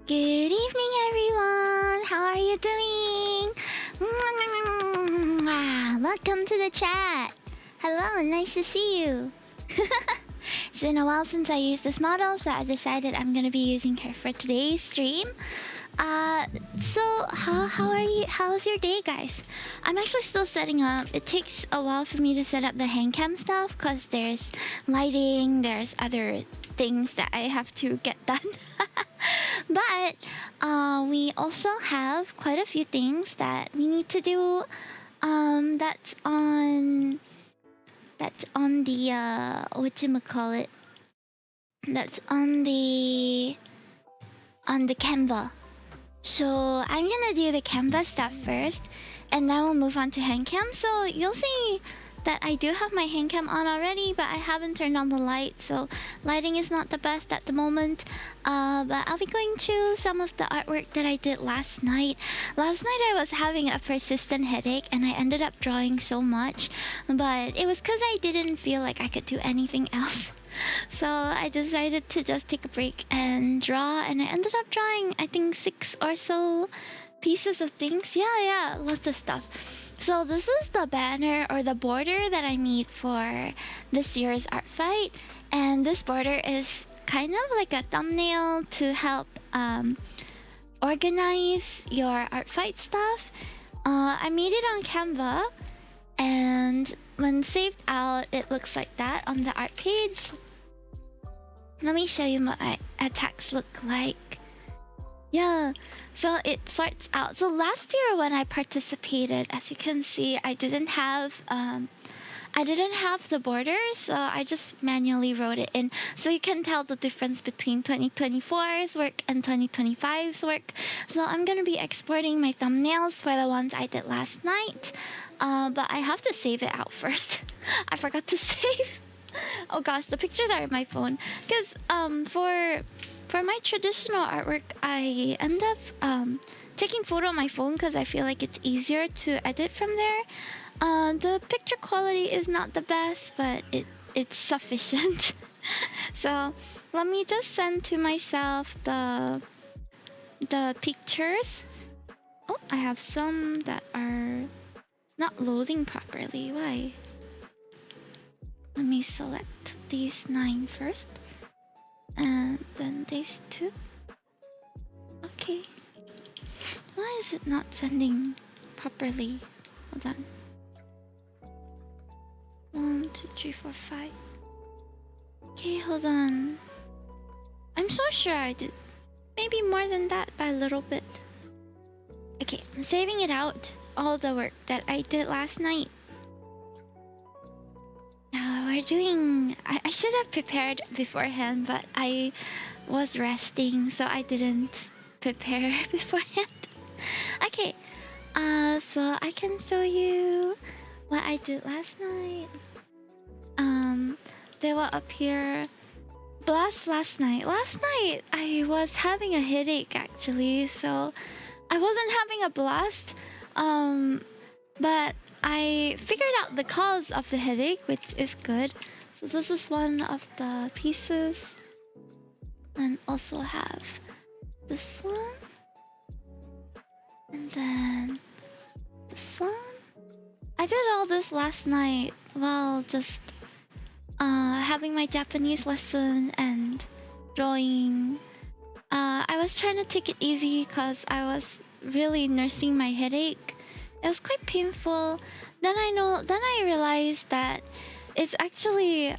Good evening, everyone. How are you doing? Welcome to the chat. Hello, nice to see you. It's been a while since I used this model, so I decided I'm gonna be using her for today's stream. So how are you? How's your day, guys? I'm actually still setting up. It takes a while for me to set up the handcam stuff because there's lighting, there's other things that I have to get done. But we also have quite a few things that we need to do. That's on the whatchamacallit? That's on the Canva. So I'm gonna do the Canva stuff first, and then we'll move on to Handcam. So you'll see that I do have my Handcam on already, but I haven't turned on the light, so lighting is not the best at the moment. But I'll be going through some of the artwork that I did last night. Last night I was having a persistent headache, and I ended up drawing so much, but it was because I didn't feel like I could do anything else. So I decided to just take a break and draw, and I ended up drawing, I think, 6 or so pieces of things. Yeah, lots of stuff. So this is the banner or the border that I made for this year's Artfight, and this border is kind of like a thumbnail to help organize your Artfight stuff. I made it on Canva, and when saved out, it looks like that on the art page. Let me show you what my attacks look like. Yeah, so it sorts out. So last year when I participated, as you can see, I didn't have the borders, so I just manually wrote it in. So you can tell the difference between 2024's work and 2025's work. So I'm gonna be exporting my thumbnails for the ones I did last night. But I have to save it out first. I forgot to save. Oh gosh, the pictures are in my phone. Because for my traditional artwork, I end up taking photo on my phone because I feel like it's easier to edit from there. The picture quality is not the best, but it's sufficient. So let me just send to myself the pictures. Oh, I have some that are not loading properly. Why? Let me select these 9 first, and then these 2. Okay. Why is it not sending properly? Hold on. 1, 2, 3, 4, 5. Okay, hold on. I'm so sure I did maybe more than that by a little bit. Okay, I'm saving it out. All the work that I did last night. We're doing... I should have prepared beforehand, but I was resting, so I didn't prepare beforehand. Okay, so I can show you what I did last night. They were up here. Blast last night. Last night, I was having a headache, actually, so I wasn't having a blast. But I figured out the cause of the headache, which is good. So this is one of the pieces. And also have this one. And then this one. I did all this last night while just having my Japanese lesson and drawing. I was trying to take it easy because I was really nursing my headache. It was quite painful. Then I realized that it's actually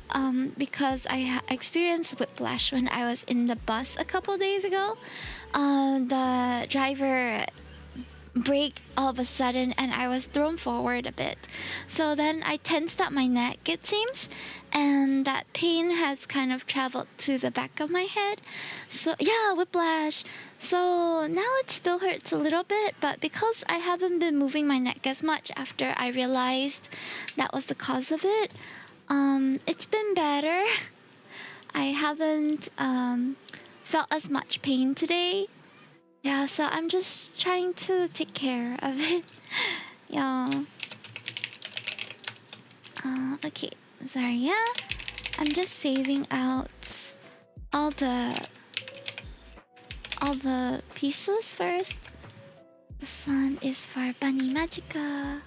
because I experienced whiplash when I was in the bus a couple days ago. The driver braked all of a sudden, and I was thrown forward a bit. So then I tensed up my neck, it seems, and that pain has kind of traveled to the back of my head. So yeah, whiplash. So now it still hurts a little bit, but because I haven't been moving my neck as much after I realized that was the cause of it, it's been better. I haven't felt as much pain today. Yeah, so I'm just trying to take care of it. Yeah. Okay, sorry, yeah. I'm just saving out all all the pieces first. This one is for Bunny Magica.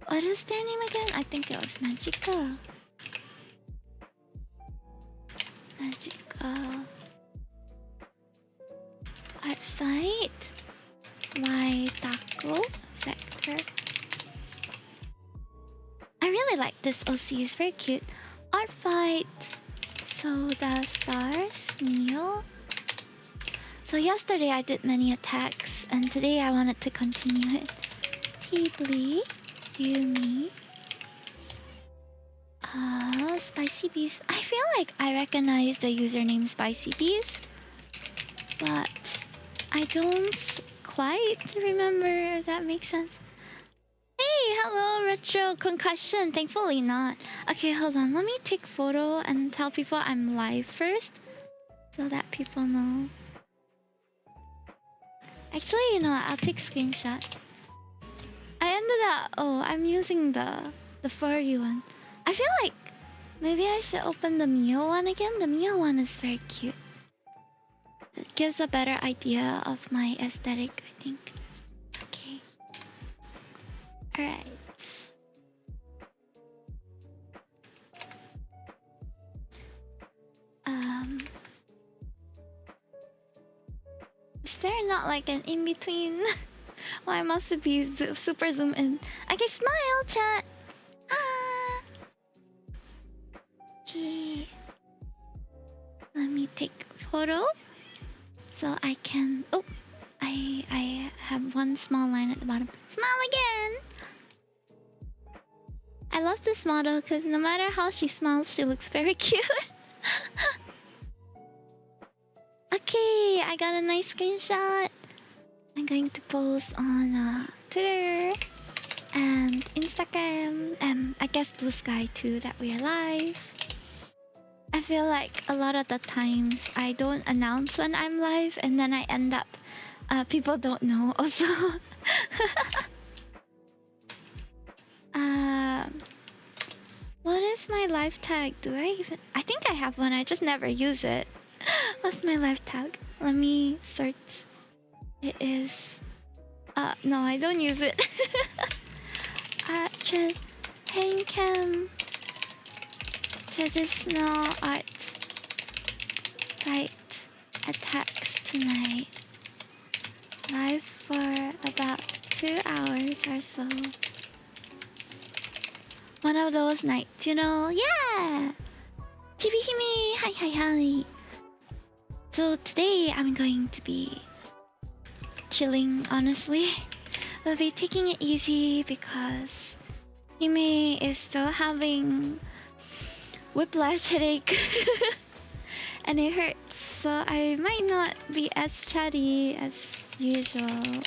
What is their name again? I think it was Magica. Magica. Artfight. Y Taco. Vector. I really like this OC. It's very cute. Artfight. Soda Stars. Neo. So yesterday I did many attacks, and today I wanted to continue it. T-Blee. Yumi. Spicy Bees. I feel like I recognize the username Spicy Bees, but I don't quite remember if that makes sense. Hey, hello, Retro Concussion. Thankfully not. Okay, hold on. Let me take photo and tell people I'm live first, so that people know. Actually, you know what? I'll take screenshot. I ended up... Oh, I'm using the furry one. I feel like maybe I should open the Mio one again. The Mio one is very cute. It gives a better idea of my aesthetic, I think. Okay. Alright. Is there not like an in-between? Why must it be super zoom in? Okay, smile, chat! Ah! Okay. Let me take a photo. So I can... Oh! I have one small line at the bottom. Smile again! I love this model because no matter how she smiles, she looks very cute. Okay, I got a nice screenshot. I'm going to post on Twitter and Instagram and I guess Blue Sky too that we are live. I feel like a lot of the times I don't announce when I'm live and then I end up people don't know also. What is my live tag? I think I have one, I just never use it. What's my live tag? Let me search. It is... no, I don't use it. Handcam. Traditional art. Fight. Attacks tonight. Live for about 2 hours or so. One of those nights, you know? Yeah! Chibihime! Hi, hi, hi! So today I'm going to be chilling, honestly. We'll be taking it easy because Hime is still having whiplash headache and it hurts, so I might not be as chatty as usual.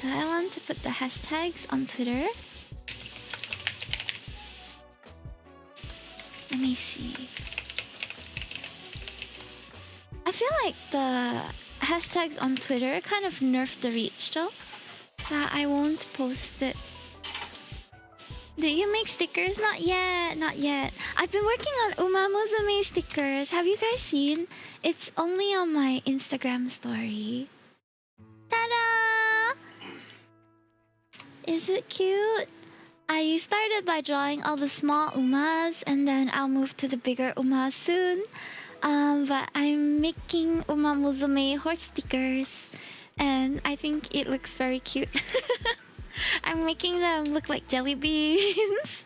Do I want to put the hashtags on Twitter? Let me see. I feel like the hashtags on Twitter kind of nerfed the reach though, so I won't post it. Do you make stickers? Not yet, not yet. I've been working on Umamuzume stickers. Have you guys seen? It's only on my Instagram story. Ta-da! Is it cute? I started by drawing all the small umas and then I'll move to the bigger umas soon. But I'm making Umamuzume horse stickers and I think it looks very cute. I'm making them look like jelly beans.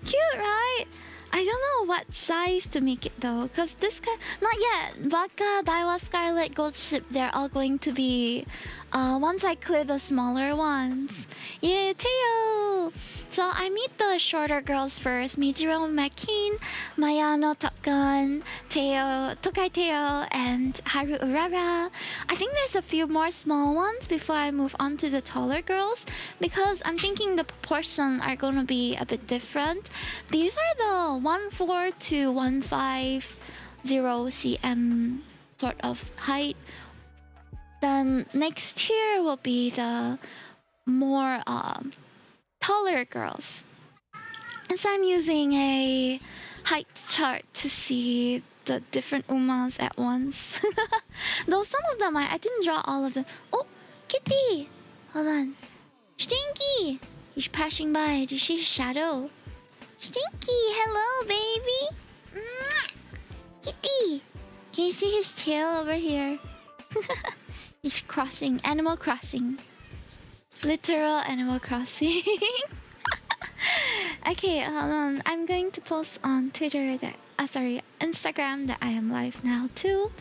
Cute, right? I don't know what size to make it though, because this kind... Not yet! Baka, Daiwa, Scarlet, Gold Ship, they're all going to be... once I clear the smaller ones. Yeah, Teo! So I meet the shorter girls first. Mijiro Makin, Mayano Top Gun, Teo, Tokai Teo, and Haru Urara. I think there's a few more small ones before I move on to the taller girls, because I'm thinking the proportions are gonna be a bit different. These are the 1.4 to 1.50 cm sort of height, Then next tier will be the more taller girls. And so I'm using a height chart to see the different umas at once. Though some of them I didn't draw all of them. Oh, Kitty! Hold on. Stinky! He's passing by. Do you see his shadow? Stinky, hello, baby! Mwah! Kitty! Can you see his tail over here? He's crossing. Animal Crossing. Literal Animal Crossing. Okay, hold on. I'm going to post on Twitter that... Instagram that I am live now too.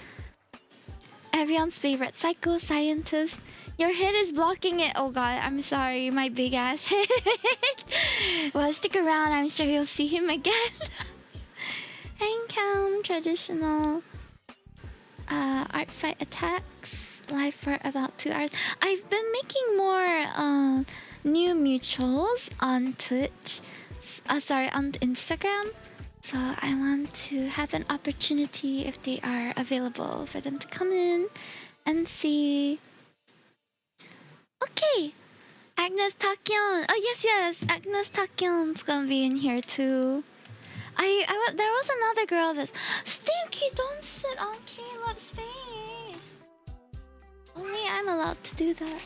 Everyone's favorite psycho scientist. Your head is blocking it. Oh god, I'm sorry. My big ass head. Well, stick around. I'm sure you'll see him again. Handcam, traditional. Artfight attacks. Live for about 2 hours. I've been making more new mutuals on Twitch. On Instagram. So I want to have an opportunity, if they are available, for them to come in and see. Okay, Agnes Takyon. Oh yes, Agnes Takyon's gonna be in here too. There was another girl that's Stinky. Don't sit on Caleb's face. Only I'm allowed to do that.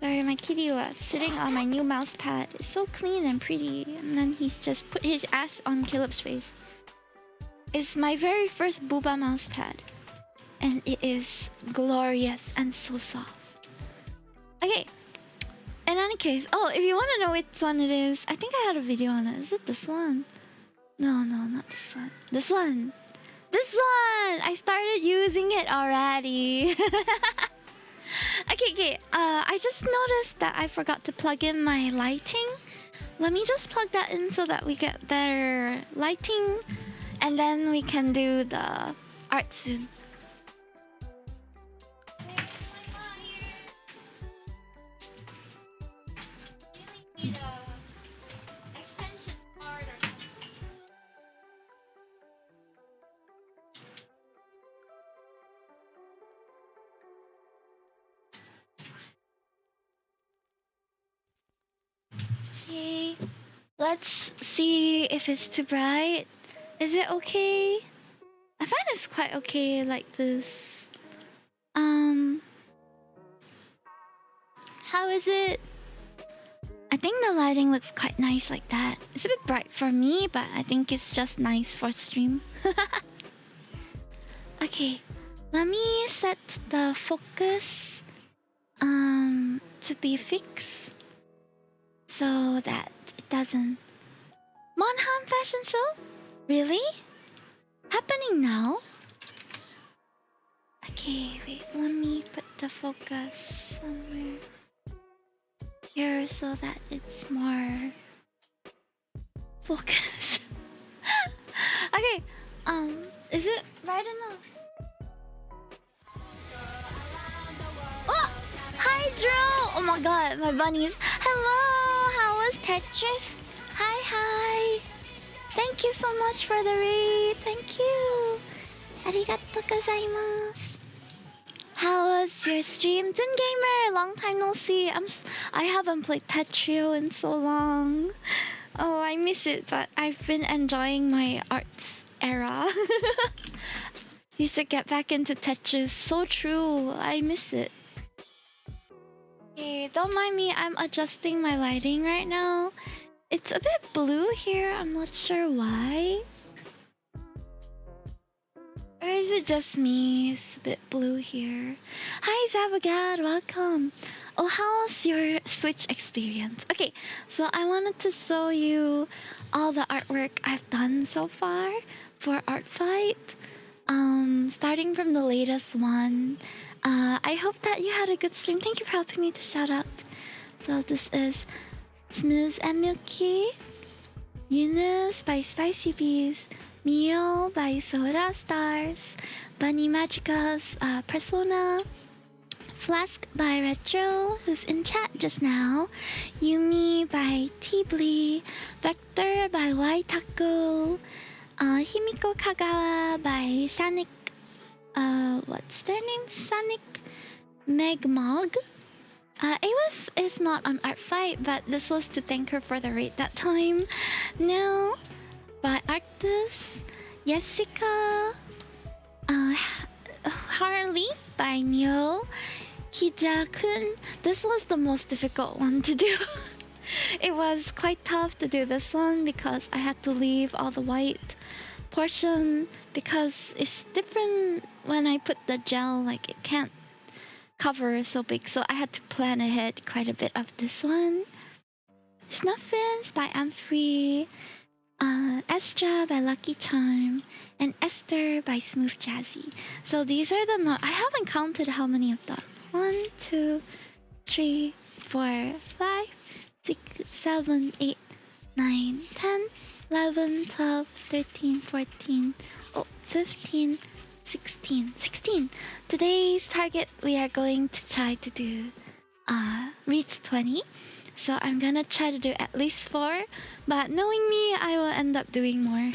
Sorry, my kitty was sitting on my new mouse pad. It's so clean and pretty. And then he's just put his ass on Caleb's face. It's my very first booba mouse pad. And it is glorious and so soft. Okay. In any case, if you want to know which one it is, I think I had a video on it. Is it this one? No, not this one. This one! This one! I started using it already. Okay. I just noticed that I forgot to plug in my lighting. Let me just plug that in so that we get better lighting. And then we can do the art soon. Okay, let's see if it's too bright. Is it okay? I find it's quite okay like this. How is it? I think the lighting looks quite nice like that. It's a bit bright for me, but I think it's just nice for stream. Okay, let me set the focus to be fixed. So that it doesn't... Monham fashion show? Really? Happening now? Okay, wait, let me put the focus somewhere here so that it's more focus. Okay, is it right enough? Oh! Hi, Drew! Oh my god, my bunnies. Hello! How was Tetris? Hi! Thank you so much for the raid. Thank you. Arigatou gozaimasu. How was your stream? Jun Gamer, long time no see. I haven't played Tetrio in so long. Oh, I miss it, but I've been enjoying my arts era. Used to get back into Tetris. So true. I miss it. Okay, don't mind me. I'm adjusting my lighting right now. It's a bit blue here. I'm not sure why. Or is it just me? It's a bit blue here. Hi, Zabagad. Welcome. Oh, how's your Switch experience? Okay, so I wanted to show you all the artwork I've done so far for Artfight. Starting from the latest one. I hope that you had a good stream. Thank you for helping me to shout out. So this is Smooth and Milky, Eunice by Spicy Bees, Mio by Soda Stars, Bunny Magica's Persona, Flask by Retro, who's in chat just now, Yumi by T-Blee, Vector by Y Taco, Himiko Kagawa by Sonic, what's their name? Sonic Megmog. AWF is not on Artfight, but this was to thank her for the raid that time. No, by Arctus, Jessica, Harley by Neo, Hija-kun. This was the most difficult one to do. It was quite tough to do this one because I had to leave all the white portion because it's different when I put the gel, like it can't cover so big, so I had to plan ahead quite a bit of this one. Snuffins by Amphrey, Estra by Lucky Charm, and Esther by Smooth Jazzy. So these are the I haven't counted how many of them. 1, 2, 3, 4, 5, 6, 7, 8, 9, 10, 11, 12, 13, 14, 15, 16. Today's target, we are going to try to do reach 20. So I'm gonna try to do at least 4, but knowing me, I will end up doing more.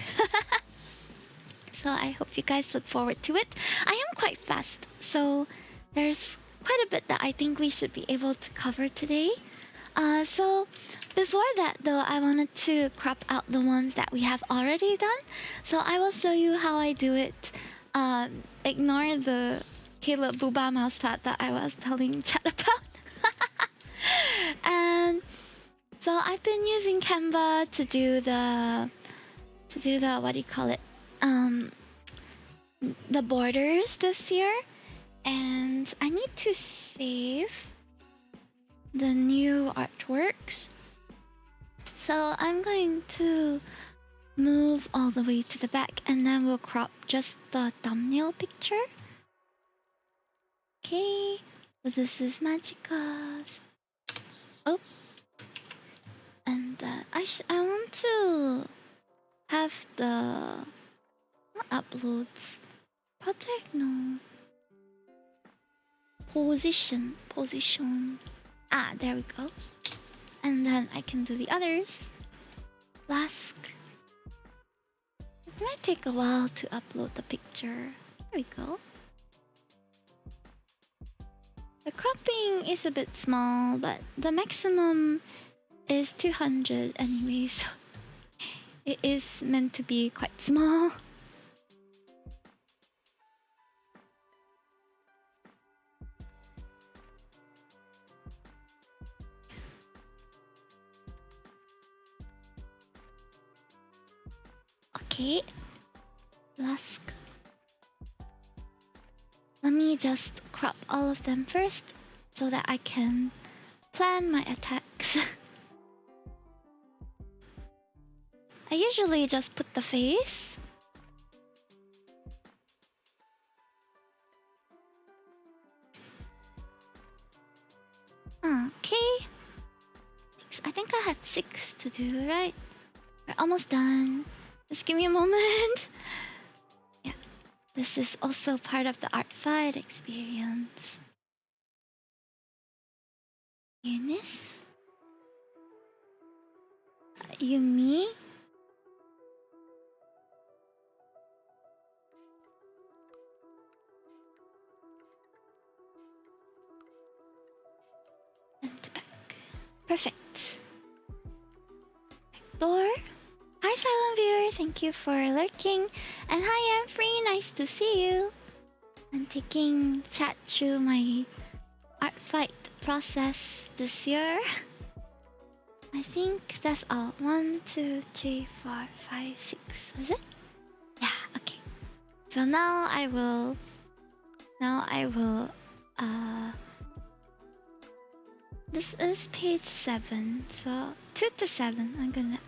So I hope you guys look forward to it. I am quite fast, so there's quite a bit that I think we should be able to cover today. So before that though, I wanted to crop out the ones that we have already done. So I will show you how I do it. Ignore the Caleb Booba mousepad that I was telling chat about. And so I've been using Canva to do the what do you call it? The borders this year, and I need to save the new artworks. So I'm going to move all the way to the back and then we'll crop just the thumbnail picture. Okay, so this is Magica's. Oh, and I want to have the uploads project, no, position. There we go. And then I can do the others. Flask. It might take a while to upload the picture. There we go. The cropping is a bit small, but the maximum is 200 anyway, so it is meant to be quite small. Okay, Flask. Let me just crop all of them first so that I can plan my attacks. I usually just put the face. Okay. I think I had 6 to do, right? We're almost done. Just give me a moment. Yeah, this is also part of the Artfight experience. Eunice? Yumi? And back. Perfect. Door. Hi silent viewer, thank you for lurking. And hi I'm free, nice to see you. I'm taking chat through my Artfight process this year. I think that's all. 1, 2, 3, 4, 5, 6. Is it? Yeah, okay. So now I will this is page 7. So 2 to 7. I'm gonna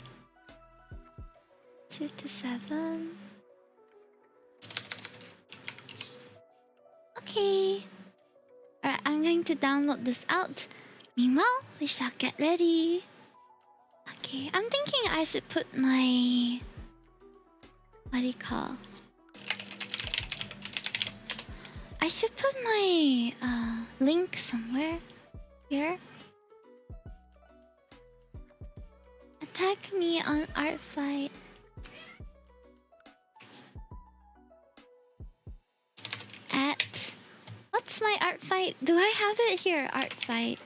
2 to 7. Okay. Alright, I'm going to download this out. Meanwhile, we shall get ready. Okay, I'm thinking I should put my... what do you call? I should put my link somewhere. Here. Attack me on Artfight. At... what's is my Artfight. Do I have it here? Artfight.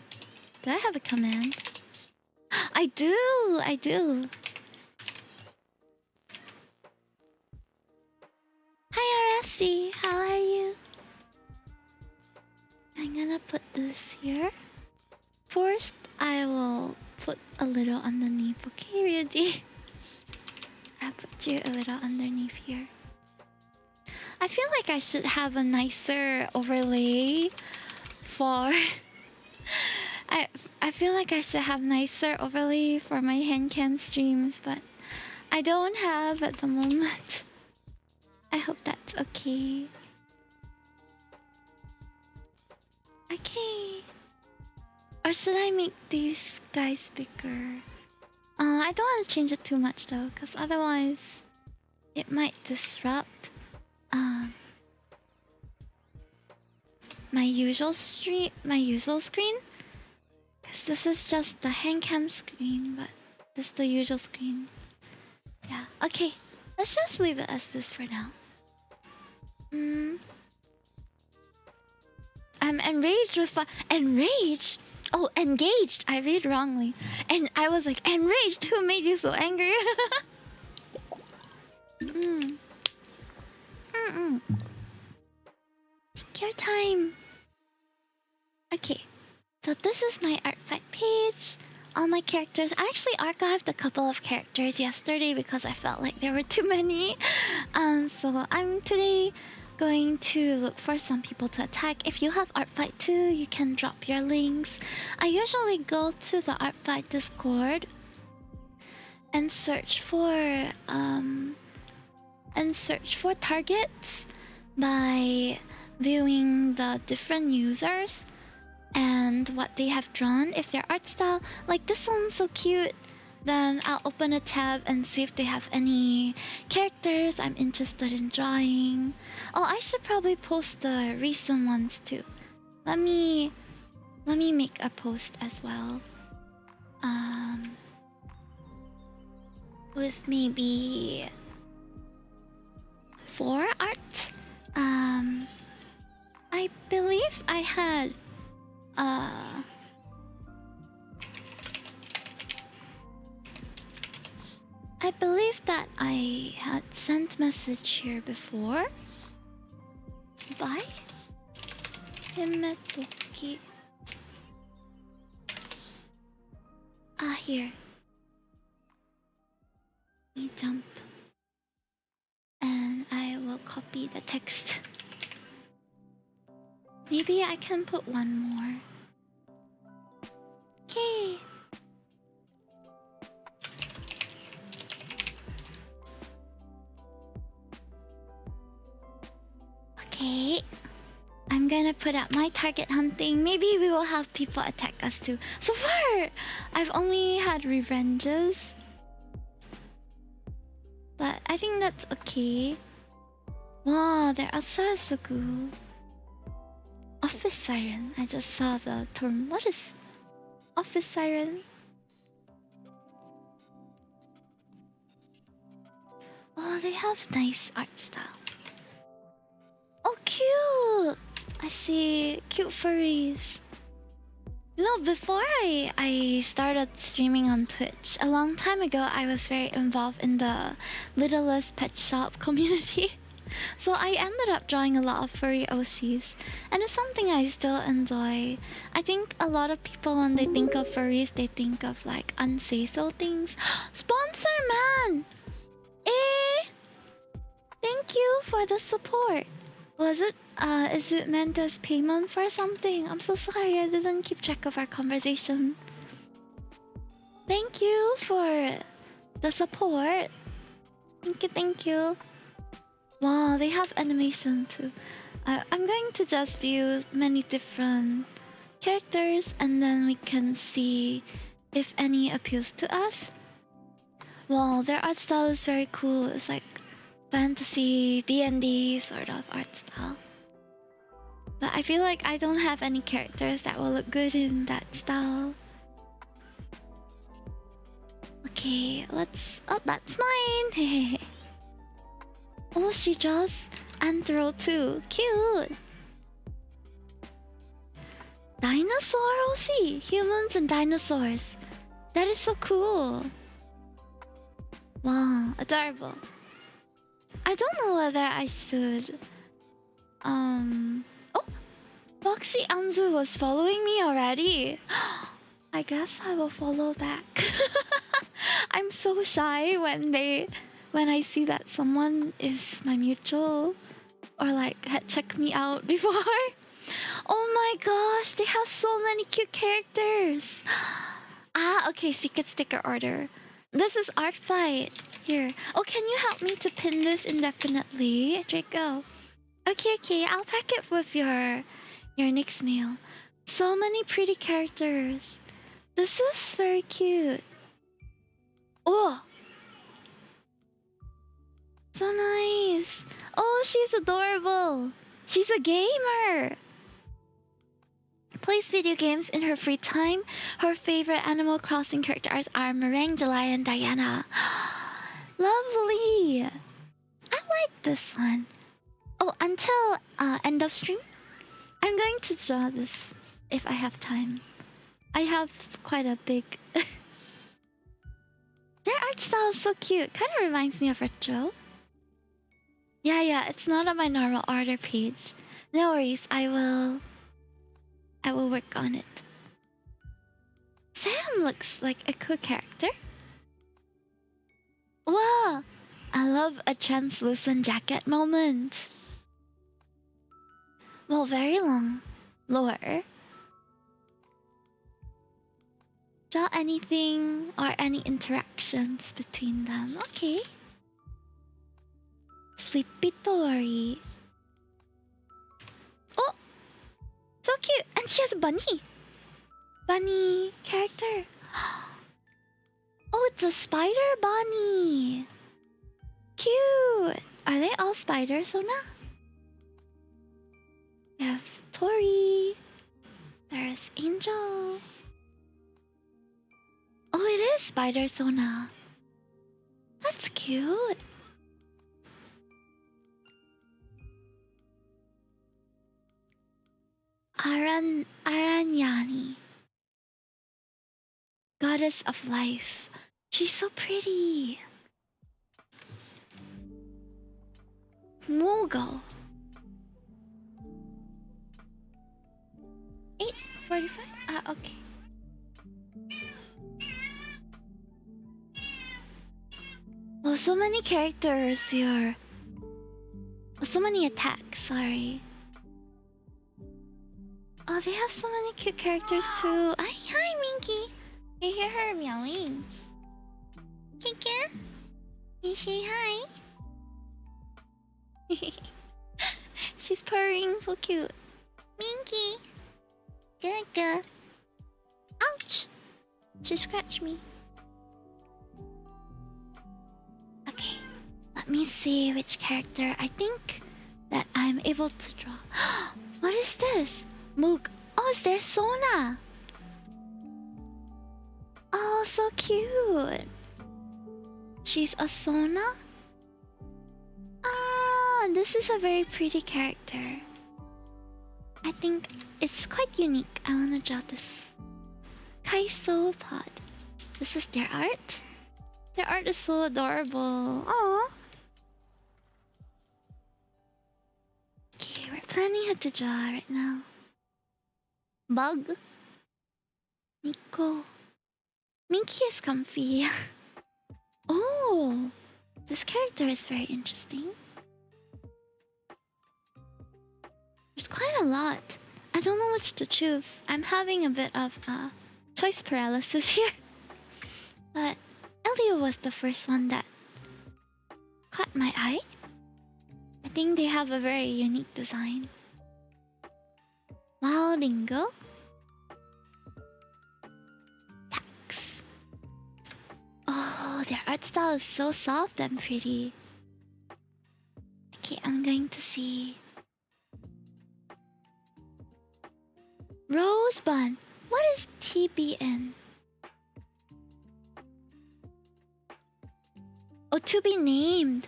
Do I have a command? I do. I do. Hi RSC, how are you? I'm gonna put this here. First, I will put a little underneath. Okay, Ryuji? I'll put you a little underneath here. I feel like I should have a nicer overlay for... I feel like I should have nicer overlay for my handcam streams, but I don't have at the moment. I hope that's okay. Okay. Or should I make these guys bigger? I don't want to change it too much though, because otherwise it might disrupt my usual screen. Because this is just the handcam screen, but this is the usual screen. Yeah. Okay. Let's just leave it as this for now. I'm enraged with enraged. Oh, engaged. I read wrongly, and I was like enraged. Who made you so angry? Take your time. Okay, so this is my Artfight page. All my characters. I actually archived a couple of characters yesterday because I felt like there were too many. So I'm today going to look for some people to attack. If you have Artfight too, you can drop your links. I usually go to the Artfight Discord and search for targets by viewing the different users and what they have drawn. If their art style, like this one's so cute, then I'll open a tab and see if they have any characters I'm interested in drawing. Oh, I should probably post the recent ones too. Let me make a post as well. With maybe 4 art. I believe I had I believe that I had sent message here before. Bye. Himetoki. Here. Let me jump. And I will copy the text. Maybe I can put one more. Okay. Okay. I'm gonna put up my target hunting. Maybe we will have people attack us too. So far, I've only had revenges. But I think that's okay. Wow, their outside is so cool. Office siren. I just saw the term. What is office siren? Oh, they have nice art style. Oh, cute! I see cute furries. You know, before I started streaming on Twitch, a long time ago, I was very involved in the Littlest Pet Shop community. So I ended up drawing a lot of furry OCs, and it's something I still enjoy. I think a lot of people, when they think of furries, they think of like unsay-so things. Sponsor man! Thank you for the support. Was it, is it meant as payment for something? I'm so sorry, I didn't keep track of our conversation. Thank you for the support. Thank you. Wow, they have animation too. I'm going to just view many different characters and then we can see if any appeals to us. Wow, their art style is very cool. It's like fantasy, D&D sort of art style. But I feel like I don't have any characters that will look good in that style. Okay, let's... Oh, that's mine! Oh, she draws Anthro too. Cute! Dinosaur aussi. Humans and dinosaurs. That is so cool. Wow, adorable. I don't know whether I should... Oh! Foxy Anzu was following me already. I guess I will follow back. I'm so shy when I see that someone is my mutual or like had checked me out before. Oh my gosh, they have so many cute characters. Ah, okay, secret sticker order. This is Artfight. Here. Oh, can you help me to pin this indefinitely, Draco? Okay, I'll pack it with your next meal. So many pretty characters. This is very cute. Oh! So nice. Oh, she's adorable. She's a gamer. Plays video games in her free time. Her favorite Animal Crossing characters are Meringue, July, and Diana. Lovely. I like this one. Oh, until end of stream, I'm going to draw this if I have time. I have quite a big... Their art style is so cute. Kind of reminds me of retro. Yeah, it's not on my normal order page. No worries, I will work on it. Sam looks like a cool character. Wow! I love a translucent jacket moment. Well, very long lore. Draw anything or any interactions between them. Okay. Sleepy Tori. Oh! So cute! And she has a bunny! Bunny character. Oh, it's a spider bunny! Cute! Are they all spiders, Sona? We have Tori. There's Angel. Oh, it is Spider Sona. That's cute. Aranyani. Goddess of life. She's so pretty. Mogo. 8:45? Ah, okay. Oh, so many characters here. Oh, so many attacks, sorry. Oh, they have so many cute characters too. Hi, Minky. I hear her meowing. Kika? You say hi? She's purring, so cute. Minky. Good. Ouch! She scratched me. Okay, let me see which character I think that I'm able to draw. What is this? Moog. Oh, is there Sona? Oh, so cute. She's a Sona? Ah, this is a very pretty character. I think it's quite unique. I wanna draw this. Kaiso Pod. This is their art. Their art is so adorable. Aww. Okay, we're planning how to draw right now. Bug. Nico. Minky is comfy. Oh, this character is very interesting. There's quite a lot. I don't know which to choose. I'm having a bit of choice paralysis here. But Elio was the first one that caught my eye. I think they have a very unique design. Wow, Dingo. Tax. Oh, their art style is so soft and pretty. Okay, I'm going to see. Rosebud. What is TBN? Oh, to be named.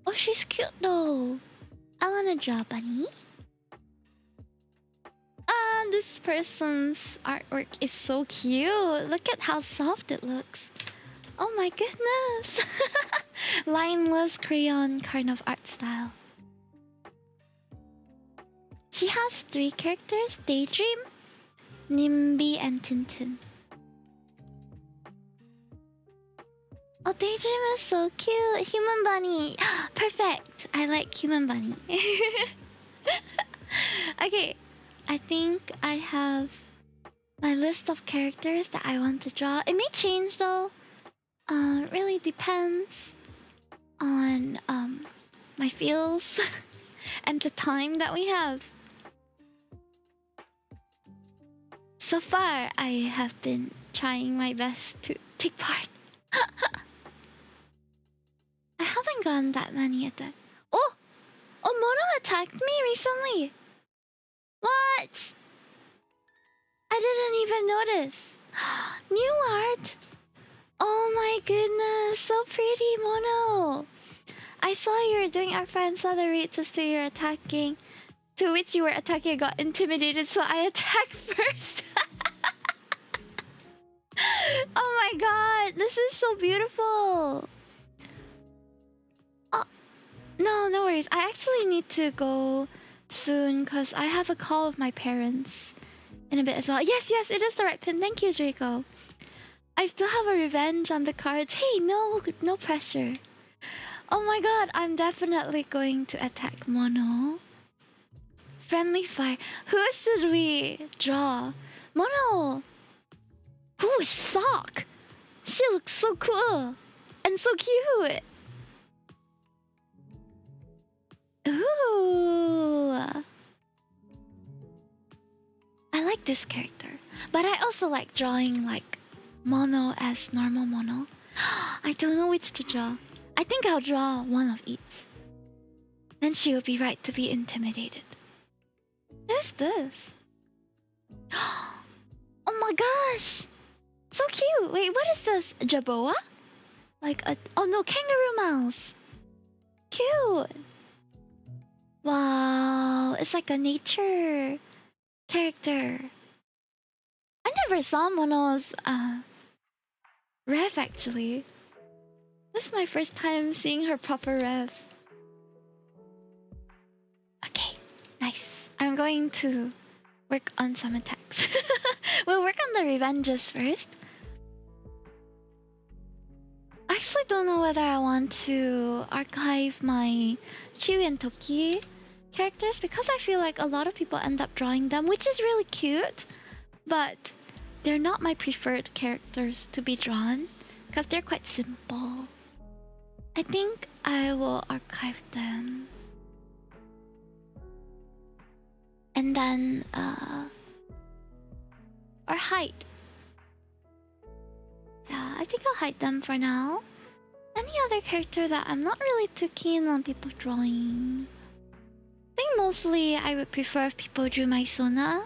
Oh, she's cute though. I wanna draw Bunny. this person's artwork is so cute. Look at how soft it looks. Oh my goodness. Lineless crayon kind of art style. She has 3 characters: Daydream, Nimby, and Tintin. Oh, Daydream is so cute. Human bunny. Perfect. I like human bunny. Okay, I think I have my list of characters that I want to draw. It may change though. It really depends on my feels and the time that we have. So far, I have been trying my best to take part. I haven't gotten that many attacks. Oh! Oh, Mono attacked me recently! What? I didn't even notice. New art? Oh my goodness, so pretty, Mono! I saw you were doing Artfight and saw the rates as to your attacking. To which you were attacking, I got intimidated, so I attacked first. Oh my god, this is so beautiful! No worries. I actually need to go soon because I have a call with my parents in a bit as well. Yes, it is the right pin. Thank you, Draco. I still have a revenge on the cards. Hey, no pressure. Oh my god, I'm definitely going to attack Mono. Friendly fire. Who should we draw? Mono! Who is Sock? She looks so cool and so cute. Ooh. I like this character. But I also like drawing like Mono as normal Mono. I don't know which to draw. I think I'll draw one of each. Then she will be right to be intimidated. What is this? Oh my gosh! So cute! Wait, what is this? Jaboa? Like a... Oh no, kangaroo mouse! Cute! Wow, it's like a nature character. I never saw Mono's rev actually. This is my first time seeing her proper rev. Okay, nice. I'm going to work on some attacks. We'll work on the revenges first. I actually don't know whether I want to archive my Chiwi and Toki characters because I feel like a lot of people end up drawing them, which is really cute, but they're not my preferred characters to be drawn because they're quite simple. I think I will archive them. And then, or hide. Yeah, I think I'll hide them for now. Any other character that I'm not really too keen on people drawing? I think mostly I would prefer if people drew my Sona.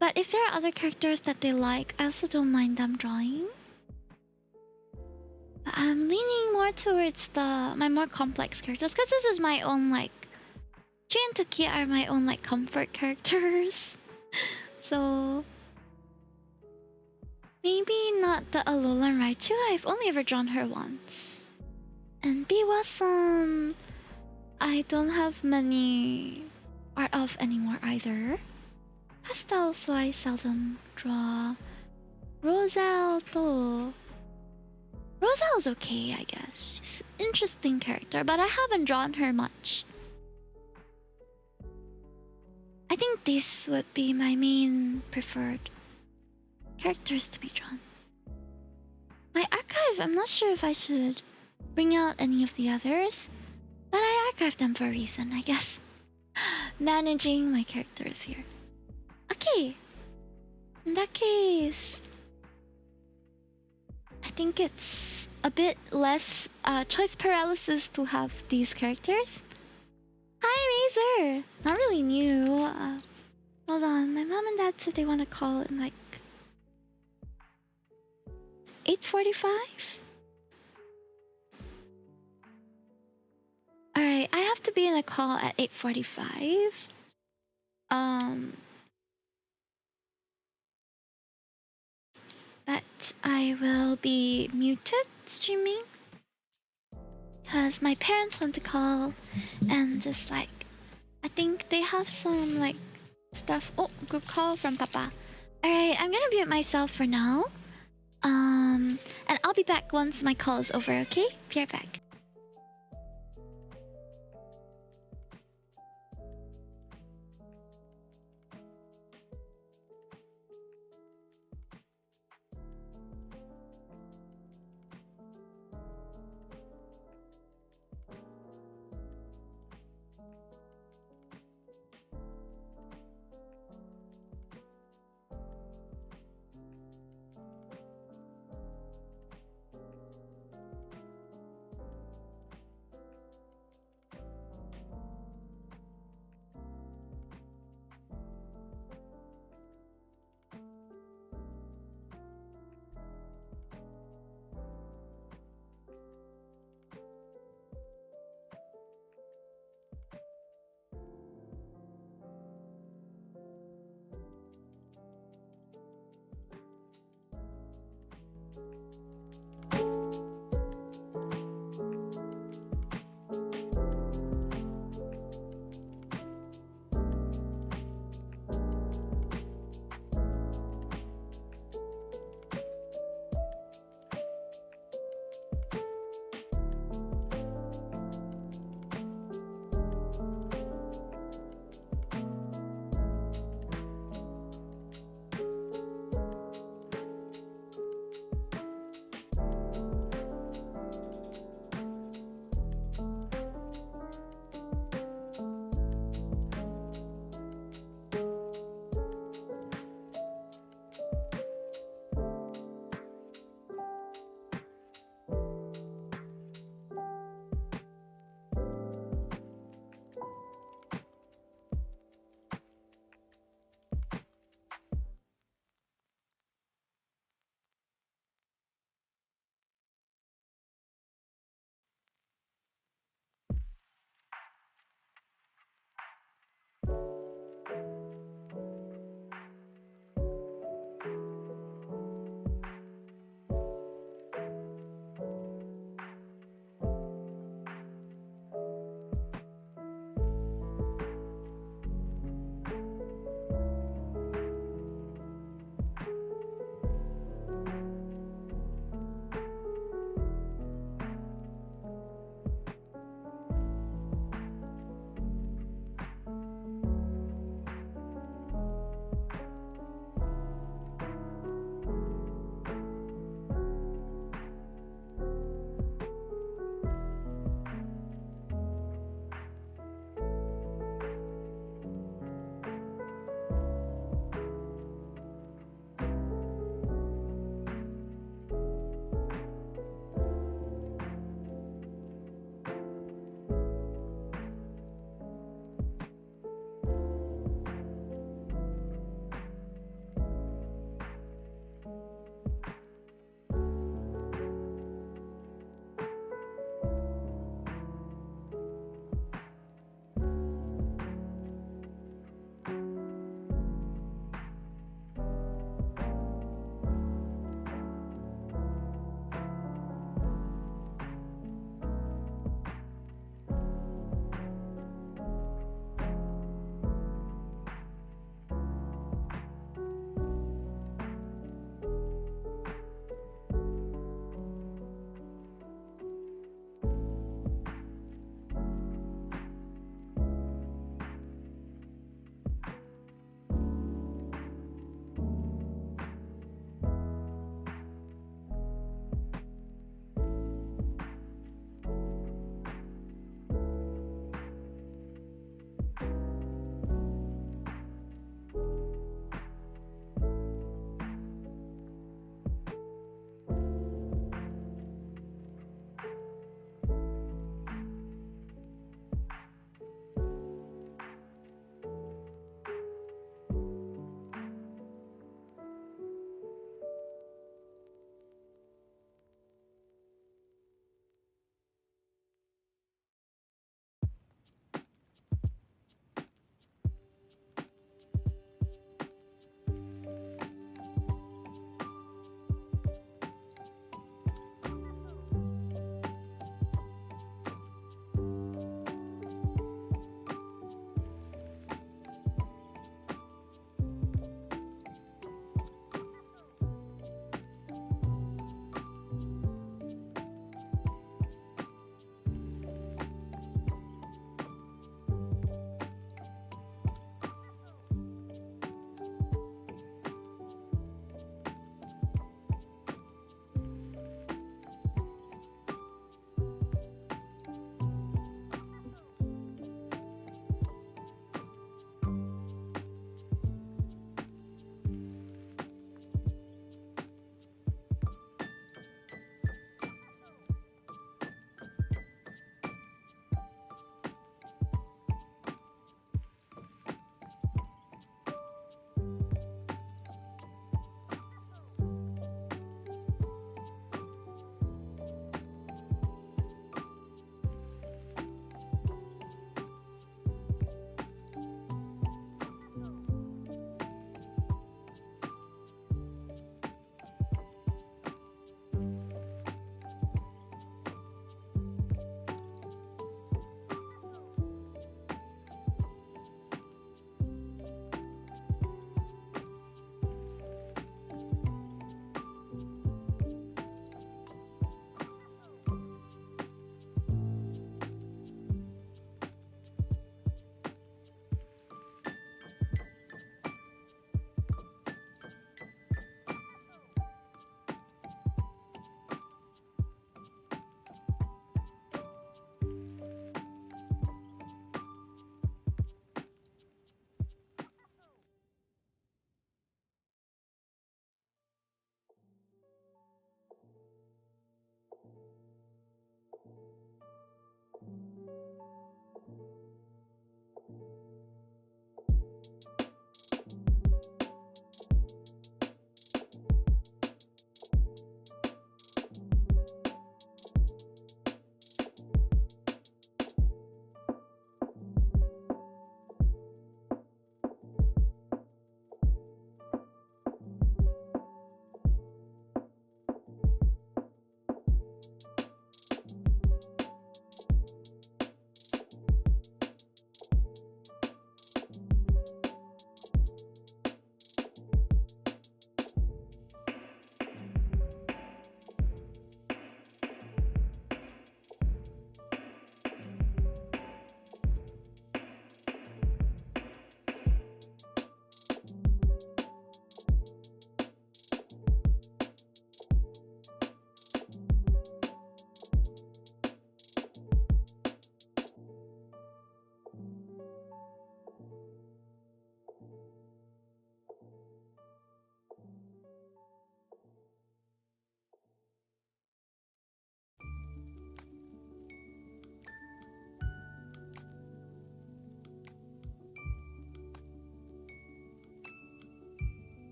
But if there are other characters that they like, I also don't mind them drawing. But I'm leaning more towards my more complex characters because this is my own like... Chi and Toki are my own like comfort characters. So... maybe not the Alolan Raichu. I've only ever drawn her once. And Biwa-san, I don't have many art of anymore either. Pastel, so I seldom draw. Roselle though. Roselle's okay, I guess. She's an interesting character, but I haven't drawn her much. I think this would be my main preferred characters to be drawn. My archive, I'm not sure if I should bring out any of the others, but I archived them for a reason, I guess. Managing my characters here. Okay. In that case, I think it's a bit less choice paralysis to have these characters. Hi, Razor! Not really new. Hold on, my mom and dad said they want to call in like 8:45? Alright, I have to be in a call at 8:45. that I will be muted streaming because my parents want to call and just like I think they have some like stuff. Oh, group call from Papa. Alright, I'm gonna mute myself for now. And I'll be back once my call is over, okay? Be right back.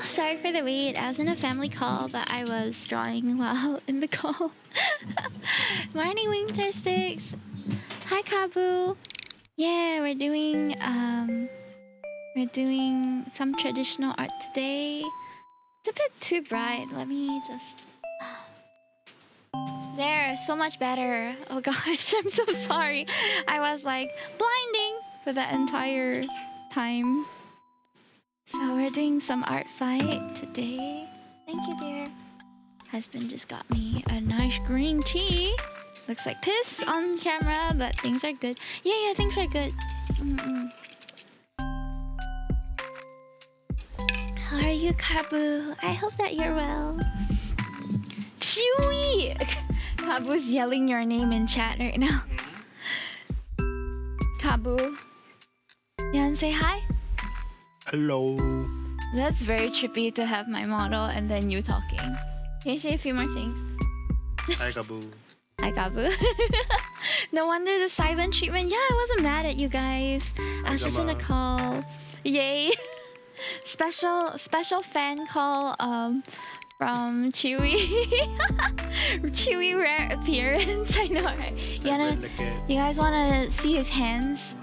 Sorry for the wait. I was in a family call, but I was drawing while in the call. Morning, Winter Sticks. Hi, Kabu. Yeah, we're doing some traditional art today. It's a bit too bright. Let me just. There, so much better. Oh gosh, I'm so sorry. I was like blinding for that entire time. So we're doing some art fight today. Thank you, dear. Husband just got me a nice green tea. Looks like piss on camera, but things are good. Yeah, things are good. How are you, Kabu? I hope that you're well. Chewy! Kabu's yelling your name in chat right now. Kabu, you wanna say hi? Hello. That's very trippy to have my model and then you talking. Can you say a few more things? Hi, Kabu. Hi, Kabu. No wonder the silent treatment. Yeah, I wasn't mad at you guys. I was just in a call. Yay! Special fan call from Chewy. Chewy rare appearance. I know, right? You guys wanna see his hands?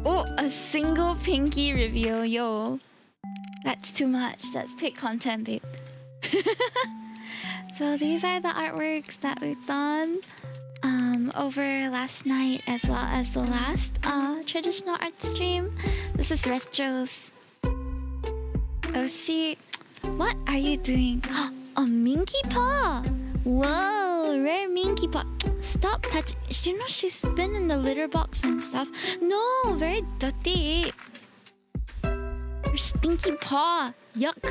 Oh, a single pinky reveal, yo. That's too much. That's paid content, babe. So these are the artworks that we've done over last night as well as the last traditional art stream. This is Retro's. Oh, see, what are you doing? A minky paw! Whoa, rare minky paw. Stop touching. You know she's been in the litter box and stuff. No, very dirty. Her stinky paw. Yuck.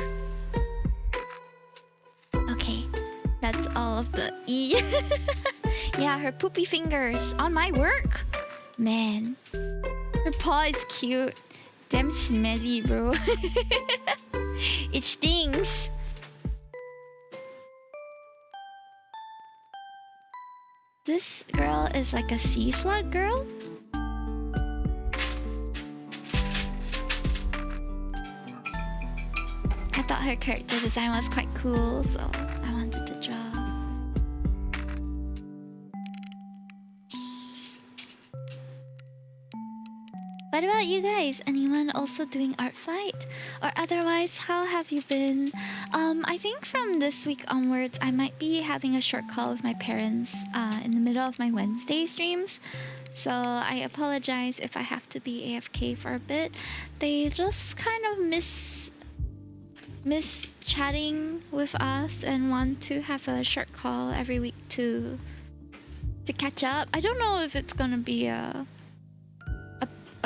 Okay, that's all of the E. Yeah, her poopy fingers on my work. Man, her paw is cute. Damn smelly, bro. It stings. This girl is like a sea slug girl. I thought her character design was quite cool, so I wanted to draw. What about you guys? Anyone also doing art fight? Or otherwise, how have you been? I think from this week onwards, I might be having a short call with my parents in the middle of my Wednesday streams. So I apologize if I have to be AFK for a bit. They just kind of miss chatting with us and want to have a short call every week to catch up. I don't know if it's gonna be a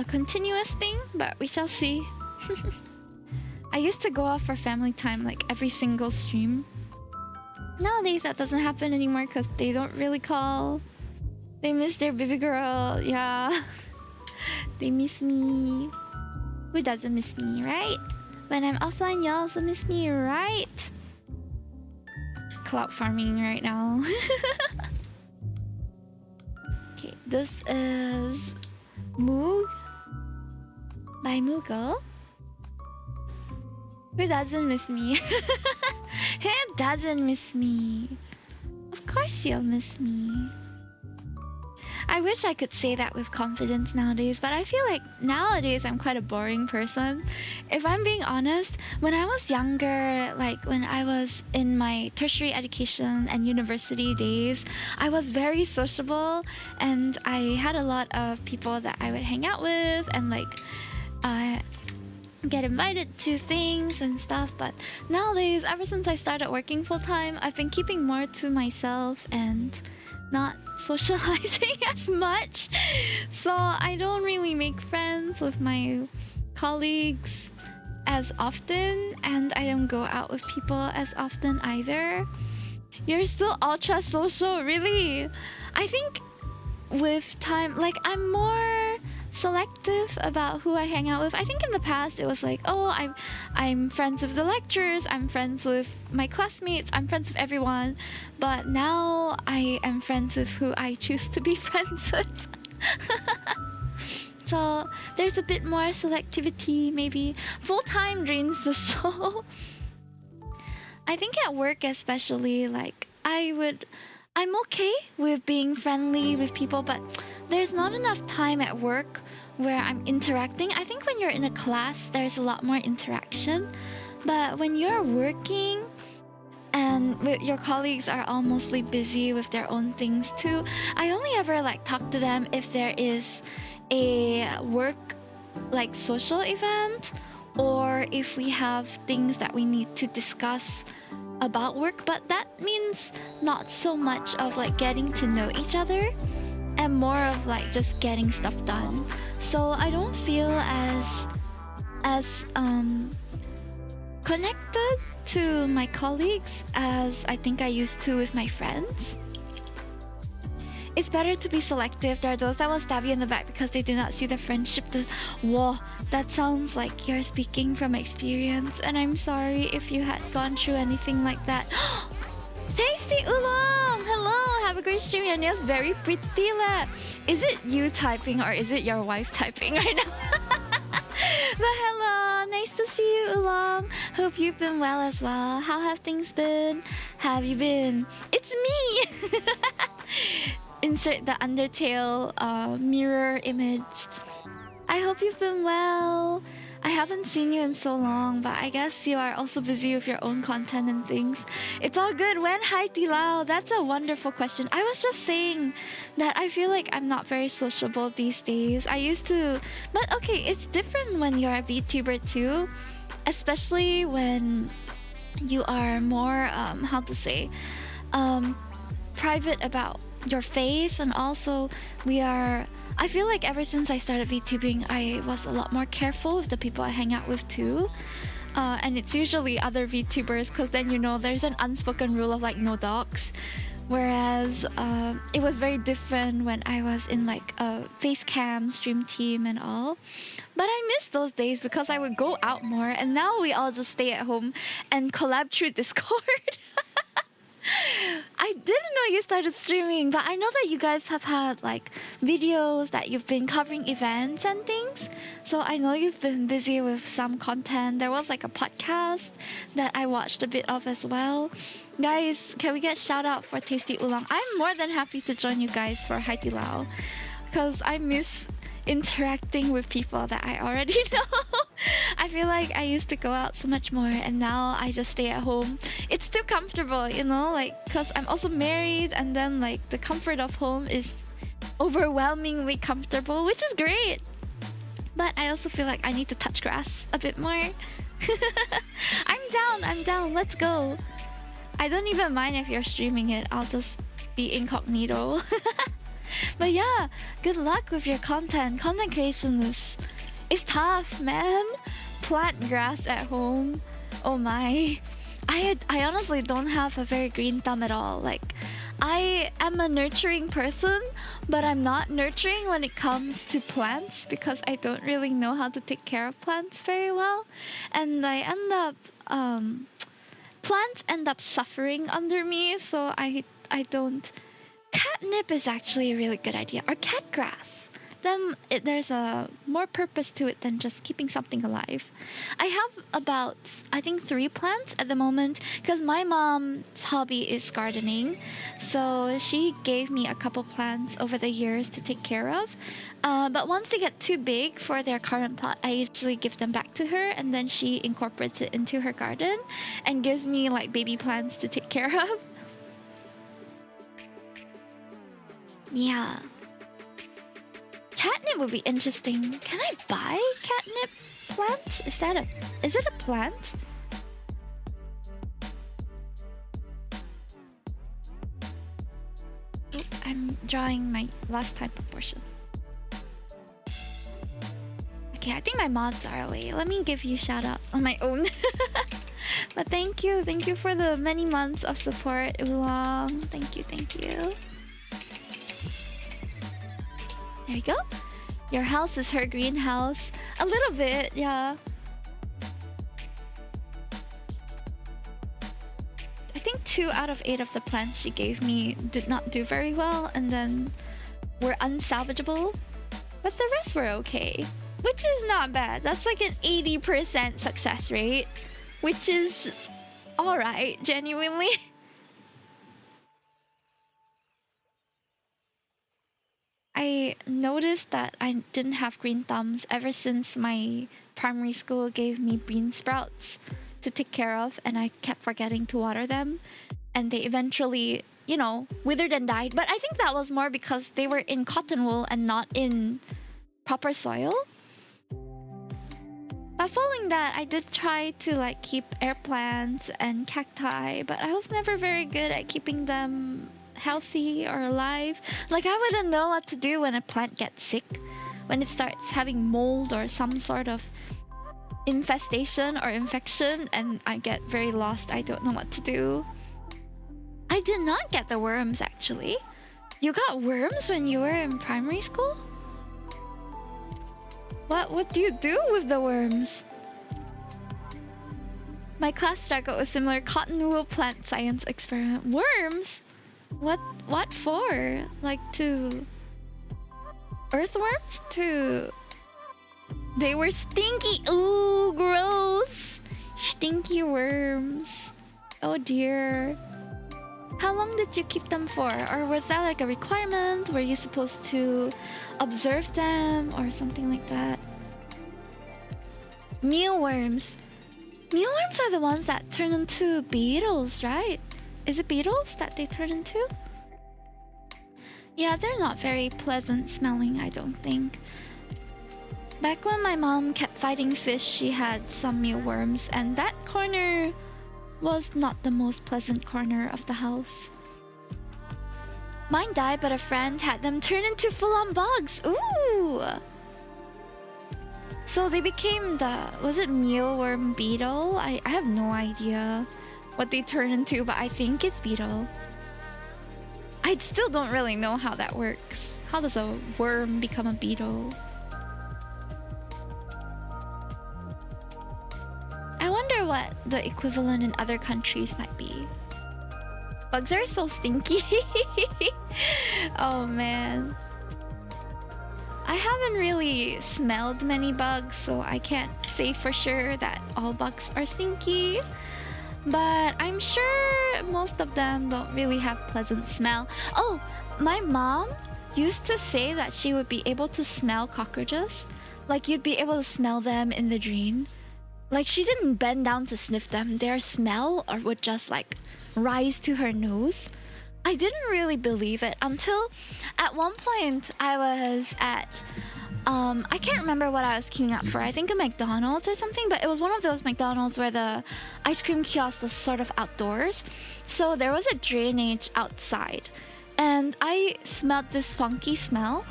continuous thing, but we shall see. I used to go out for family time like every single stream. Nowadays that doesn't happen anymore because they don't really call. They miss their baby girl, yeah. They miss me. Who doesn't miss me, right? When I'm offline, y'all also miss me, right? Cloud farming right now. Okay, this is Moog by Moogle. Who doesn't miss me? Who doesn't miss me? Of course you'll miss me. I wish I could say that with confidence nowadays, but I feel like nowadays I'm quite a boring person. If I'm being honest, when I was younger, like when I was in my tertiary education and university days, I was very sociable and I had a lot of people that I would hang out with and like get invited to things and stuff. But nowadays, ever since I started working full-time, I've been keeping more to myself and not socializing as much. So I don't really make friends with my colleagues as often, and I don't go out with people as often either. You're still ultra social, really? I think with time, like I'm more selective about who I hang out with. I think in the past it was like, oh, I'm friends with the lecturers, I'm friends with my classmates, I'm friends with everyone. But now I am friends with who I choose to be friends with. So So there's a bit more selectivity, maybe. Full-time drains the soul. I think at work especially, like, I'm okay with being friendly with people, but there's not enough time at work where I'm interacting. I think when you're in a class, there's a lot more interaction. But when you're working and your colleagues are all mostly busy with their own things too, I only ever like talk to them if there is a work like social event, or if we have things that we need to discuss about work. But that means not so much of like getting to know each other and more of like just getting stuff done. So I don't feel as connected to my colleagues as I think I used to with my friends. It's better to be selective. There are those that will stab you in the back because they do not see the friendship. Whoa, that sounds like you're speaking from experience, and I'm sorry if you had gone through anything like that. Tasty Oolong! Hello, have a great stream. Your nails very pretty lah. Is it you typing or is it your wife typing right now? But hello, nice to see you, Oolong. Hope you've been well as well. How have things been? Have you been? It's me! Insert the Undertale mirror image. I hope you've been well. I haven't seen you in so long, but I guess you are also busy with your own content and things. It's all good. When Hai Di Lao? That's a wonderful question. I was just saying that I feel like I'm not very sociable these days. I used to, but okay, it's different when you're a VTuber too, especially when you are more how to say private about your face. And also I feel like ever since I started VTubing, I was a lot more careful with the people I hang out with too. And it's usually other VTubers, because then there's an unspoken rule of like no dogs. Whereas it was very different when I was in like a face cam stream team and all. But I miss those days because I would go out more, and now we all just stay at home and collab through Discord. I didn't know you started streaming, but I know that you guys have had like videos that you've been covering events and things. So I know you've been busy with some content. There was like a podcast that I watched a bit of as well. Guys, can we get shout out for Tasty Oolong? I'm more than happy to join you guys for Hai Di Lao, because I miss interacting with people that I already know. I feel like I used to go out so much more, and now I just stay at home. It's too comfortable, like, because I'm also married, and then like the comfort of home is overwhelmingly comfortable, which is great. But I also feel like I need to touch grass a bit more. I'm down, let's go. I don't even mind if you're streaming it, I'll just be incognito. But yeah, good luck with your content. Content creation is tough, man. Plant grass at home. Oh my. I honestly don't have a very green thumb at all. Like, I am a nurturing person, but I'm not nurturing when it comes to plants, because I don't really know how to take care of plants very well. And I end up plants end up suffering under me, so I don't. Catnip is actually a really good idea, or cat grass. There's a more purpose to it than just keeping something alive. I have about, I think, 3 plants at the moment, because my mom's hobby is gardening. So she gave me a couple plants over the years to take care of. But once they get too big for their current plot, I usually give them back to her, and then she incorporates it into her garden and gives me like baby plants to take care of. Yeah. Catnip would be interesting. Can I buy catnip plant? Is it a plant? Oop, I'm drawing my last time proportion. Okay, I think my mods are away. Let me give you a shout out on my own. But thank you for the many months of support, Oolong. Thank you. There you go. Your house is her greenhouse. A little bit, yeah. I think 2 out of 8 of the plants she gave me did not do very well, and then were unsalvageable. But the rest were okay, which is not bad. That's like an 80% success rate, which is alright, genuinely. I noticed that I didn't have green thumbs ever since my primary school gave me bean sprouts to take care of, and I kept forgetting to water them, and they eventually, you know, withered and died. But I think that was more because they were in cotton wool and not in proper soil. But following that, I did try to like keep air plants and cacti, but I was never very good at keeping them healthy or alive. Like, I wouldn't know what to do when a plant gets sick, when it starts having mold or some sort of infestation or infection, and I get very lost. I don't know what to do. I did not get the worms, actually. You got worms when you were in primary school? What do you do with the worms? My class struggled with similar cotton wool plant science experiment. Worms? What for? Like, to earthworms? They were stinky. Ooh, gross. Stinky worms. Oh dear. How long did you keep them for? Or was that like a requirement? Were you supposed to observe them or something like that? Mealworms. Mealworms are the ones that turn into beetles, right? Is it beetles that they turn into? Yeah, they're not very pleasant smelling, I don't think. Back when my mom kept fighting fish, she had some mealworms, and that corner was not the most pleasant corner of the house. Mine died, but a friend had them turn into full-on bugs. Ooh! So they became was it mealworm beetle? I have no idea what they turn into, but I think it's beetle. I still don't really know how that works. How does a worm become a beetle? I wonder what the equivalent in other countries might be. Bugs are so stinky. Oh man. I haven't really smelled many bugs, so I can't say for sure that all bugs are stinky. But I'm sure most of them don't really have pleasant smell. Oh, my mom used to say that she would be able to smell cockroaches. Like, you'd be able to smell them in the dream. Like, she didn't bend down to sniff them. Their smell would just like rise to her nose. I didn't really believe it until at one point I was at I can't remember what I was queuing up for. I think a McDonald's or something, but it was one of those McDonald's where the ice cream kiosk was sort of outdoors. So there was a drainage outside, and I smelled this funky smell.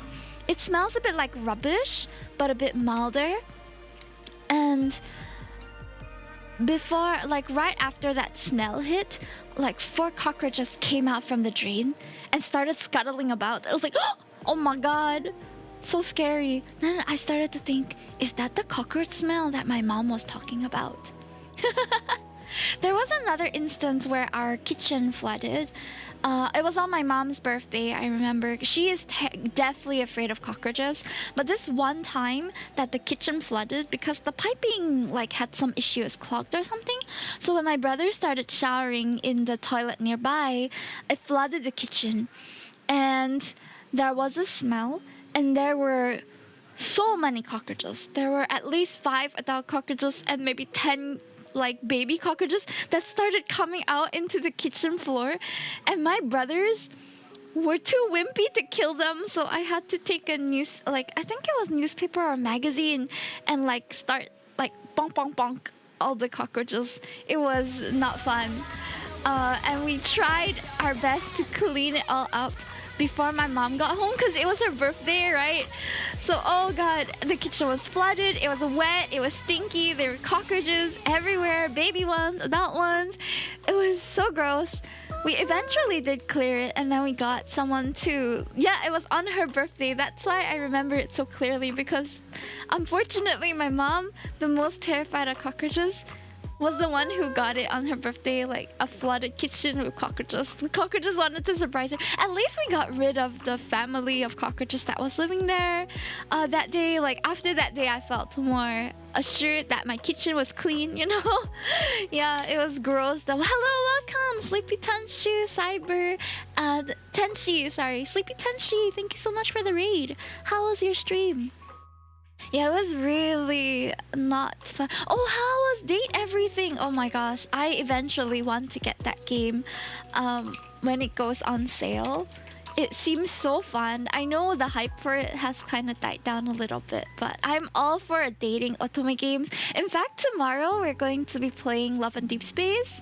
It smells a bit like rubbish, but a bit milder. And before, like right after that smell hit, like 4 cockroaches came out from the drain and started scuttling about. I was like, oh my god, so scary. Then I started to think, is that the cockroach smell that my mom was talking about? There was another instance where our kitchen flooded. It was on my mom's birthday, I remember. She is definitely afraid of cockroaches. But this one time that the kitchen flooded because the piping like had some issues, clogged or something. So when my brother started showering in the toilet nearby, it flooded the kitchen. And there was a smell, and there were so many cockroaches. There were at least 5 adult cockroaches and maybe 10 like baby cockroaches that started coming out into the kitchen floor, and my brothers were too wimpy to kill them, so I had to take a I think it was newspaper or magazine, and like start like bonk bonk bonk all the cockroaches. It was not fun, and we tried our best to clean it all up before my mom got home because it was her birthday, right? So, oh god, the kitchen was flooded, it was wet, it was stinky, there were cockroaches everywhere, baby ones, adult ones. It was so gross. We eventually did clear it, and then we got someone to... Yeah, it was on her birthday. That's why I remember it so clearly, because unfortunately my mom, the most terrified of cockroaches, was the one who got it on her birthday, like a flooded kitchen with cockroaches. The cockroaches wanted to surprise her. At least we got rid of the family of cockroaches that was living there. That day, like after that day, I felt more assured that my kitchen was clean, you know? Yeah, it was gross though. Hello, welcome, Sleepy Tenshi, Cyber, Tenshi, sorry, Sleepy Tenshi. Thank you so much for the raid. How was your stream? Yeah, it was really not fun. Oh, how was Date Everything? Oh my gosh, I eventually want to get that game when it goes on sale. It seems so fun. I know the hype for it has kind of died down a little bit, but I'm all for dating otome games. In fact, tomorrow we're going to be playing Love and Deep Space.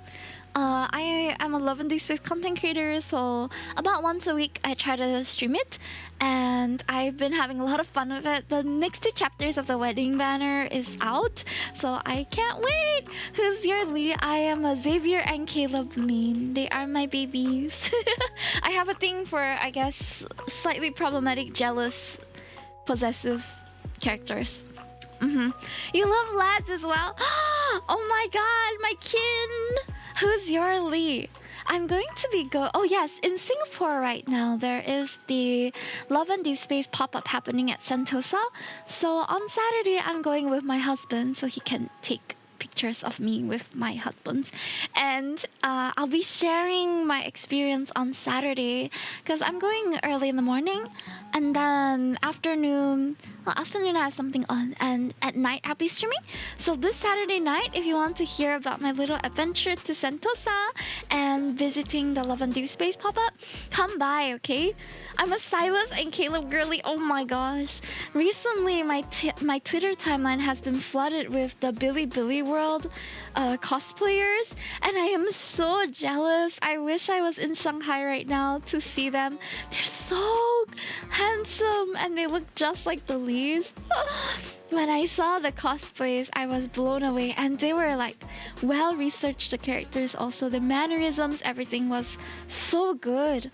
I am a Love and Deep Space content creator, so about once a week I try to stream it, and I've been having a lot of fun with it. The next 2 chapters of the wedding banner is out, so I can't wait. Who's your Lee? I am a Xavier and Caleb main. They are my babies. I have a thing for, I guess, slightly problematic, jealous, possessive characters. You love lads as well? Oh my god, my kin! Who's your Lee? I'm going to be oh yes, in Singapore right now there is the Love and Deep Space pop-up happening at Sentosa. So on Saturday I'm going with my husband so he can take pictures of me with my husband, and I'll be sharing my experience on Saturday because I'm going early in the morning, and then afternoon I have something on, and at night I'll be streaming. So this Saturday night, if you want to hear about my little adventure to Sentosa and visiting the Love and Deep Space pop-up, come by, okay? I'm a Silas and Caleb girly. Oh my gosh. Recently, my Twitter timeline has been flooded with the Billy World cosplayers, and I am so jealous. I wish I was in Shanghai right now to see them. They're so handsome, and they look just like the Lees. When I saw the cosplays, I was blown away, and they were like well researched. The characters also, the mannerisms, everything was so good.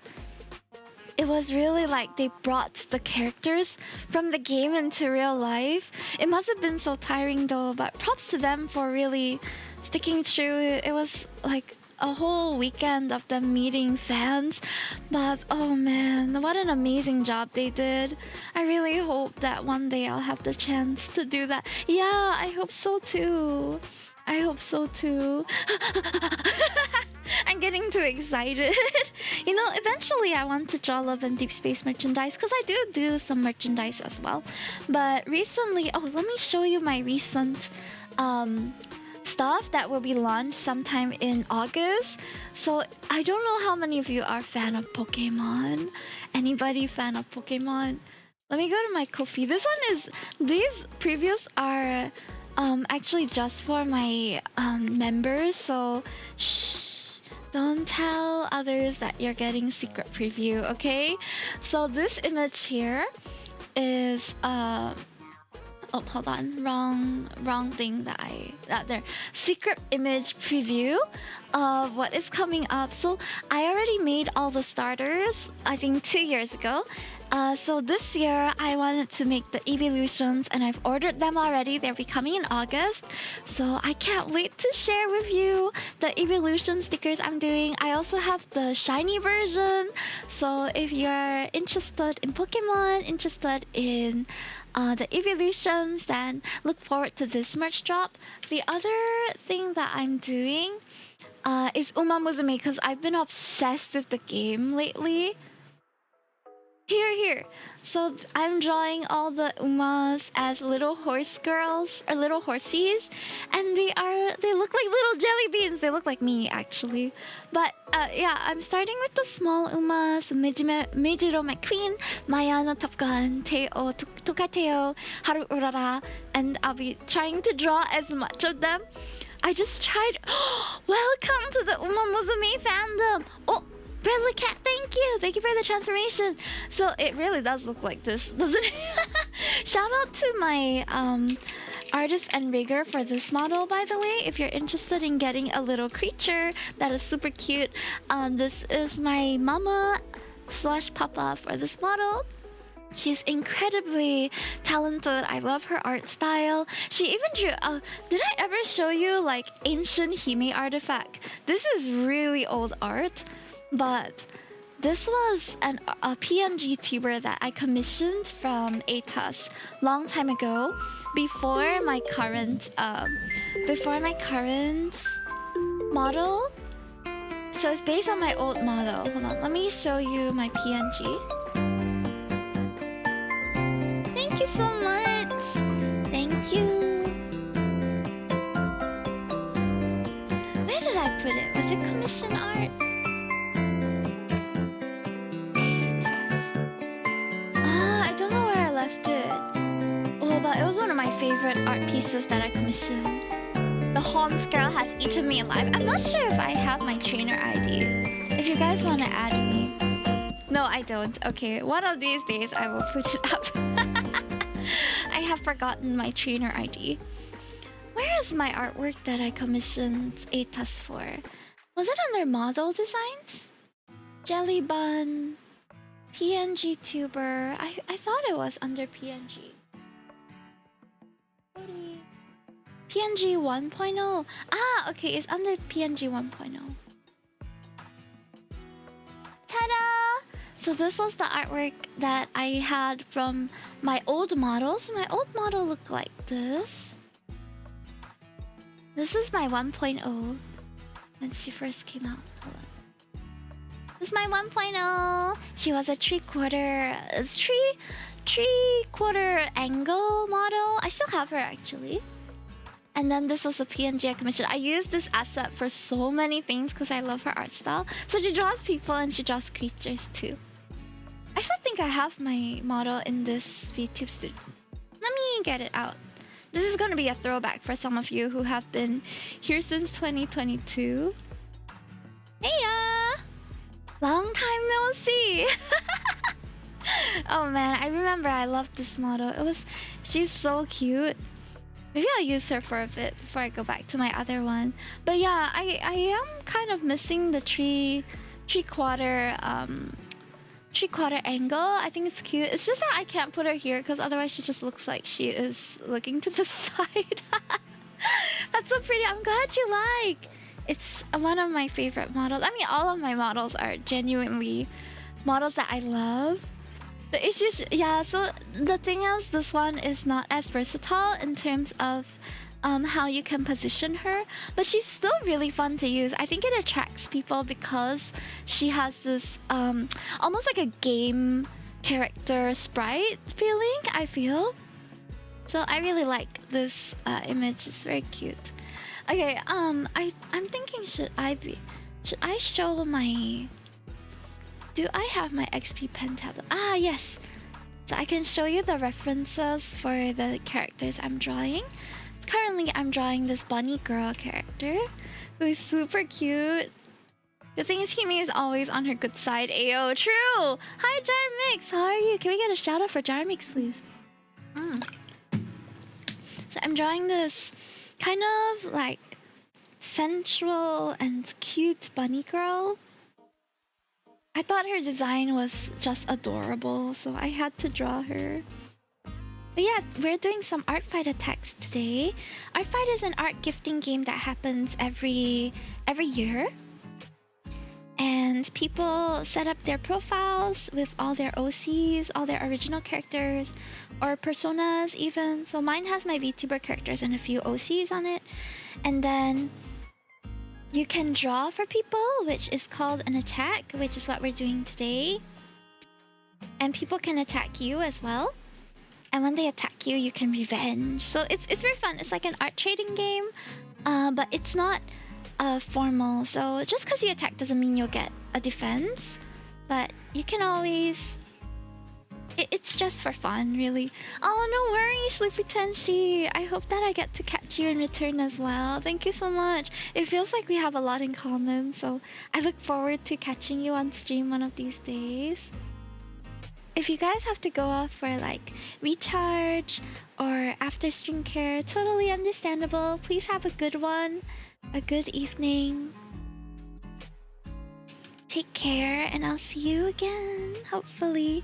It was really like they brought the characters from the game into real life. It must have been so tiring though, but props to them for really sticking true. It was like a whole weekend of them meeting fans, but oh man, what an amazing job they did. I really hope that one day I'll have the chance to do that. Yeah, I hope so too. I hope so too. I'm getting too excited. You know, eventually I want to draw Love and Deep Space merchandise because I do some merchandise as well. But recently, oh, let me show you my recent stuff that will be launched sometime in August. So I don't know how many of you are fan of Pokemon. Anybody fan of Pokemon? Let me go to my Ko-fi. These previews are actually just for my members, so shh. Don't tell others that you're getting secret preview, okay? So this image here is oh, hold on, wrong thing there. Secret image preview of what is coming up. So I already made all the starters, I think 2 years ago. So this year I wanted to make the evolutions, and I've ordered them already. They'll be coming in August, so I can't wait to share with you the evolution stickers I'm doing. I also have the shiny version, so if you're interested in Pokemon, interested in the evolutions, then look forward to this merch drop. The other thing that I'm doing is Uma Musume, because I've been obsessed with the game lately. Here. So I'm drawing all the Umas as little horse girls or little horsies, and they look like little jelly beans. They look like me actually. But yeah, I'm starting with the small Umas: Meijiro McQueen, Maya no Top Gun, Teo Tokateo, Haru Urara, and I'll be trying to draw as much of them. I just tried. Welcome to the Uma Musume fandom. Oh, Bradley Cat, thank you for the transformation. So it really does look like this, doesn't it? Shout out to my artist and rigger for this model, by the way. If you're interested in getting a little creature that is super cute, this is my mama / papa for this model. She's incredibly talented. I love her art style. She even drew. Did I ever show you like ancient Hime artifact? This is really old art, but this was a PNG tuber that I commissioned from ATAS long time ago, before my current model. So it's based on my old model. Hold on, let me show you my PNG. Thank you so much. Thank you. Where did I put it? Was it commission art? I don't know where I left it. Oh, but it was one of my favorite art pieces that I commissioned. The Horns girl has eaten me alive. I'm not sure if I have my trainer ID. If you guys want to add me. No, I don't. Okay, one of these days I will put it up. I have forgotten my trainer ID. Where is my artwork that I commissioned ATAS for? Was it under model designs? Jelly bun, PNG tuber. I thought it was under PNG. PNG 1.0. Ah, okay, it's under PNG 1.0. Ta-da! So this was the artwork that I had from my old model. So my old model looked like this. This is my 1.0 when she first came out. Hold on. This is my 1.0. She was a three-quarter angle model. I still have her actually. And then this was a PNG I commissioned. I used this asset for so many things because I love her art style. So she draws people and she draws creatures too. I actually think I have my model in this VTube studio. Let me get it out. This is going to be a throwback for some of you who have been here since 2022. Heya! Long time no see! Oh man, I remember I loved this model. She's so cute. Maybe I'll use her for a bit before I go back to my other one. But yeah, I am kind of missing the three-quarter angle. I think it's cute. It's just that I can't put her here because otherwise she just looks like she is looking to the side. That's so pretty. I'm glad you like. It's one of my favorite models. I mean, all of my models are genuinely models that I love. The issues, yeah, so the thing is, this one is not as versatile in terms of how you can position her, but she's still really fun to use. I think it attracts people because she has this almost like a game character sprite feeling, I feel. So I really like this image. It's very cute. Okay, I'm thinking, should I show my... Do I have my XP pen tablet? Ah, yes. So I can show you the references for the characters I'm drawing. Currently, I'm drawing this bunny girl character who is super cute. The thing is, Hime is always on her good side. Ayo, true! Hi, Jarmix! How are you? Can we get a shout out for Jarmix, please? So I'm drawing this kind of like sensual and cute bunny girl. I thought her design was just adorable, so I had to draw her. But yeah, we're doing some Artfight attacks today. Artfight is an art gifting game that happens every year. And people set up their profiles with all their OCs, all their original characters, or personas even. So mine has my VTuber characters and a few OCs on it. And then you can draw for people, which is called an attack, which is what we're doing today. And people can attack you as well. And when they attack you, you can revenge. So it's very fun. It's like an art trading game, but it's not formal. So just because you attack doesn't mean you'll get a defense. But you can always... It's just for fun, really. Oh, no worries, Sleepy Tenshi. I hope that I get to catch you in return as well. Thank you so much. It feels like we have a lot in common, so I look forward to catching you on stream one of these days. If you guys have to go off for like recharge or after stream care, totally understandable. Please have a good one, a good evening. Take care, and I'll see you again, hopefully.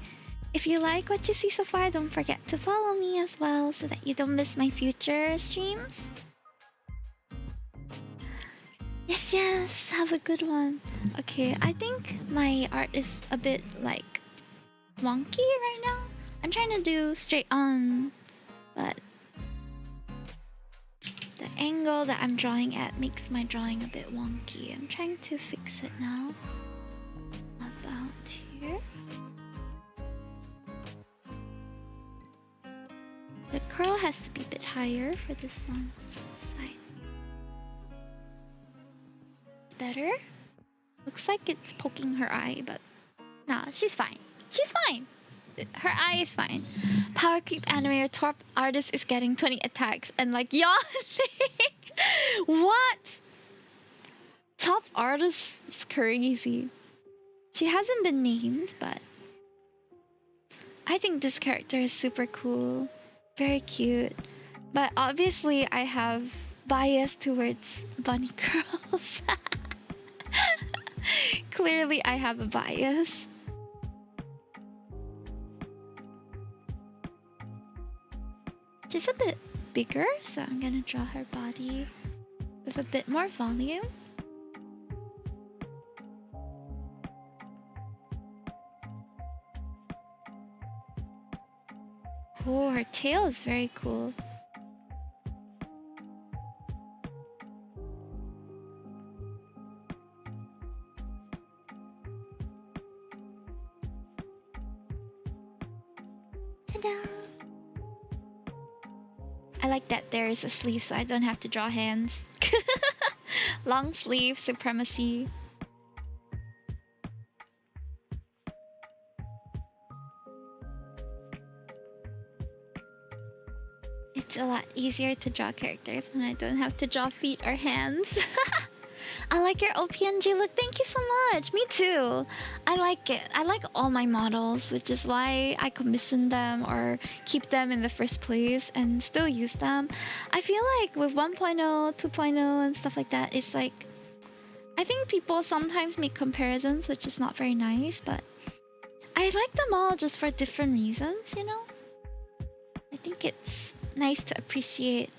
if you like what you see so far, don't forget to follow me as well so that you don't miss my future streams. Yes, yes, have a good one. Okay, I think my art is a bit like wonky right now. I'm trying to do straight on, but the angle that I'm drawing at makes my drawing a bit wonky. I'm trying to fix it now. About here. The curl has to be a bit higher for this one. This side. It's better. Looks like it's poking her eye, but nah, she's fine. She's fine. Her eye is fine. Power creep animator top artist is getting 20 attacks and like yawning. What? Top artist is crazy. She hasn't been named, but I think this character is super cool. Very cute. But obviously I have bias towards bunny girls. Clearly I have a bias. She's a bit bigger, so I'm gonna draw her body with a bit more volume. Oh, her tail is very cool. Ta-da! I like that there is a sleeve so I don't have to draw hands. Long sleeve supremacy. It's a lot easier to draw characters when I don't have to draw feet or hands. I like your OPNG look. Thank you so much. Me too. I like it. I like all my models, which is why I commission them or keep them in the first place and still use them. I feel like with 1.0, 2.0 and stuff like that, it's like I think people sometimes make comparisons, which is not very nice, but I like them all just for different reasons, you know? I think it's nice to appreciate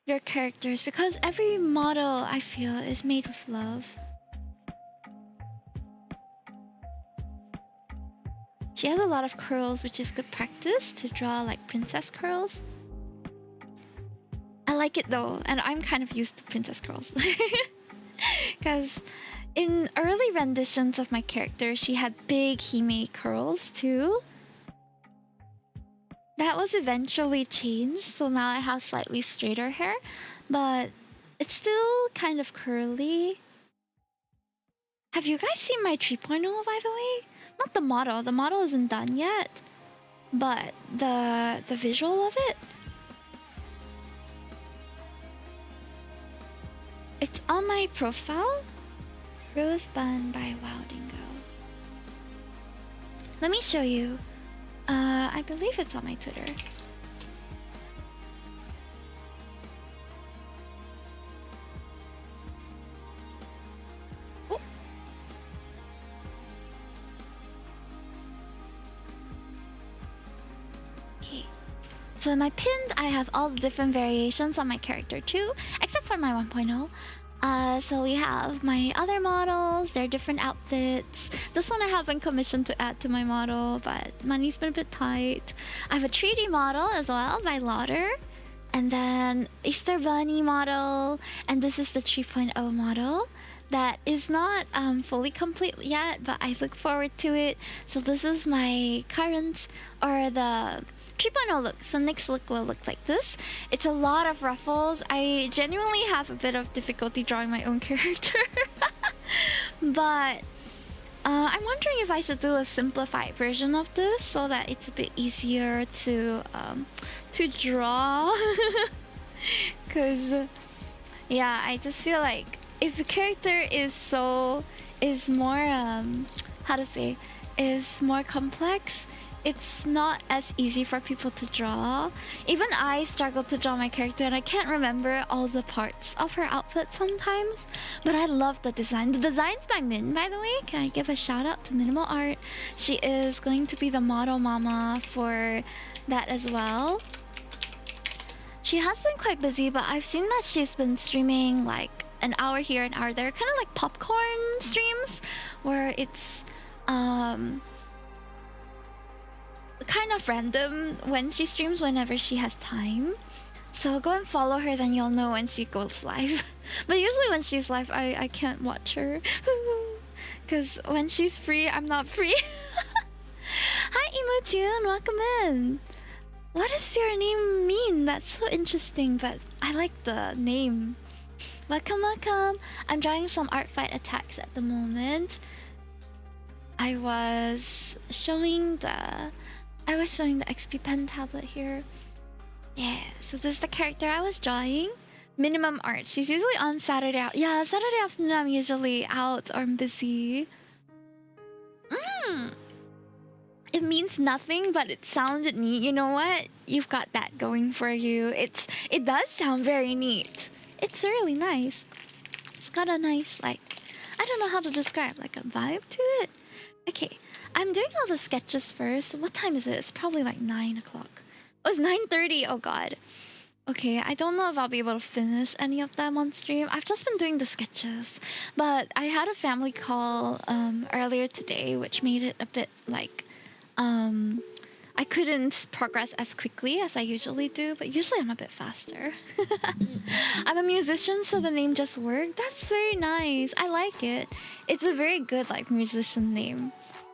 your characters because every model I feel is made with love. She has a lot of curls, which is good practice to draw like princess curls. I like it though, and I'm kind of used to princess curls. Because in early renditions of my character, she had big Hime curls too. That was eventually changed, so now I have slightly straighter hair, but it's still kind of curly. Have you guys seen my 3.0 by the way? Not the model isn't done yet, but the visual of it. It's on my profile. Rose Bun by Wildingo. Let me show you. I believe it's on my Twitter. Oh. Okay. So in my pinned, I have all the different variations on my character too, except for my 1.0. So we have my other models, their different outfits. This one I haven't commissioned to add to my model, but money's been a bit tight. I have a 3D model as well by Lauder. And then Easter Bunny model. And this is the 3.0 model. That is not fully complete yet, but I look forward to it. So this is my current, or the 3.0 look. So next look will look like this. It's a lot of ruffles. I genuinely have a bit of difficulty drawing my own character. But I'm wondering if I should do a simplified version of this so that it's a bit easier to draw. Cause yeah, I just feel like if the character is more how to say, is more complex, it's not as easy for people to draw. Even I struggle to draw my character and I can't remember all the parts of her outfit sometimes. But I love the design. The design's by Min, by the way. Can I give a shout out to Minimal Art? She is going to be the model mama for that as well. She has been quite busy, but I've seen that she's been streaming like an hour here, an hour there. Kind of like popcorn streams where it's kind of random when she streams whenever she has time. So go and follow her, then you'll know when she goes live. But usually when she's live, I can't watch her. Because when she's free, I'm not free. Hi Emotune, welcome in. What does your name mean? That's so interesting, but I like the name. Welcome, welcome. I'm drawing some Artfight attacks at the moment. I was showing the XP pen tablet here. Yeah, so this is the character I was drawing. Minimum Art. She's usually on Saturday. Yeah, Saturday afternoon I'm usually out or I'm busy. It means nothing, but it sounded neat. You know what? You've got that going for you. It does sound very neat. It's really nice. It's got a nice, like, I don't know how to describe, like a vibe to it. Okay, I'm doing all the sketches first. What time is it? It's probably like 9 o'clock. Oh, it's 9:30. Oh god. Okay, I don't know if I'll be able to finish any of them on stream. I've just been doing the sketches. But I had a family call earlier today, which made it a bit like I couldn't progress as quickly as I usually do, but usually I'm a bit faster. I'm a musician, so the name just worked. That's very nice. I like it. It's a very good like musician name.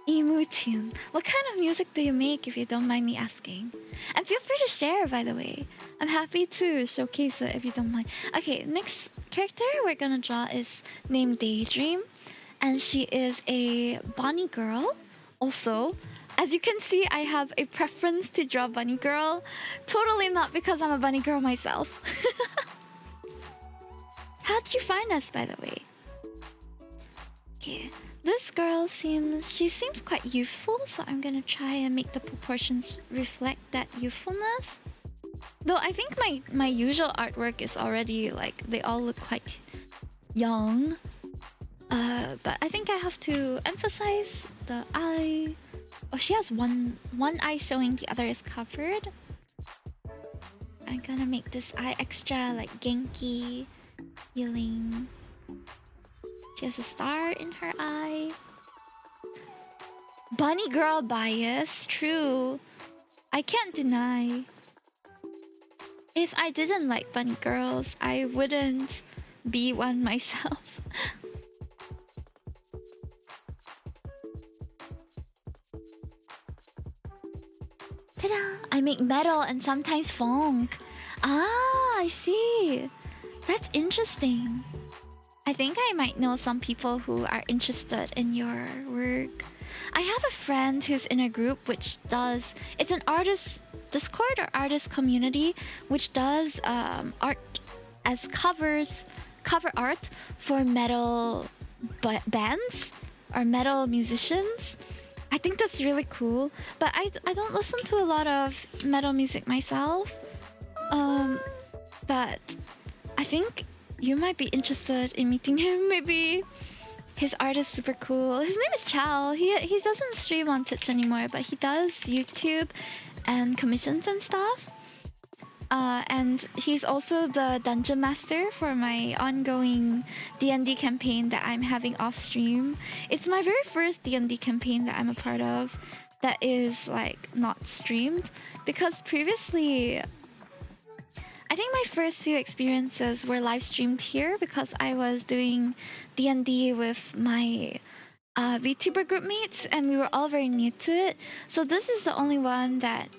Emutune. What kind of music do you make, if you don't mind me asking? And feel free to share, by the way. I'm happy to showcase it if you don't mind. Okay, next character we're gonna draw is named Daydream. And she is a bunny girl. Also, as you can see, I have a preference to draw bunny girl. Totally not because I'm a bunny girl myself. How'd you find us, by the way? Okay, this girl seems quite youthful, so I'm gonna try and make the proportions reflect that youthfulness. Though I think my usual artwork is already like, they all look quite young. But I think I have to emphasize the eye. Oh, she has one eye showing, the other is covered. I'm gonna make this eye extra like Genki feeling. She has a star in her eye. Bunny girl bias, true. I can't deny. If I didn't like bunny girls, I wouldn't be one myself. Ta-da! I make metal and sometimes funk. Ah, I see. That's interesting. I think I might know some people who are interested in your work. I have a friend who's in a group which does... It's an artist Discord or artist community which does art as cover art for metal bands or metal musicians. I think that's really cool, but I don't listen to a lot of metal music myself. But I think you might be interested in meeting him. Maybe his art is super cool. His name is Chow. He doesn't stream on Twitch anymore, but he does YouTube and commissions and stuff. And he's also the dungeon master for my ongoing D&D campaign that I'm having off stream. It's my very first D&D campaign that I'm a part of that is like not streamed, because previously I think my first few experiences were live streamed here because I was doing D&D with my Vtuber group mates and we were all very new to it. So this is the only one that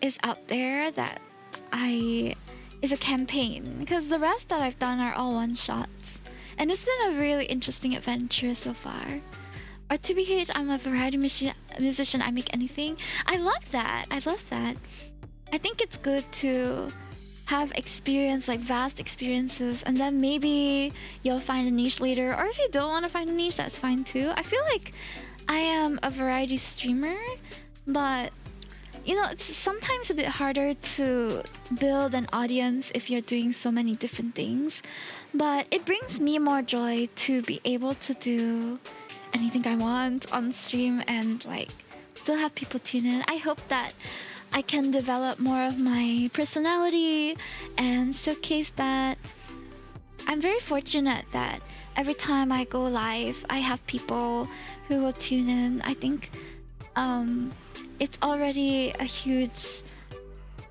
is out there that is a campaign, because the rest that I've done are all one-shots. And it's been a really interesting adventure so far. Or TBH, I'm a variety musician, I make anything. I love that. I love that. I think it's good to have experience, like vast experiences, and then maybe you'll find a niche later. Or if you don't want to find a niche, that's fine too. I feel like I am a variety streamer But you know, it's sometimes a bit harder to build an audience if you're doing so many different things. But it brings me more joy to be able to do anything I want on stream and like still have people tune in. I hope that I can develop more of my personality and showcase that. I'm very fortunate that every time I go live, I have people who will tune in. I think it's already a huge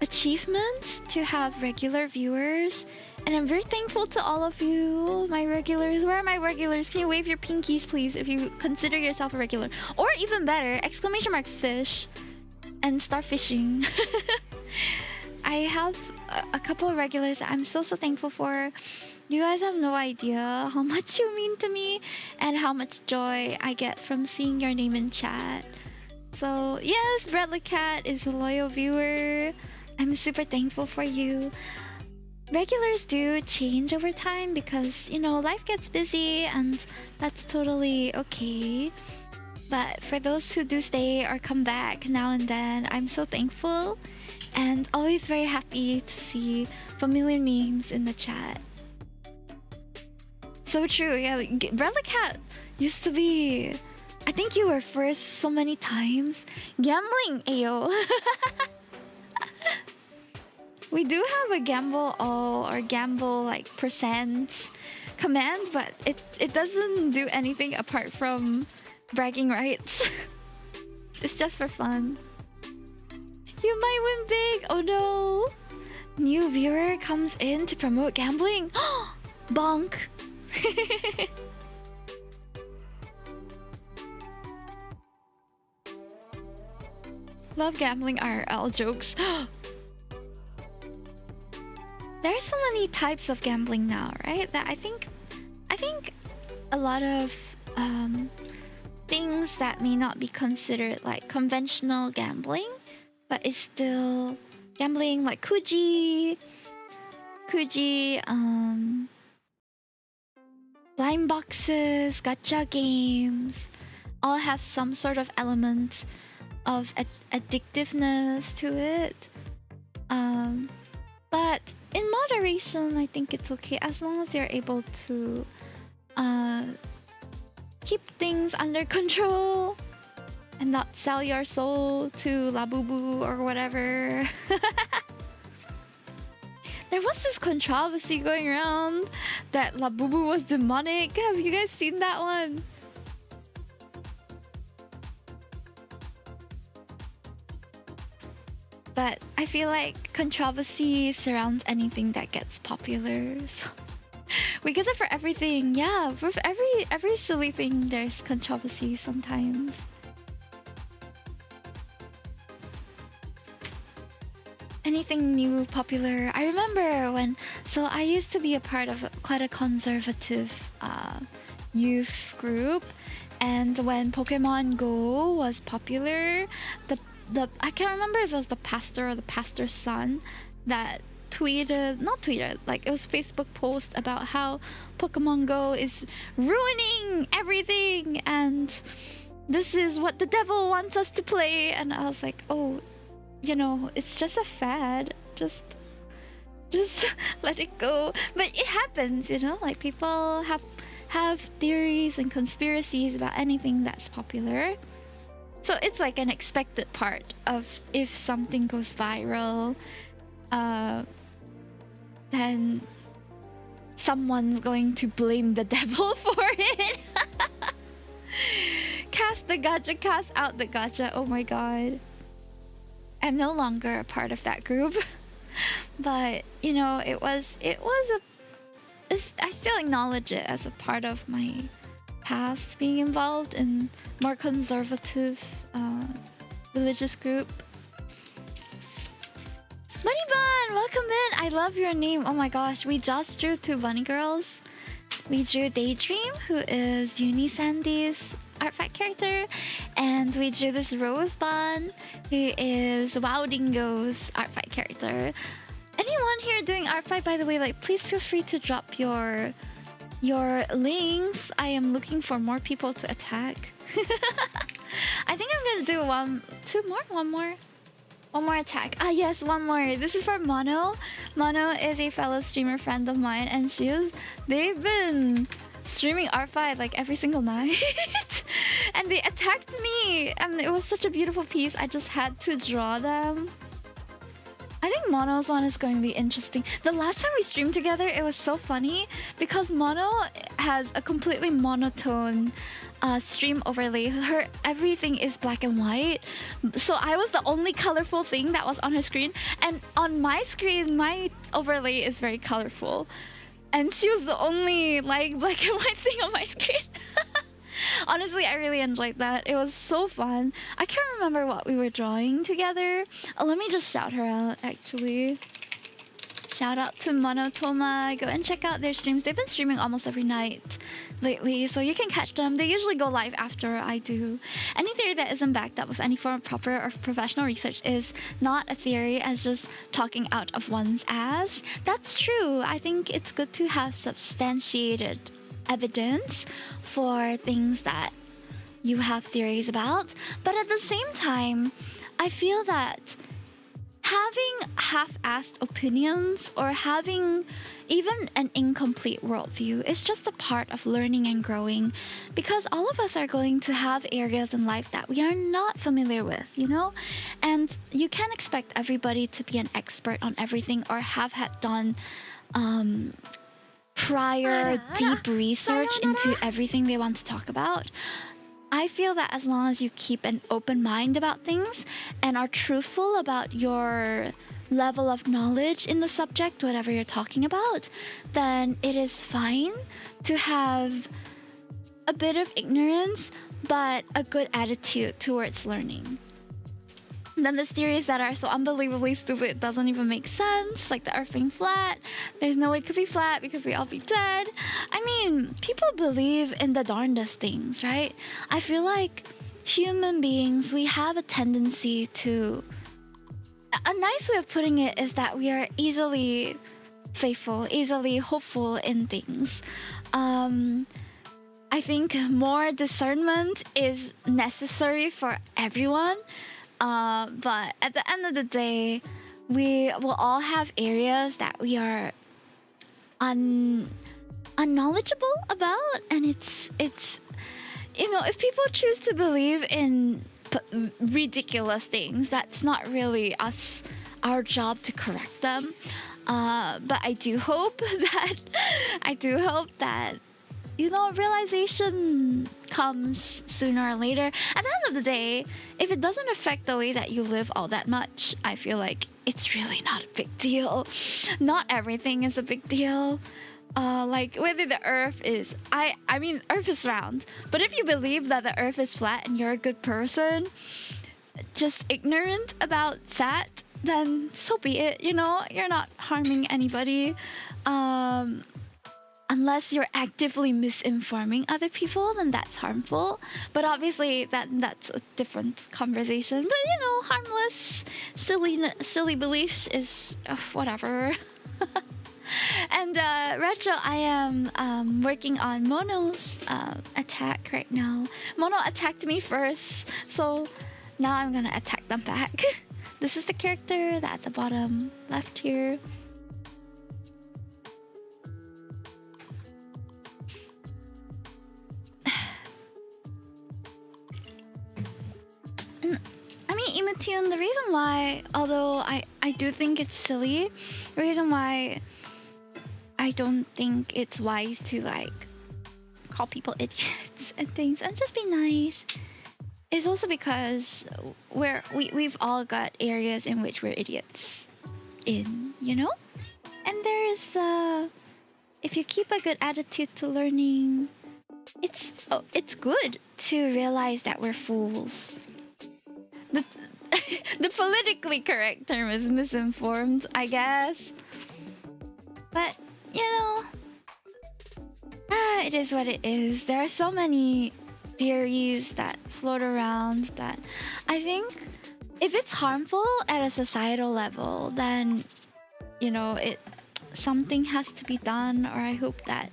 achievement to have regular viewers. And I'm very thankful to all of you, my regulars. Where are my regulars? Can you wave your pinkies, please, if you consider yourself a regular? Or even better, exclamation mark fish and start fishing. I have a couple of regulars that I'm so thankful for. You guys have no idea how much you mean to me and how much joy I get from seeing your name in chat. So yes, Bradley Cat is a loyal viewer. I'm super thankful for you. Regulars do change over time because, you know, life gets busy and that's totally okay. But for those who do stay or come back now and then, I'm so thankful and always very happy to see familiar names in the chat. So true, yeah. Bradley Cat used to be... I think you were first so many times. Gambling, ayo. We do have a gamble all or gamble like percent command, but it doesn't do anything apart from bragging rights. It's just for fun. You might win big. Oh no. New viewer comes in to promote gambling. Bonk. Love gambling IRL jokes. There's so many types of gambling now, right? That I think a lot of things that may not be considered like conventional gambling, but it's still gambling, like kuji, blind boxes, gacha games, all have some sort of element of addictiveness to it. But in moderation, I think it's okay as long as you're able to keep things under control and not sell your soul to Labubu or whatever. There was this controversy going around that Labubu was demonic. Have you guys seen that one? But I feel like controversy surrounds anything that gets popular. So we get it for everything. Yeah, with every silly thing, there's controversy sometimes. Anything new, popular. I remember when... So I used to be a part of quite a conservative youth group. And when Pokemon Go was popular, I can't remember if it was the pastor or the pastor's son that not tweeted, like it was Facebook post about how Pokemon Go is ruining everything and this is what the devil wants us to play. And I was like, oh, you know, it's just a fad. Just let it go. But it happens, you know, like people have theories and conspiracies about anything that's popular. So it's like an expected part of if something goes viral, then someone's going to blame the devil for it. Cast the gacha, cast out the gacha. Oh my god. I'm no longer a part of that group. But, you know, I still acknowledge it as a part of my past being involved in more conservative religious group. Bunny Bun, welcome in. I love your name. Oh my gosh, we just drew two bunny girls. We drew Daydream, who is Uni Sandy's Artfight character, and we drew this Rose Bun, who is Wow Dingo's Artfight character. Anyone here doing Artfight, by the way, like please feel free to drop your links. I am looking for more people to attack. I think I'm gonna do one more attack. Ah, yes, one more. This is for Mono. Mono is a fellow streamer friend of mine, and they've been streaming Artfight like every single night. And they attacked me, and it was such a beautiful piece. I just had to draw them. I think Mono's one is going to be interesting. The last time we streamed together, it was so funny because Mono has a completely monotone stream overlay. Her everything is black and white, so I was the only colorful thing that was on her screen, and on my screen, my overlay is very colorful, and she was the only like black and white thing on my screen. Honestly, I really enjoyed that. It was so fun. I can't remember what we were drawing together. Let me just shout her out, actually. Shout out to Monotoma. Go and check out their streams. They've been streaming almost every night lately, so you can catch them. They usually go live after I do. Any theory that isn't backed up with any form of proper or professional research is not a theory, as just talking out of one's ass. That's true. I think it's good to have substantiated evidence for things that you have theories about, but at the same time, I feel that having half-assed opinions or having even an incomplete worldview is just a part of learning and growing, because all of us are going to have areas in life that we are not familiar with, you know? And you can't expect everybody to be an expert on everything or have had done prior deep research into everything they want to talk about. I feel that as long as you keep an open mind about things and are truthful about your level of knowledge in the subject, whatever you're talking about, then it is fine to have a bit of ignorance, but a good attitude towards learning. Then there's theories that are so unbelievably stupid it doesn't even make sense, like the Earth being flat. There's no way it could be flat because we all be dead. I mean, people believe in the darndest things, right? I feel like human beings, we have a tendency to... A nice way of putting it is that we are easily faithful, easily hopeful in things. I think more discernment is necessary for everyone. But at the end of the day, we will all have areas that we are unknowledgeable about, and it's you know, if people choose to believe in ridiculous things, that's not really our job to correct them. But I do hope that you know, realization comes sooner or later. At the end of the day, if it doesn't affect the way that you live all that much, I feel like it's really not a big deal. Not everything is a big deal. Like whether the Earth is... I mean, Earth is round. But if you believe that the Earth is flat and you're a good person, just ignorant about that, then so be it, you know? You're not harming anybody. Unless you're actively misinforming other people, then that's harmful. But obviously, that's a different conversation. But you know, harmless, silly beliefs is whatever. And Retro, I am working on Mono's attack right now. Mono attacked me first, so now I'm gonna attack them back. This is the character that at the bottom left here. I mean, Imatune, the reason why, although I do think it's silly, the reason why I don't think it's wise to like call people idiots and things and just be nice is also because we've all got areas in which we're idiots in, you know? And there's if you keep a good attitude to learning, it's good to realize that we're fools. The politically correct term is misinformed, I guess. But, you know, it is what it is. There are so many theories that float around that I think if it's harmful at a societal level, then, you know, something has to be done, or I hope that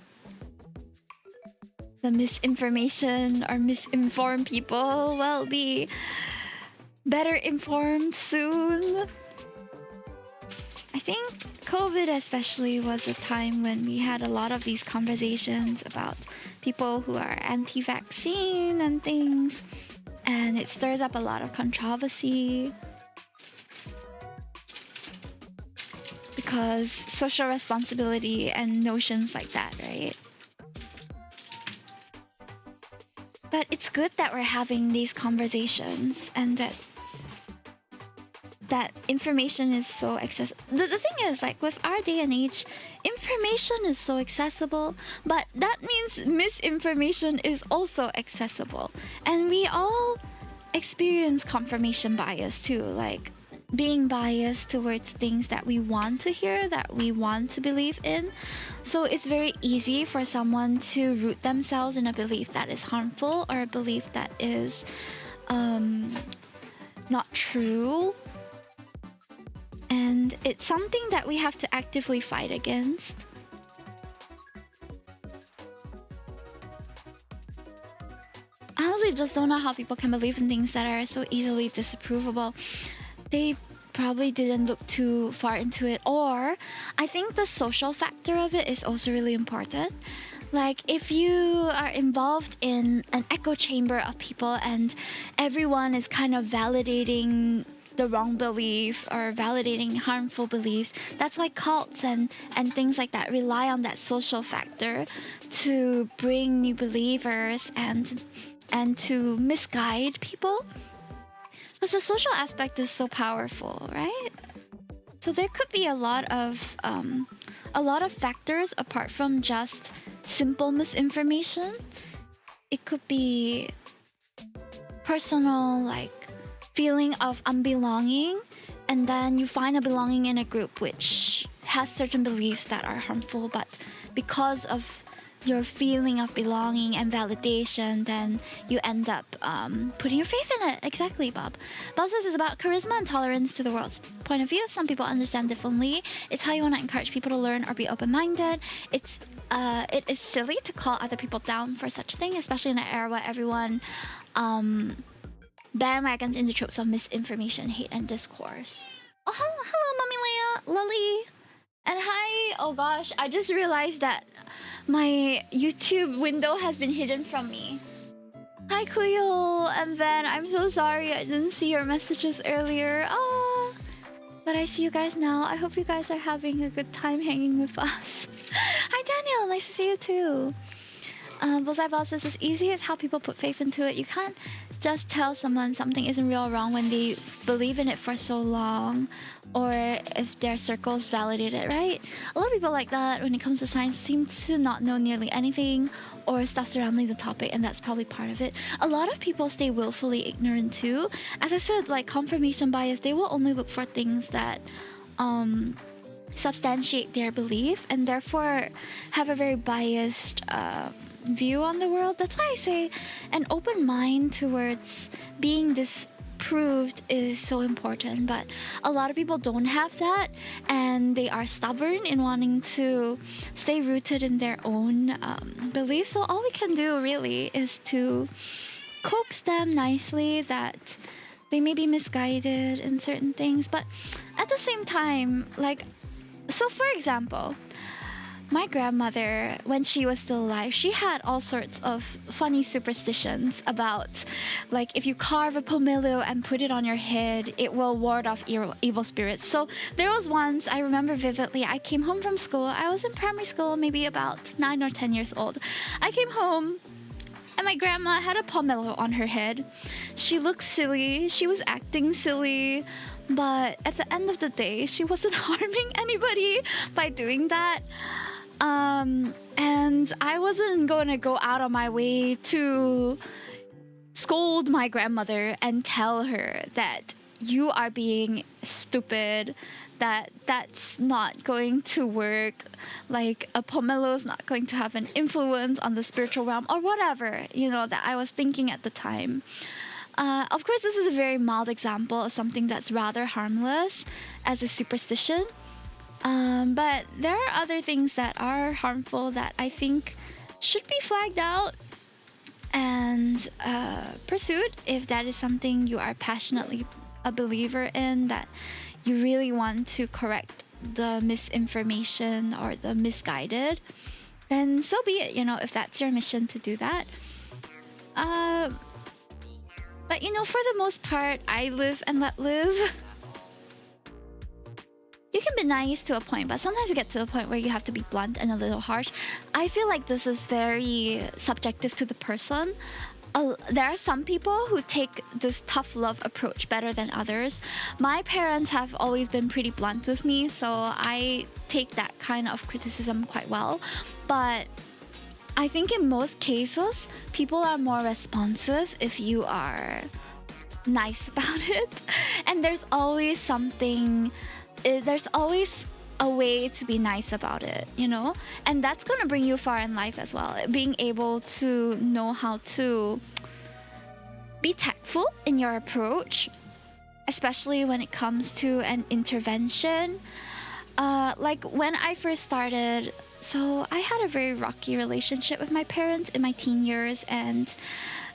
the misinformation or misinformed people will be better informed soon. I think COVID especially was a time when we had a lot of these conversations about people who are anti-vaccine and things, and it stirs up a lot of controversy because social responsibility and notions like that, right? But it's good that we're having these conversations and that information is so accessible. The thing is, like, with our day and age, information is so accessible, but that means misinformation is also accessible. And we all experience confirmation bias too, like being biased towards things that we want to hear, that we want to believe in. So it's very easy for someone to root themselves in a belief that is harmful or a belief that is not true. And it's something that we have to actively fight against. I honestly just don't know how people can believe in things that are so easily disapprovable. They probably didn't look too far into it, or I think the social factor of it is also really important. Like, if you are involved in an echo chamber of people and everyone is kind of validating the wrong belief or validating harmful beliefs, that's why cults and things like that rely on that social factor to bring new believers and to misguide people. Because the social aspect is so powerful, right? So there could be a lot of factors apart from just simple misinformation. It could be personal, like feeling of unbelonging, and then you find a belonging in a group which has certain beliefs that are harmful, but because of your feeling of belonging and validation, then you end up putting your faith in it. Exactly, Bob. Bob says it's about charisma and tolerance to the world's point of view. Some people understand differently. It's how you want to encourage people to learn or be open-minded. It is silly to call other people down for such thing, especially in an era where everyone bandwagons into tropes of misinformation, hate, and discourse. Oh, hello, Mommy Leia, Lily, and hi. Oh gosh, I just realized that my YouTube window has been hidden from me. Hi, Kuyo and Van. I'm so sorry I didn't see your messages earlier. Oh, but I see you guys now. I hope you guys are having a good time hanging with us. Hi, Daniel. Nice to see you too. Bullseye Boss says it's easy. It's how people put faith into it. You can't just tell someone something isn't real or wrong when they believe in it for so long, or if their circles validate it, right? A lot of people like that when it comes to science seem to not know nearly anything or stuff surrounding the topic, and that's probably part of it. A lot of people stay willfully ignorant too. As I said, like confirmation bias, they will only look for things that substantiate their belief and therefore have a very biased view on the world. That's why I say an open mind towards being disproved is so important, but a lot of people don't have that, and they are stubborn in wanting to stay rooted in their own beliefs. So all we can do really is to coax them nicely that they may be misguided in certain things, but at the same time, like, so for example, my grandmother, when she was still alive, she had all sorts of funny superstitions about, like, if you carve a pomelo and put it on your head, it will ward off evil spirits. So there was once, I remember vividly, I came home from school. I was in primary school, maybe about 9 or 10 years old. I came home and my grandma had a pomelo on her head. She looked silly. She was acting silly. But at the end of the day, she wasn't harming anybody by doing that. And I wasn't going to go out of my way to scold my grandmother and tell her that you are being stupid, that's not going to work, like a pomelo is not going to have an influence on the spiritual realm or whatever, that I was thinking at the time. Of course, this is a very mild example of something that's rather harmless as a superstition. But there are other things that are harmful that I think should be flagged out and pursue it if that is something you are passionately a believer in, that you really want to correct the misinformation or the misguided, then so be it, if that's your mission to do that. But for the most part, I live and let live. You can be nice to a point, but sometimes you get to a point where you have to be blunt and a little harsh. I feel like this is very subjective to the person. There are some people who take this tough love approach better than others. My parents have always been pretty blunt with me, so I take that kind of criticism quite well. But I think in most cases, people are more responsive if you are nice about it. And there's always a way to be nice about it, and that's gonna bring you far in life as well. Being able to know how to be tactful in your approach, especially when it comes to an intervention. Like when I first started, so I had a very rocky relationship with my parents in my teen years, and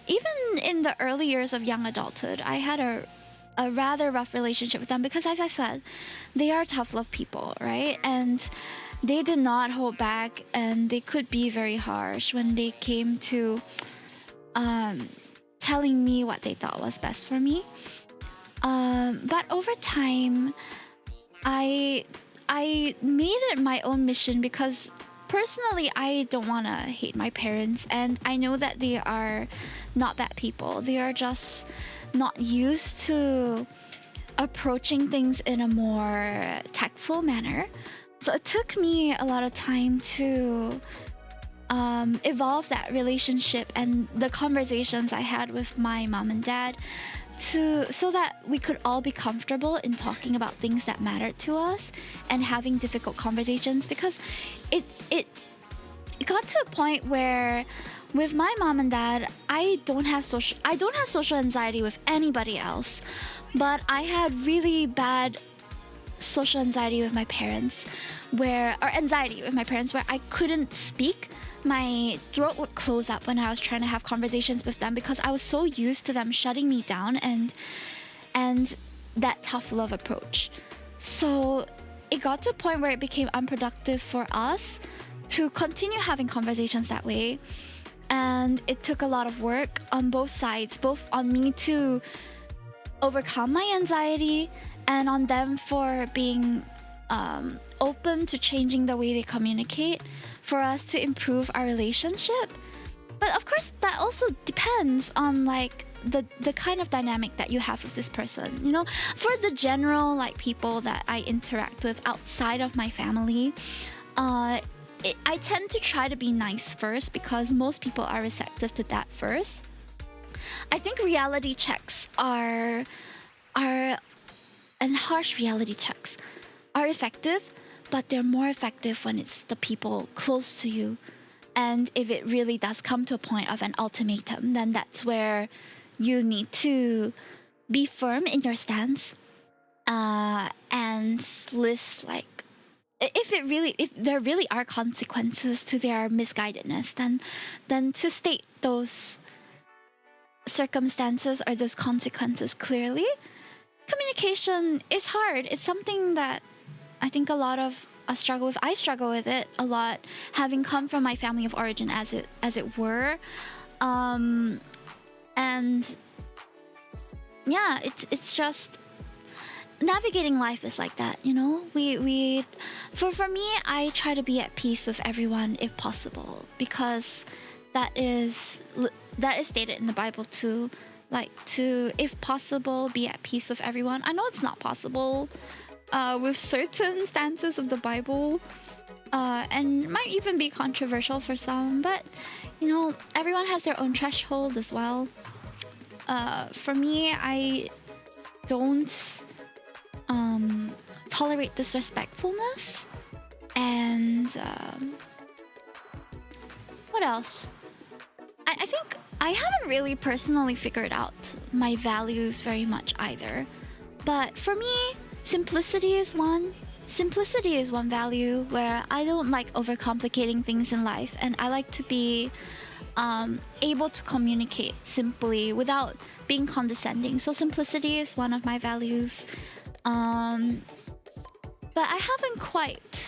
even in the early years of young adulthood, I had a rather rough relationship with them because, as I said, they are tough love people, right? And they did not hold back, and they could be very harsh when they came to telling me what they thought was best for me. But over time, I made it my own mission because personally, I don't want to hate my parents, and I know that they are not bad people. They are just not used to approaching things in a more tactful manner. So it took me a lot of time to evolve that relationship and the conversations I had with my mom and dad so that we could all be comfortable in talking about things that mattered to us and having difficult conversations, because it got to a point where with my mom and dad, I don't have social anxiety with anybody else, but I had really bad social anxiety with my parents, where I couldn't speak. My throat would close up when I was trying to have conversations with them because I was so used to them shutting me down and that tough love approach. So it got to a point where it became unproductive for us to continue having conversations that way. And it took a lot of work on both sides, both on me to overcome my anxiety and on them for being open to changing the way they communicate for us to improve our relationship. But of course, that also depends on the kind of dynamic that you have with this person. For the general people that I interact with outside of my family, I tend to try to be nice first because most people are receptive to that first. I think reality checks and harsh reality checks are effective, but they're more effective when it's the people close to you. And if it really does come to a point of an ultimatum, then that's where you need to be firm in your stance and list if there really are consequences to their misguidedness, then to state those circumstances or those consequences clearly. Communication is hard. It's something that I think a lot of us struggle with. I struggle with it a lot, having come from my family of origin, as it were. And yeah, it's just navigating life is like that, for me, I try to be at peace with everyone if possible, because that is stated in the Bible to if possible be at peace with everyone. I know it's not possible with certain stances of the Bible, and might even be controversial for some, but everyone has their own threshold as well. For me, I don't tolerate disrespectfulness, and what else? I think I haven't really personally figured out my values very much either, but for me, simplicity is one value where I don't like overcomplicating things in life, and I like to be able to communicate simply without being condescending. So simplicity is one of my values. But I haven't quite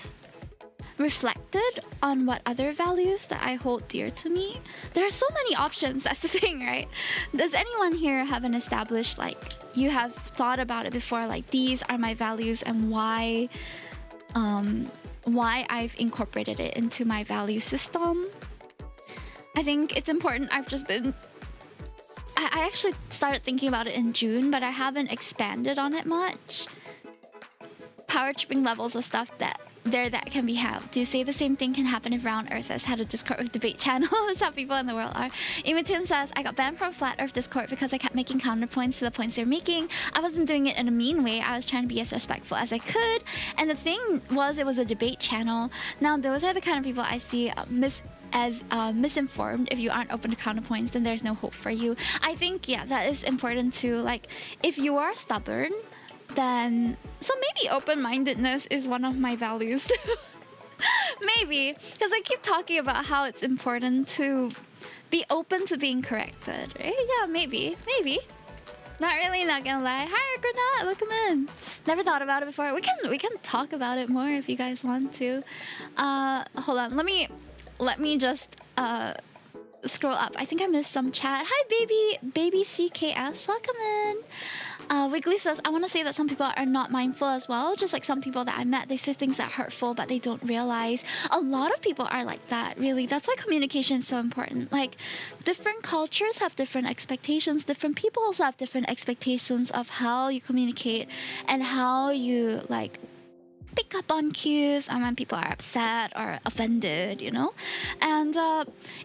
reflected on what other values that I hold dear to me. There are so many options, that's the thing, right? Does anyone here have an established, like, you have thought about it before, like, these are my values and why I've incorporated it into my value system? I think it's important. I actually started thinking about it in June, but I haven't expanded on it much. Power tripping levels of stuff that can be held. Do you say the same thing can happen if round earthers had a Discord with debate channels? How people in the world are. Imitun says, I got banned from Flat Earth Discord because I kept making counterpoints to the points they're making. I wasn't doing it in a mean way. I was trying to be as respectful as I could. And the thing was, it was a debate channel. Now, those are the kind of people I see misinformed. If you aren't open to counterpoints, then there's no hope for you. I think, yeah, that is important too. Like, if you are stubborn, then so maybe open-mindedness is one of my values. Maybe, because I keep talking about how it's important to be open to being corrected, right? Yeah, maybe. Not really, not gonna lie. Hi, Granat, welcome in. Never thought about it before. We can talk about it more if you guys want to. Hold on, let me just scroll up. I think I missed some chat. Hi, baby CKS, welcome in. Wiggly says, I want to say that some people are not mindful as well. Just like some people that I met, they say things that are hurtful, but they don't realize. A lot of people are like that, really. That's why communication is so important. Like, different cultures have different expectations. Different people also have different expectations of how you communicate and how you, like, pick up on cues and when people are upset or offended, you know? And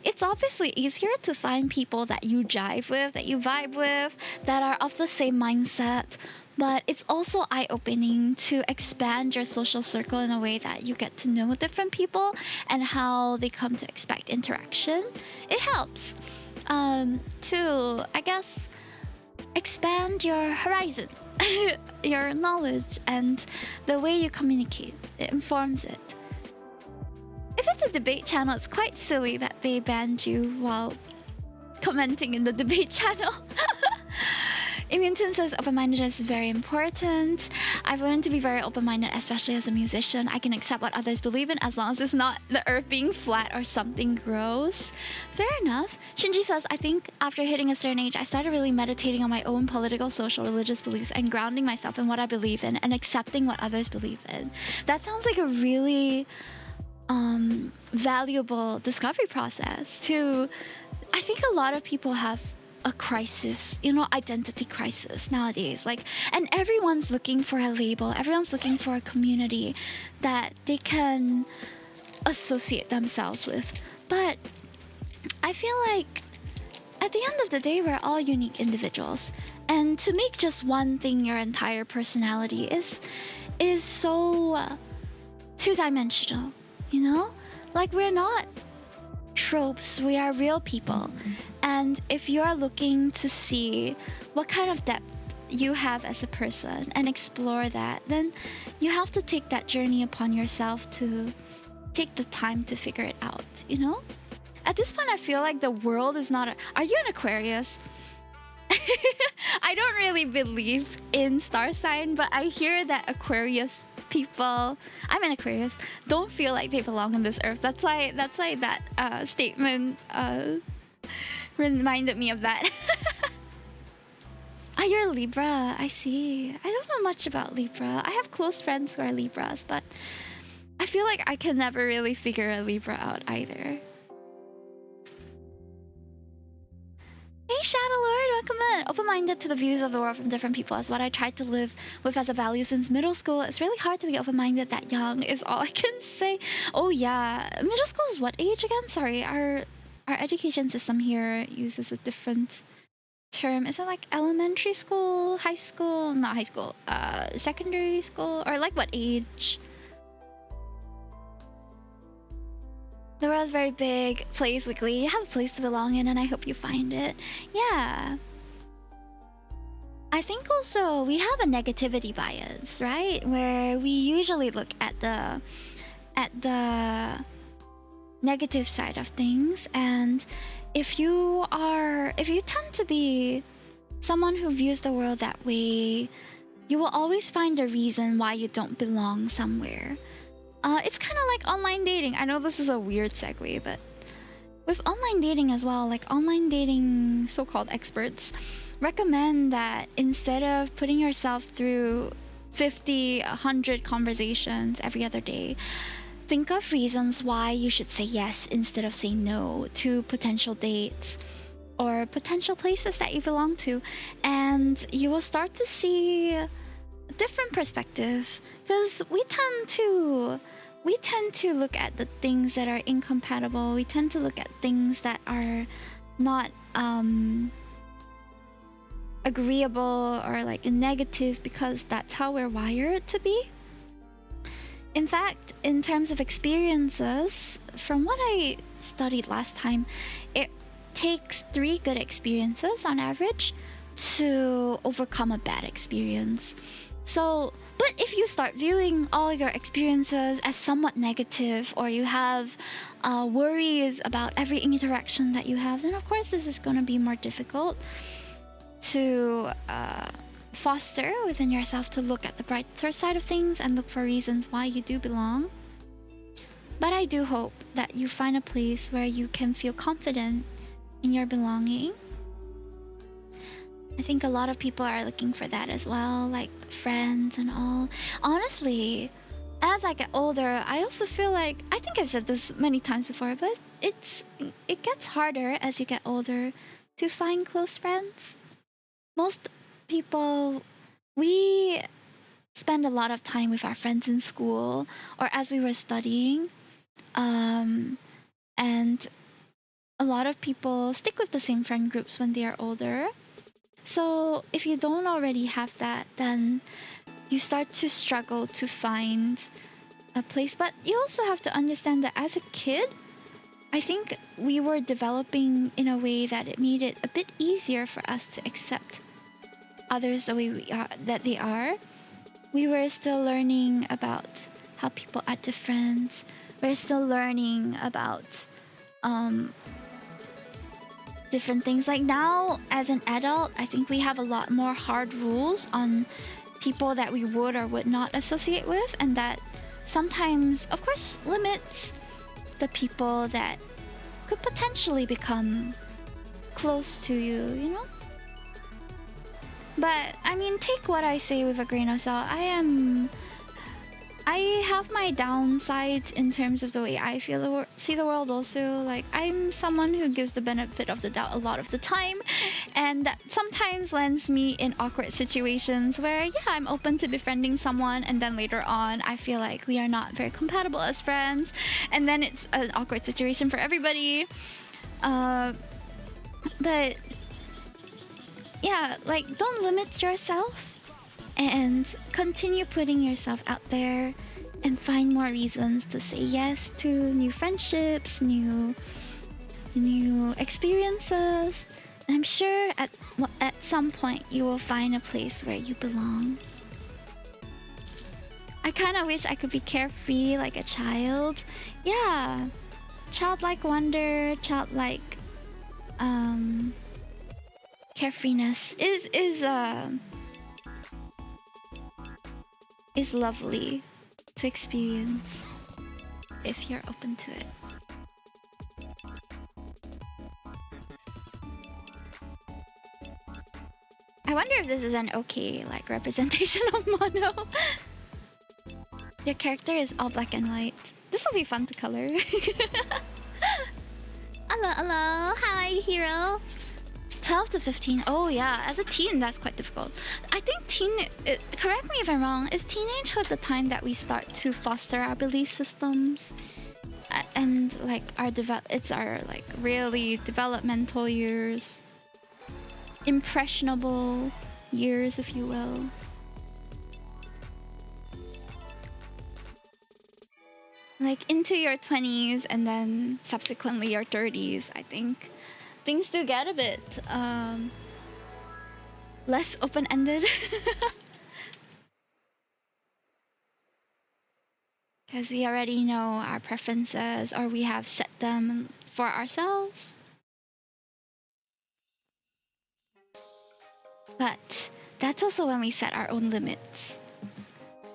it's obviously easier to find people that you jive with, that you vibe with, that are of the same mindset. But it's also eye-opening to expand your social circle in a way that you get to know different people and how they come to expect interaction. It helps to, I guess, expand your horizon. Your knowledge and the way you communicate, it informs it. If it's a debate channel, it's quite silly that they banned you while commenting in the debate channel. Immune says open-mindedness is very important. I've learned to be very open-minded, especially as a musician. I can accept what others believe in as long as it's not the earth being flat or something gross. Fair enough. Shinji says, I think after hitting a certain age, I started really meditating on my own political, social, religious beliefs and grounding myself in what I believe in and accepting what others believe in. That sounds like a really valuable discovery process too. I think a lot of people have a crisis, identity crisis nowadays. Like, and everyone's looking for a label. Everyone's looking for a community that they can associate themselves with. But I feel like at the end of the day, we're all unique individuals. And to make just one thing your entire personality is so two-dimensional, Like, we're not tropes, we are real people. And if you are looking to see what kind of depth you have as a person and explore that, then you have to take that journey upon yourself to take the time to figure it out, At this point, I feel like the world is not Are you an Aquarius? I don't really believe in star sign, but I hear that Aquarius people, I'm an Aquarius, don't feel like they belong on this earth. That's why that statement reminded me of that. Ah, you're a Libra. I see. I don't know much about Libra. I have close friends who are Libras, but I feel like I can never really figure a Libra out either. Hey Shadow Lord, welcome in. Open-minded to the views of the world from different people is what I tried to live with as a value since middle school. It's really hard to be open-minded that young is all I can say. Oh yeah, middle school is what age again? Sorry, our education system here uses a different term. Is it like elementary school, high school? Not high school, secondary school? Or like what age? The world's very big. Place Wiggly. You have a place to belong in and I hope you find it. Yeah. I think also we have a negativity bias, right? Where we usually look at the negative side of things. And if you tend to be someone who views the world that way, you will always find a reason why you don't belong somewhere. It's kind of like online dating. I know this is a weird segue, but with online dating as well, like online dating so-called experts recommend that instead of putting yourself through 50, 100 conversations every other day, think of reasons why you should say yes instead of say no to potential dates or potential places that you belong to, and you will start to see a different perspective, because we tend to look at the things that are incompatible. We tend to look at things that are not agreeable or like negative, because that's how we're wired to be. In fact, in terms of experiences, from what I studied last time, it takes 3 good experiences on average to overcome a bad experience. So, but if you start viewing all your experiences as somewhat negative, or you have worries about every interaction that you have, then of course this is going to be more difficult to foster within yourself to look at the brighter side of things and look for reasons why you do belong. But I do hope that you find a place where you can feel confident in your belonging. I think a lot of people are looking for that as well, like friends and all. Honestly, as I get older, I also feel like, I think I've said this many times before, but it gets harder as you get older to find close friends. Most people, we spend a lot of time with our friends in school or as we were studying, and a lot of people stick with the same friend groups when they are older. So if you don't already have that, then you start to struggle to find a place. But you also have to understand that as a kid, I think we were developing in a way that it made it a bit easier for us to accept others the way we are, that they are. We were still learning about how people are different. We're still learning about different things. Like now, as an adult, I think we have a lot more hard rules on people that we would or would not associate with, and that sometimes, of course, limits the people that could potentially become close to you, you know? But, I mean, take what I say with a grain of salt. I have my downsides in terms of the way I see the world also. Like, I'm someone who gives the benefit of the doubt a lot of the time, and that sometimes lands me in awkward situations where, yeah, I'm open to befriending someone, and then later on I feel like we are not very compatible as friends, and then it's an awkward situation for everybody. But yeah, like, don't limit yourself and continue putting yourself out there and find more reasons to say yes to new friendships, new experiences. And I'm sure at some point you will find a place where you belong. I kind of wish I could be carefree like a child. Yeah, childlike wonder, childlike carefreeness is lovely to experience if you're open to it. I wonder if this is an okay like representation of mono. Your character is all black and white. This will be fun to color. Hello, hi hero. 12 to 15. Oh yeah, as a teen that's quite difficult. I think correct me if I'm wrong, is teenagehood the time that we start to foster our belief systems? And like it's our like really developmental years, impressionable years, if you will. Like into your 20s and then subsequently your 30s, I think things do get a bit less open-ended. because we already know our preferences or we have set them for ourselves. But that's also when we set our own limits.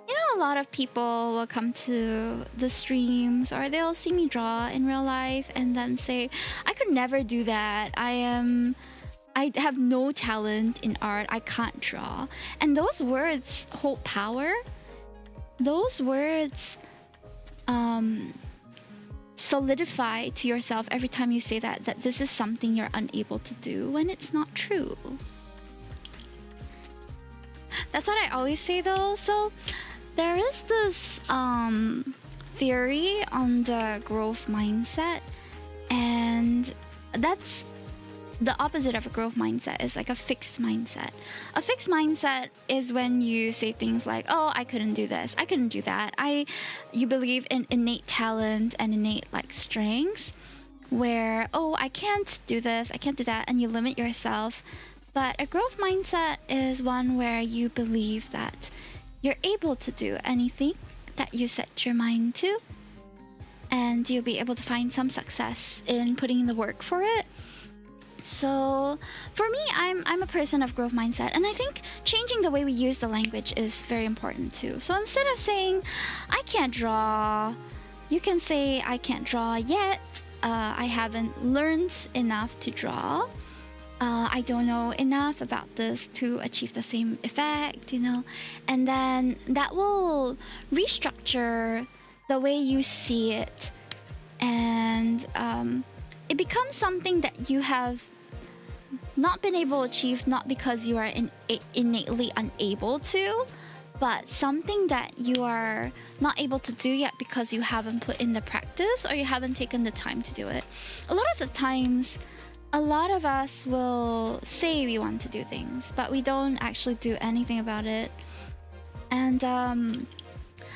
You know, a lot of people will come to the streams or they'll see me draw in real life and then say, I could never do that. I have no talent in art. I can't draw. And those words hold power. Those words solidify to yourself every time you say that this is something you're unable to do, when it's not true. That's what I always say though. So there is this theory on the growth mindset, and that's the opposite of a growth mindset. Is like a fixed mindset. A fixed mindset is when you say things like, oh, I couldn't do this, I couldn't do that. You believe in innate talent and innate like strengths, where, oh, I can't do this, I can't do that, and you limit yourself. But a growth mindset is one where you believe that you're able to do anything that you set your mind to, and you'll be able to find some success in putting in the work for it. So for me, I'm a person of growth mindset, and I think changing the way we use the language is very important too. So instead of saying I can't draw, you can say I can't draw yet. I haven't learned enough to draw. I don't know enough about this to achieve the same effect, you know. And then that will restructure the way you see it, and it becomes something that you have not been able to achieve, not because you are innately unable to, but something that you are not able to do yet because you haven't put in the practice or you haven't taken the time to do it. A lot of the times, a lot of us will say we want to do things, but we don't actually do anything about it. And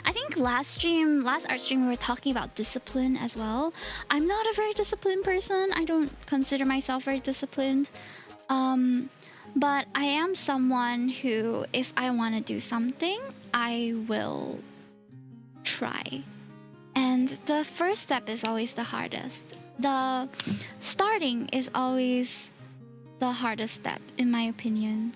I think last art stream, we were talking about discipline as well. I'm not a very disciplined person. I don't consider myself very disciplined. But I am someone who, if I want to do something, I will try. And the first step is always the hardest. The starting is always the hardest step, in my opinion.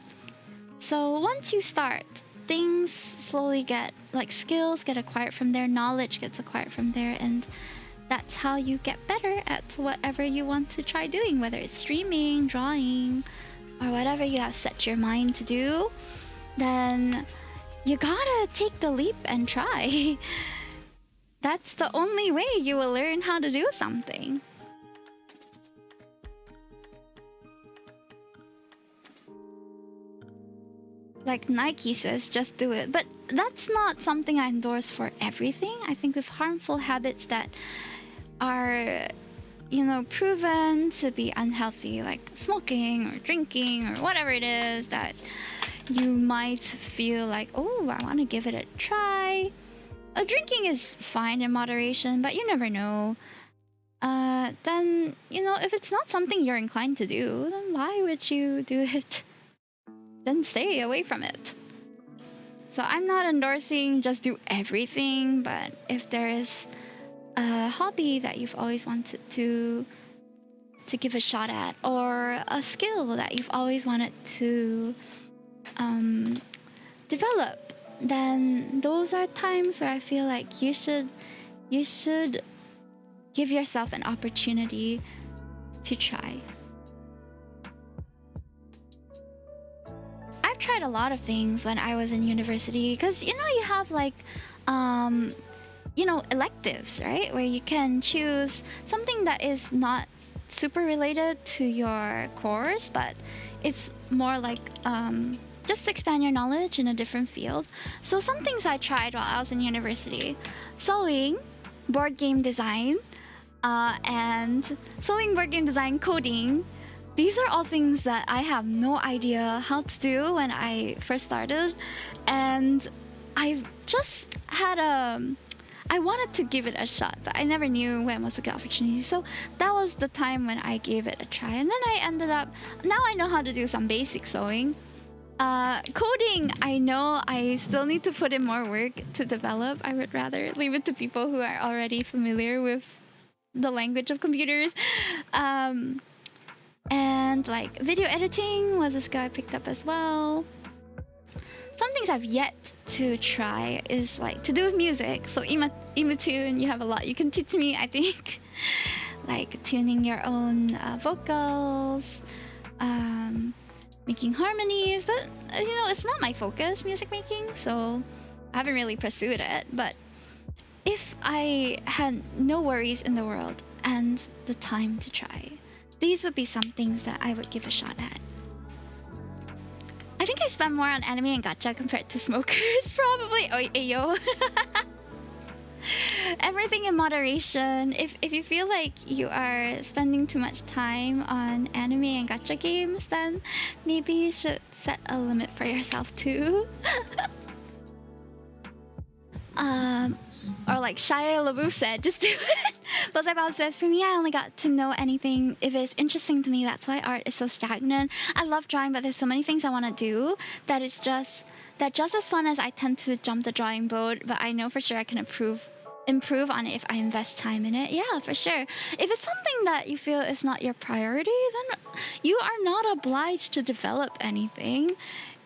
So once you start, things slowly get, like, skills get acquired from there, knowledge gets acquired from there, and that's how you get better at whatever you want to try doing, whether it's streaming, drawing, or whatever you have set your mind to do. Then you gotta take the leap and try. That's the only way you will learn how to do something. Like Nike says, just do it. But that's not something I endorse for everything. I think with harmful habits that are, you know, proven to be unhealthy, like smoking or drinking or whatever it is, that you might feel like, oh, I want to give it a try. Drinking is fine in moderation, but you never know. Then, you know, if it's not something you're inclined to do, then why would you do it? Then stay away from it. So I'm not endorsing just do everything, but if there is a hobby that you've always wanted to give a shot at, or a skill that you've always wanted to develop, then those are times where I feel like you should give yourself an opportunity to try. I've tried a lot of things when I was in university, because you know, you have like you know, electives, right, where you can choose something that is not super related to your course, but it's more like just to expand your knowledge in a different field. So some things I tried while I was in university: sewing, board game design, coding. These are all things that I have no idea how to do when I first started, and I just had I wanted to give it a shot, but I never knew when was a good opportunity. So that was the time when I gave it a try, and then I ended up, now I know how to do some basic sewing. Coding, I know I still need to put in more work to develop. I would rather leave it to people who are already familiar with the language of computers. And like video editing was a skill I picked up as well. Some things I've yet to try is like to do with music. So Imatune, you have a lot you can teach me, I think. Like tuning your own vocals, making harmonies, but you know, it's not my focus, music making, so I haven't really pursued it. But if I had no worries in the world and the time to try, these would be some things that I would give a shot at. I think I spend more on anime and gacha compared to smokers, probably. Oh, ayo. Everything in moderation. If you feel like you are spending too much time on anime and gacha games, then maybe you should set a limit for yourself too. Or like Shia LaBeouf said, just do it. Bozaibob says, for me, I only got to know anything if it's interesting to me. That's why art is so stagnant. I love drawing, but there's so many things I want to do that it's just as fun as I tend to jump the drawing boat, but I know for sure I can improve on it if I invest time in it. Yeah, for sure. If it's something that you feel is not your priority, then you are not obliged to develop anything.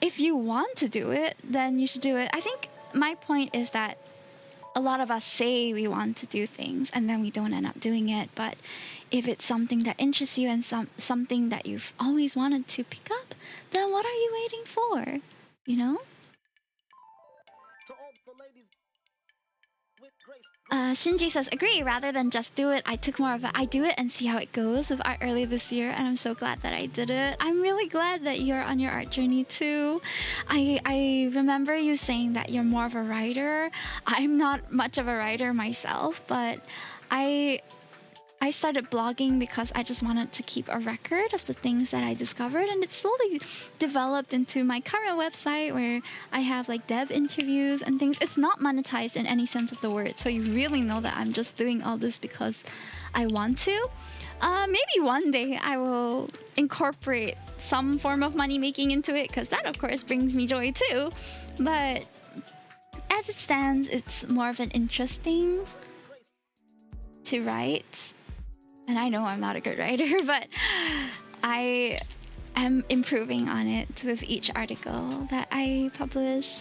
If you want to do it, then you should do it. I think my point is that a lot of us say we want to do things and then we don't end up doing it. But if it's something that interests you and something that you've always wanted to pick up, then what are you waiting for? You know? Shinji says, agree, rather than just do it, I took more of a I do it and see how it goes with art earlier this year, and I'm so glad that I did it. I'm really glad that you're on your art journey too. I remember you saying that you're more of a writer. I'm not much of a writer myself, but I started blogging because I just wanted to keep a record of the things that I discovered, and it slowly developed into my current website where I have like dev interviews and things. It's not monetized in any sense of the word, so you really know that I'm just doing all this because I want to. Maybe one day I will incorporate some form of money making into it, because that of course brings me joy too. But as it stands, it's more of an interesting to write. And I know I'm not a good writer, but I am improving on it with each article that I publish.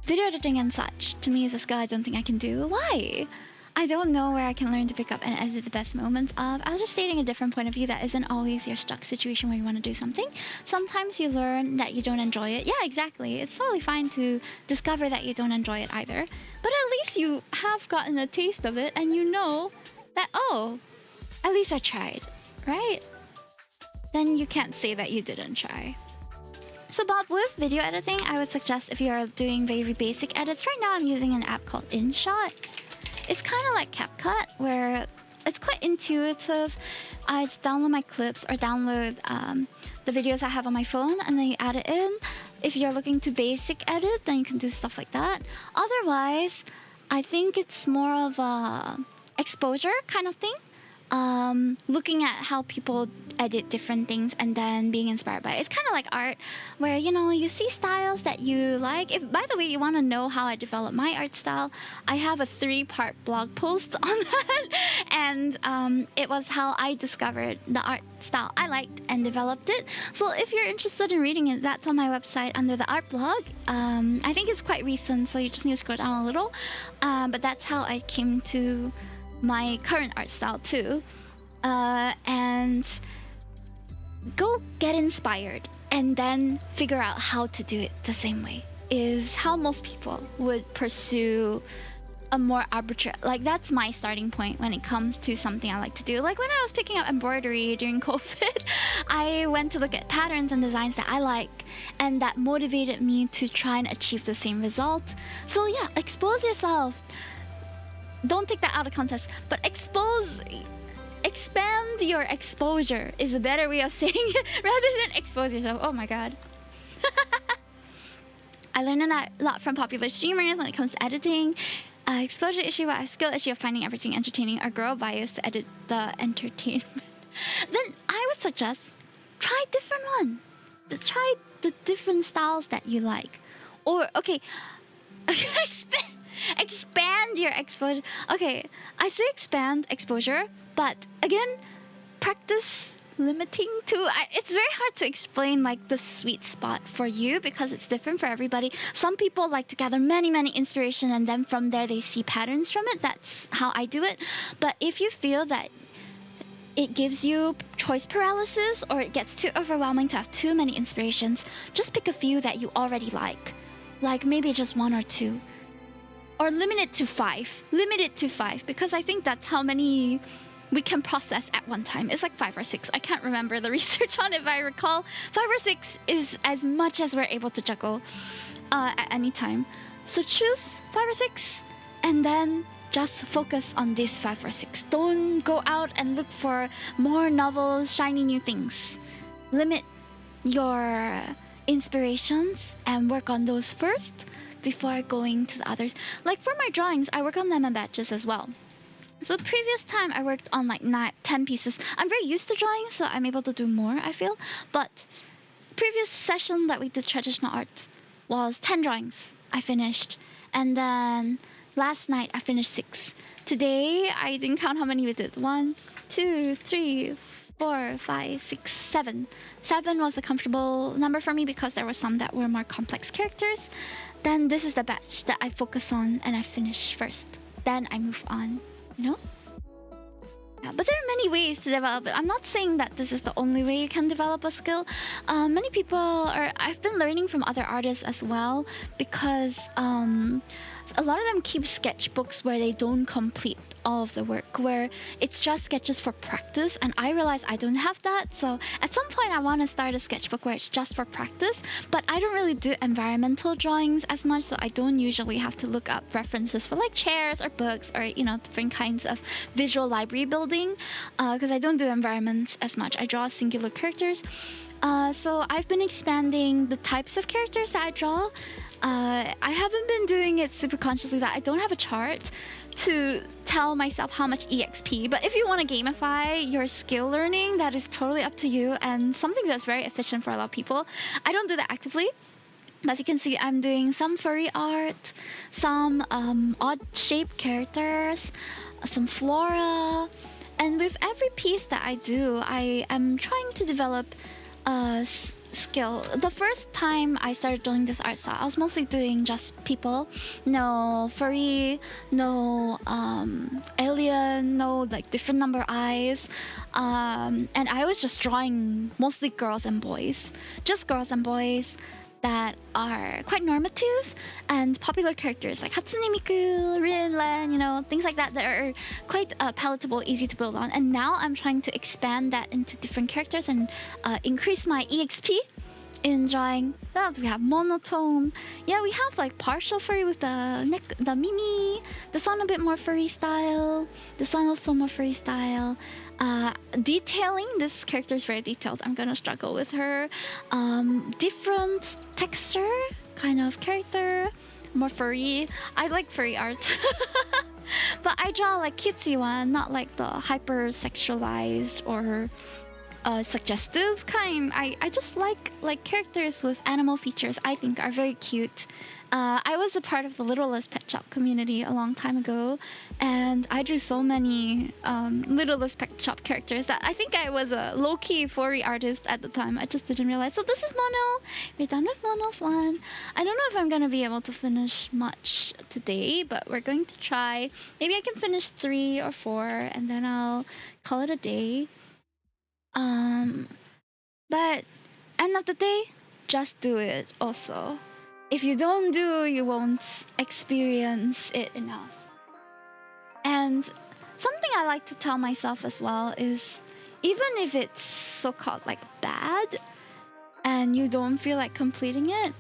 Video editing and such, to me, is a skill I don't think I can do. Why? I don't know where I can learn to pick up and edit the best moments of. I was just stating a different point of view that isn't always your stuck situation where you want to do something. Sometimes you learn that you don't enjoy it. Yeah, exactly. It's totally fine to discover that you don't enjoy it either. But at least you have gotten a taste of it and you know that, oh, at least I tried, right? Then you can't say that you didn't try. So Bob, with video editing, I would suggest if you are doing very basic edits, right now I'm using an app called InShot. It's kind of like CapCut, where it's quite intuitive. I just download my clips or download the videos I have on my phone, and then you add it in. If you're looking to basic edit, then you can do stuff like that. Otherwise, I think it's more of a exposure kind of thing. Looking at how people edit different things and then being inspired by it. It's kind of like art, where, you know, you see styles that you like. If, by the way, you want to know how I develop my art style, I have a 3-part blog post on that. And it was how I discovered the art style I liked and developed it. So if you're interested in reading it, that's on my website under the art blog. I think it's quite recent, so you just need to scroll down a little. But that's how I came to my current art style too. And go get inspired and then figure out how to do it the same way is how most people would pursue a more arbitrary, like that's my starting point when it comes to something I like to do. Like when I was picking up embroidery during COVID, I went to look at patterns and designs that I like, and that motivated me to try and achieve the same result. So yeah, expose yourself. Don't take that out of context, but expand your exposure is a better way of saying it rather than expose yourself. Oh my god. I learned a lot from popular streamers when it comes to editing. Exposure issue, a skill issue of finding everything entertaining, or girl bias to edit the entertainment. Then I would suggest try a different one. try the different styles that you like. Or okay, expand your exposure. Okay, I say expand exposure, but again, practice limiting too. It's very hard to explain like the sweet spot for you because it's different for everybody. Some people like to gather many inspiration and then from there they see patterns from it. That's how I do it. But if you feel that it gives you choice paralysis or it gets too overwhelming to have too many inspirations, just pick a few that you already like maybe just 1 or 2. Or limit it to 5. Limit it to 5 because I think that's how many we can process at one time. It's like 5 or 6. I can't remember the research on it, if I recall. 5 or 6 is as much as we're able to juggle at any time. So choose 5 or 6 and then just focus on these 5 or 6. Don't go out and look for more novels, shiny new things. Limit your inspirations and work on those first before going to the others. Like for my drawings, I work on them in batches as well. So previous time I worked on like 10 pieces. I'm very used to drawing, so I'm able to do more, I feel. But previous session that we did traditional art was 10 drawings I finished. And then last night I finished 6. Today I didn't count how many we did. 1, 2, 3, 4, 5, 6, 7. 7 was a comfortable number for me because there were some that were more complex characters. Then this is the batch that I focus on and I finish first. Then I move on. You know? Yeah, but there are many ways to develop it. I'm not saying that this is the only way you can develop a skill. Many people are... I've been learning from other artists as well because a lot of them keep sketchbooks where they don't complete all of the work, where it's just sketches for practice, and I realize I don't have that. So at some point I want to start a sketchbook where it's just for practice, but I don't really do environmental drawings as much, so I don't usually have to look up references for like chairs or books or, you know, different kinds of visual library building because I don't do environments as much. I draw singular characters. So I've been expanding the types of characters that I draw. I haven't been doing it super consciously, that I don't have a chart to tell myself how much EXP, but if you want to gamify your skill learning, that is totally up to you and something that's very efficient for a lot of people. I don't do that actively. As you can see, I'm doing some furry art, some odd-shaped characters, some flora, and with every piece that I do, I am trying to develop skill. The first time I started doing this art style, I was mostly doing just people. No furry, no alien, no like different number eyes. And I was just drawing mostly girls and boys. Just girls and boys that are quite normative and popular characters like Hatsune Miku, Rinlen, you know, things like that that are quite palatable, easy to build on. And now I'm trying to expand that into different characters and increase my EXP in drawing. Well, we have monotone. Yeah, we have like partial furry with the neck, the Mimi. The Sun a bit more furry style. The Sun also more furry style. Detailing, this character is very detailed. I'm gonna struggle with her. Different texture kind of character, more furry. I like furry art. But I draw like cutesy one, not like the hyper sexualized or suggestive kind. I just like characters with animal features. I think are very cute. I was a part of the Littlest Pet Shop community a long time ago, and I drew so many Littlest Pet Shop characters that I think I was a low-key furry artist at the time. I just didn't realize. So this is Mono. We're done with Mono's one. I don't know if I'm gonna be able to finish much today, but we're going to try. Maybe I can finish 3 or 4, and then I'll call it a day. But end of the day, just do it also. If you don't do, you won't experience it enough. And something I like to tell myself as well is, even if it's so-called like bad and you don't feel like completing it,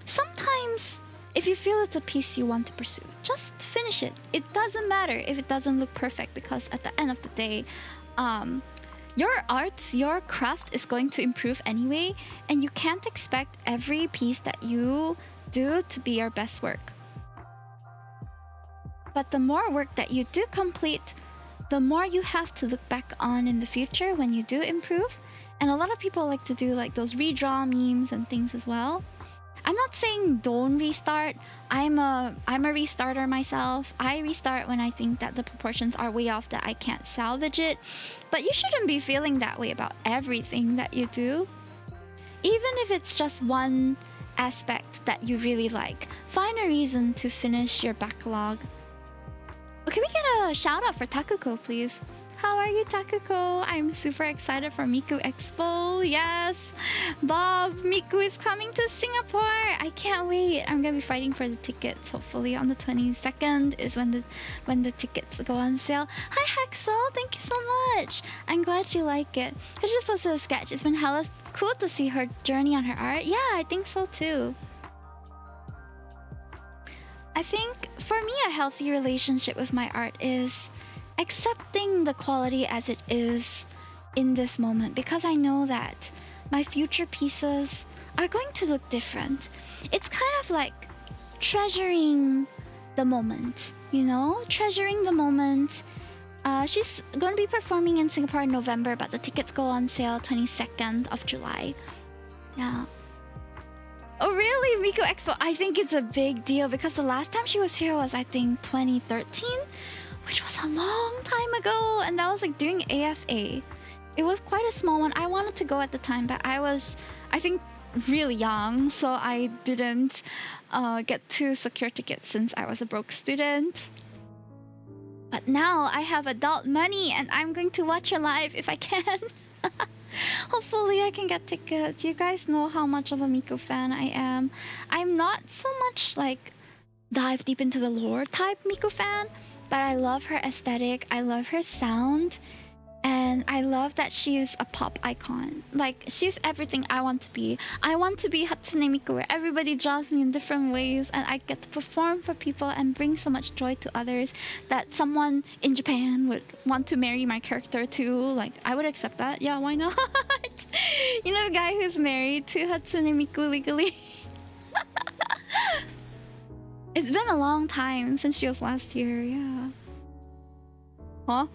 sometimes if you feel it's a piece you want to pursue, just finish it. It doesn't matter if it doesn't look perfect, because at the end of the day, your art, your craft is going to improve anyway, and you can't expect every piece that you do to be your best work. But the more work that you do complete, the more you have to look back on in the future when you do improve, And a lot of people like to do like those redraw memes and things as well. I'm not saying don't restart. I'm a restarter myself. I restart when I think that the proportions are way off, that I can't salvage it. But you shouldn't be feeling that way about everything that you do. Even if it's just one aspect that you really like, find a reason to finish your backlog. Oh, can we get a shout out for Takuko, please? How are you, Takuko? I'm super excited for Miku Expo. Yes, Bob, Miku is coming to Singapore. I can't wait. I'm gonna be fighting for the tickets. Hopefully on the 22nd is when the tickets go on sale. Hi, Hexel. Thank you so much. I'm glad you like it. I just posted a sketch. It's been hella cool to see her journey on her art. Yeah, I think so too. I think for me, a healthy relationship with my art is accepting the quality as it is in this moment, because I know that my future pieces are going to look different. It's kind of like treasuring the moment, you know? Treasuring the moment. She's going to be performing in Singapore in November, but the tickets go on sale 22nd of July. Yeah. Oh really? Miku Expo? I think it's a big deal because the last time she was here was, I think, 2013, which was a long time ago, and that was like during AFA. It was quite a small one. I wanted to go at the time, but I was, I think, really young, so I didn't get to secure tickets since I was a broke student. But now I have adult money and I'm going to watch her live if I can. Hopefully I can get tickets. You guys know how much of a Miku fan I am. I'm not so much like dive deep into the lore type Miku fan, but I love her aesthetic, I love her sound, and I love that she is a pop icon. Like, she's everything I want to be. I want to be Hatsune Miku, where everybody draws me in different ways and I get to perform for people and bring so much joy to others that someone in Japan would want to marry my character too. Like, I would accept that. Yeah, why not? You know, the guy who's married to Hatsune Miku legally. It's been a long time since she was last year, yeah. Huh?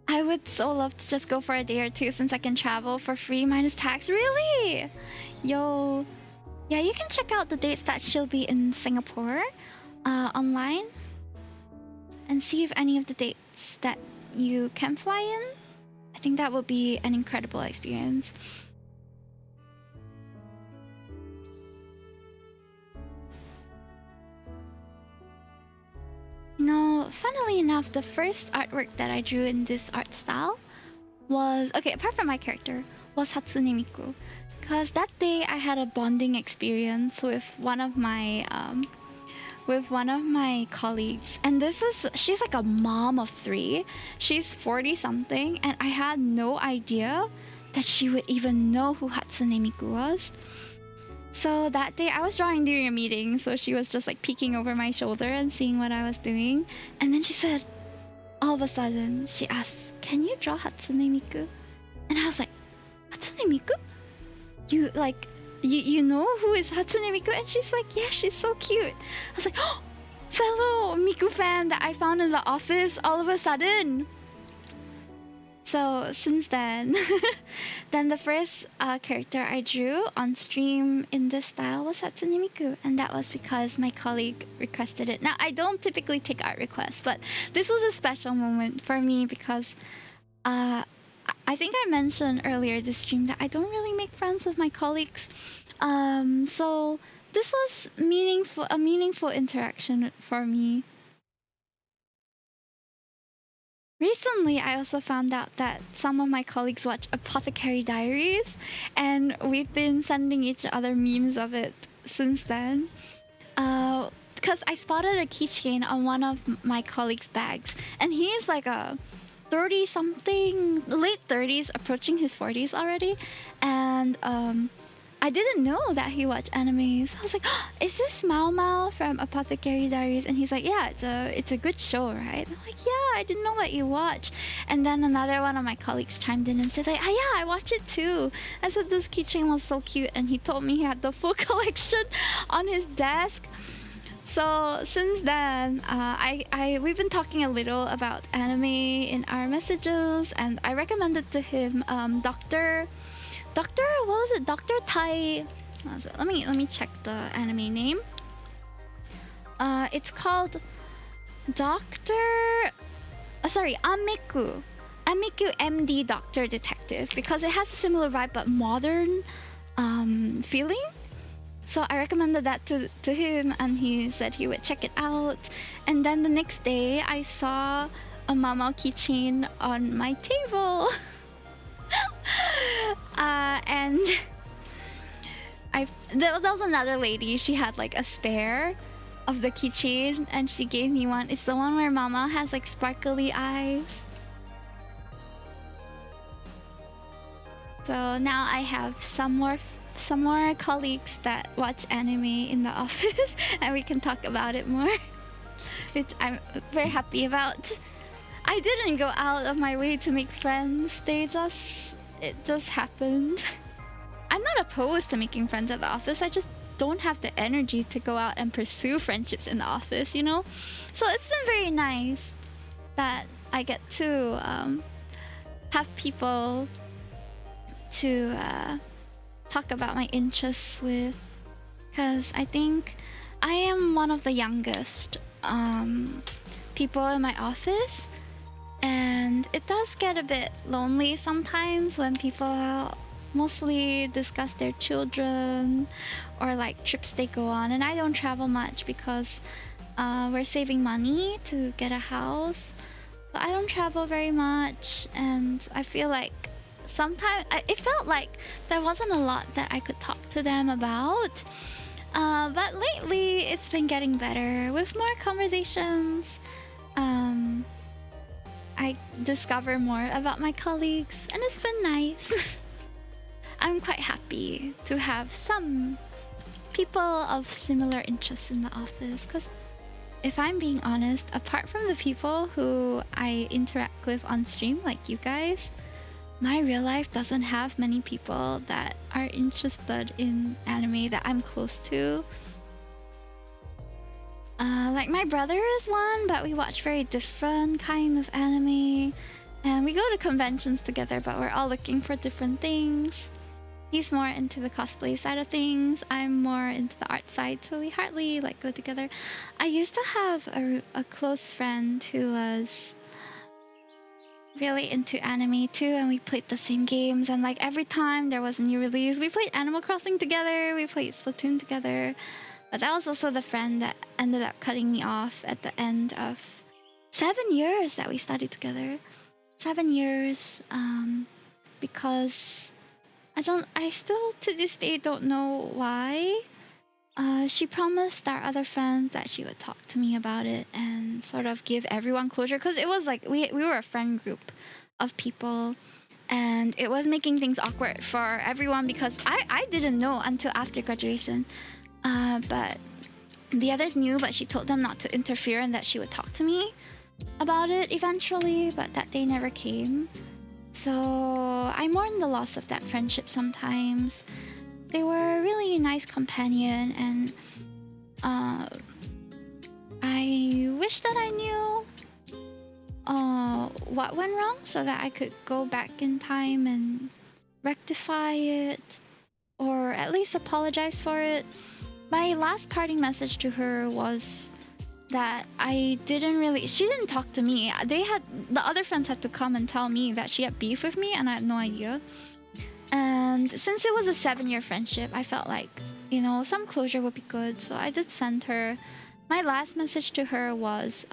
I would so love to just go for a day or two since I can travel for free minus tax. Really? Yo. Yeah, you can check out the dates that she'll be in Singapore online and see if any of the dates that you can fly in. I think that would be an incredible experience. You know, funnily enough, the first artwork that I drew in this art style was, okay, apart from my character, was Hatsune Miku. Because that day I had a bonding experience with one of my colleagues, and she's like a mom of 3. She's 40 something, and I had no idea that she would even know who Hatsune Miku was. So that day I was drawing during a meeting, so she was just like peeking over my shoulder and seeing what I was doing, and then she said, all of a sudden she asked, "Can you draw Hatsune Miku?" And I was like, "Hatsune Miku? You know who is Hatsune Miku?" And she's like, "Yeah, she's so cute." I was like, "Oh, fellow Miku fan that I found in the office all of a sudden." So since then, then the first character I drew on stream in this style was Hatsune Miku, and that was because my colleague requested it. Now, I don't typically take art requests, but this was a special moment for me because I think I mentioned earlier this stream that I don't really make friends with my colleagues. So this was a meaningful interaction for me. Recently, I also found out that some of my colleagues watch Apothecary Diaries, and we've been sending each other memes of it since then. Because I spotted a keychain on one of my colleagues' bags, and he is like a 30-something, late 30s, approaching his 40s already, and I I didn't know that he watched animes. I was like, oh, is this Mao Mao from Apothecary Diaries? And he's like, yeah, it's a good show, right? I'm like, yeah, I didn't know that you watch. And then another one of my colleagues chimed in and said like, oh yeah, I watched it too. I said this keychain was so cute, and he told me he had the full collection on his desk. So since then, we've been talking a little about anime in our messages, and I recommended to him what was it? Dr. Tai. What was it? Let me check the anime name. It's called Amiku. Amiku MD Doctor Detective, because it has a similar vibe but modern feeling. So I recommended that to him, and he said he would check it out. And then the next day, I saw a Mama keychain on my table. And there was another lady. She had like a spare of the keychain, and she gave me one. It's the one where Mama has like sparkly eyes. So now I have some more colleagues that watch anime in the office, and we can talk about it more, which I'm very happy about. I didn't go out of my way to make friends. It just happened. I'm not opposed to making friends at the office. I just don't have the energy to go out and pursue friendships in the office, you know? So it's been very nice that I get to have people to talk about my interests with, because I think I am one of the youngest people in my office, and it does get a bit lonely sometimes when people mostly discuss their children or like trips they go on, and I don't travel much because we're saving money to get a house, so I don't travel very much, and I feel like sometimes it felt like there wasn't a lot that I could talk to them about, but lately it's been getting better with more conversations. I discover more about my colleagues, and it's been nice. I'm quite happy to have some people of similar interests in the office, because if I'm being honest, apart from the people who I interact with on stream like you guys, my real life doesn't have many people that are interested in anime that I'm close to. Like my brother is one, but we watch very different kind of anime, and we go to conventions together, but we're all looking for different things. He's more into the cosplay side of things, I'm more into the art side, so we hardly like go together. I used to have a close friend who was really into anime too, and we played the same games, and like every time there was a new release, we played Animal Crossing together, we played Splatoon together. But that was also the friend that ended up cutting me off at the end of 7 years that we studied together. 7 years, because I still to this day don't know why. She promised our other friends that she would talk to me about it and sort of give everyone closure, because it was like we were a friend group of people, and it was making things awkward for everyone because I didn't know until after graduation. But the others knew, but she told them not to interfere and that she would talk to me about it eventually, but that day never came. So I mourn the loss of that friendship sometimes. They were a really nice companion, and I wish that I knew what went wrong so that I could go back in time and rectify it, or at least apologize for it. My last parting message to her was that she didn't talk to me. The other friends had to come and tell me that she had beef with me, and I had no idea. And since it was a 7-year friendship, I felt like, some closure would be good. So I did send her. My last message to her was,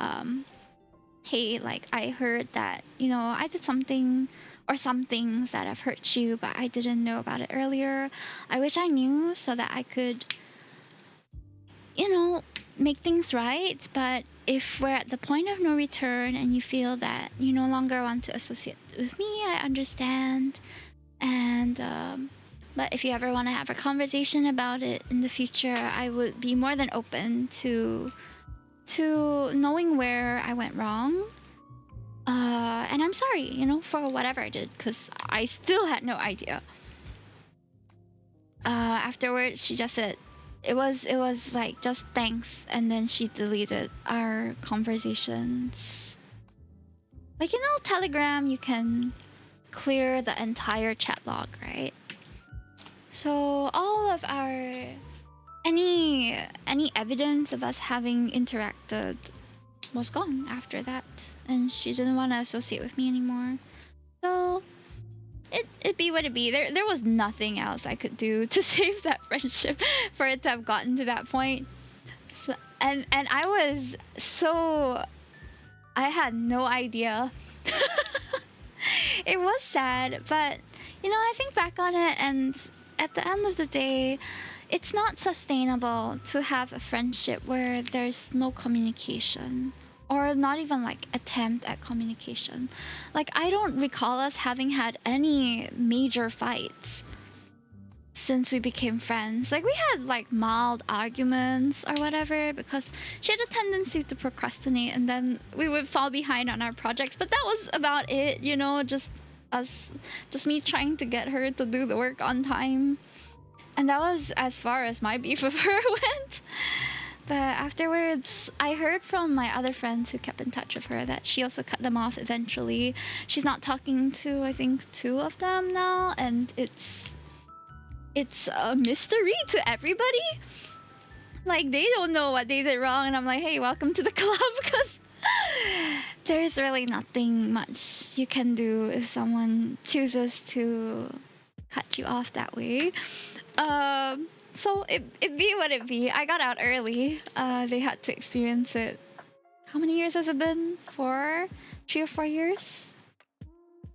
hey, like, I heard that, I did something or some things that have hurt you, but I didn't know about it earlier. I wish I knew so that I could make things right. But if we're at the point of no return and you feel that you no longer want to associate with me, I understand. And But if you ever want to have a conversation about it in the future, I would be more than open to knowing where I went wrong. And I'm sorry, you know, for whatever I did, because I still had no idea. Afterwards, she just said it was like just thanks, and then she deleted our conversations. Like, you know, Telegram, you can clear the entire chat log, right? So all of our any evidence of us having interacted was gone after that, and she didn't want to associate with me anymore. So it be what it be. There was nothing else I could do to save that friendship for it to have gotten to that point. So, and I had no idea. It was sad, but you know, I think back on it, and at the end of the day, it's not sustainable to have a friendship where there's no communication, or not even like attempt at communication. Like, I don't recall us having had any major fights since we became friends. Like, we had like mild arguments or whatever, because she had a tendency to procrastinate, and then we would fall behind on our projects, but that was about it, you know, just me trying to get her to do the work on time. And that was as far as my beef with her went. But afterwards, I heard from my other friends who kept in touch with her that she also cut them off eventually. She's not talking to, I think, 2 of them now, and it's a mystery to everybody. Like, they don't know what they did wrong, and I'm like, hey, welcome to the club, because there's really nothing much you can do if someone chooses to cut you off that way. So it be what it be. I got out early. They had to experience it. How many years has it been? 3 or 4 years?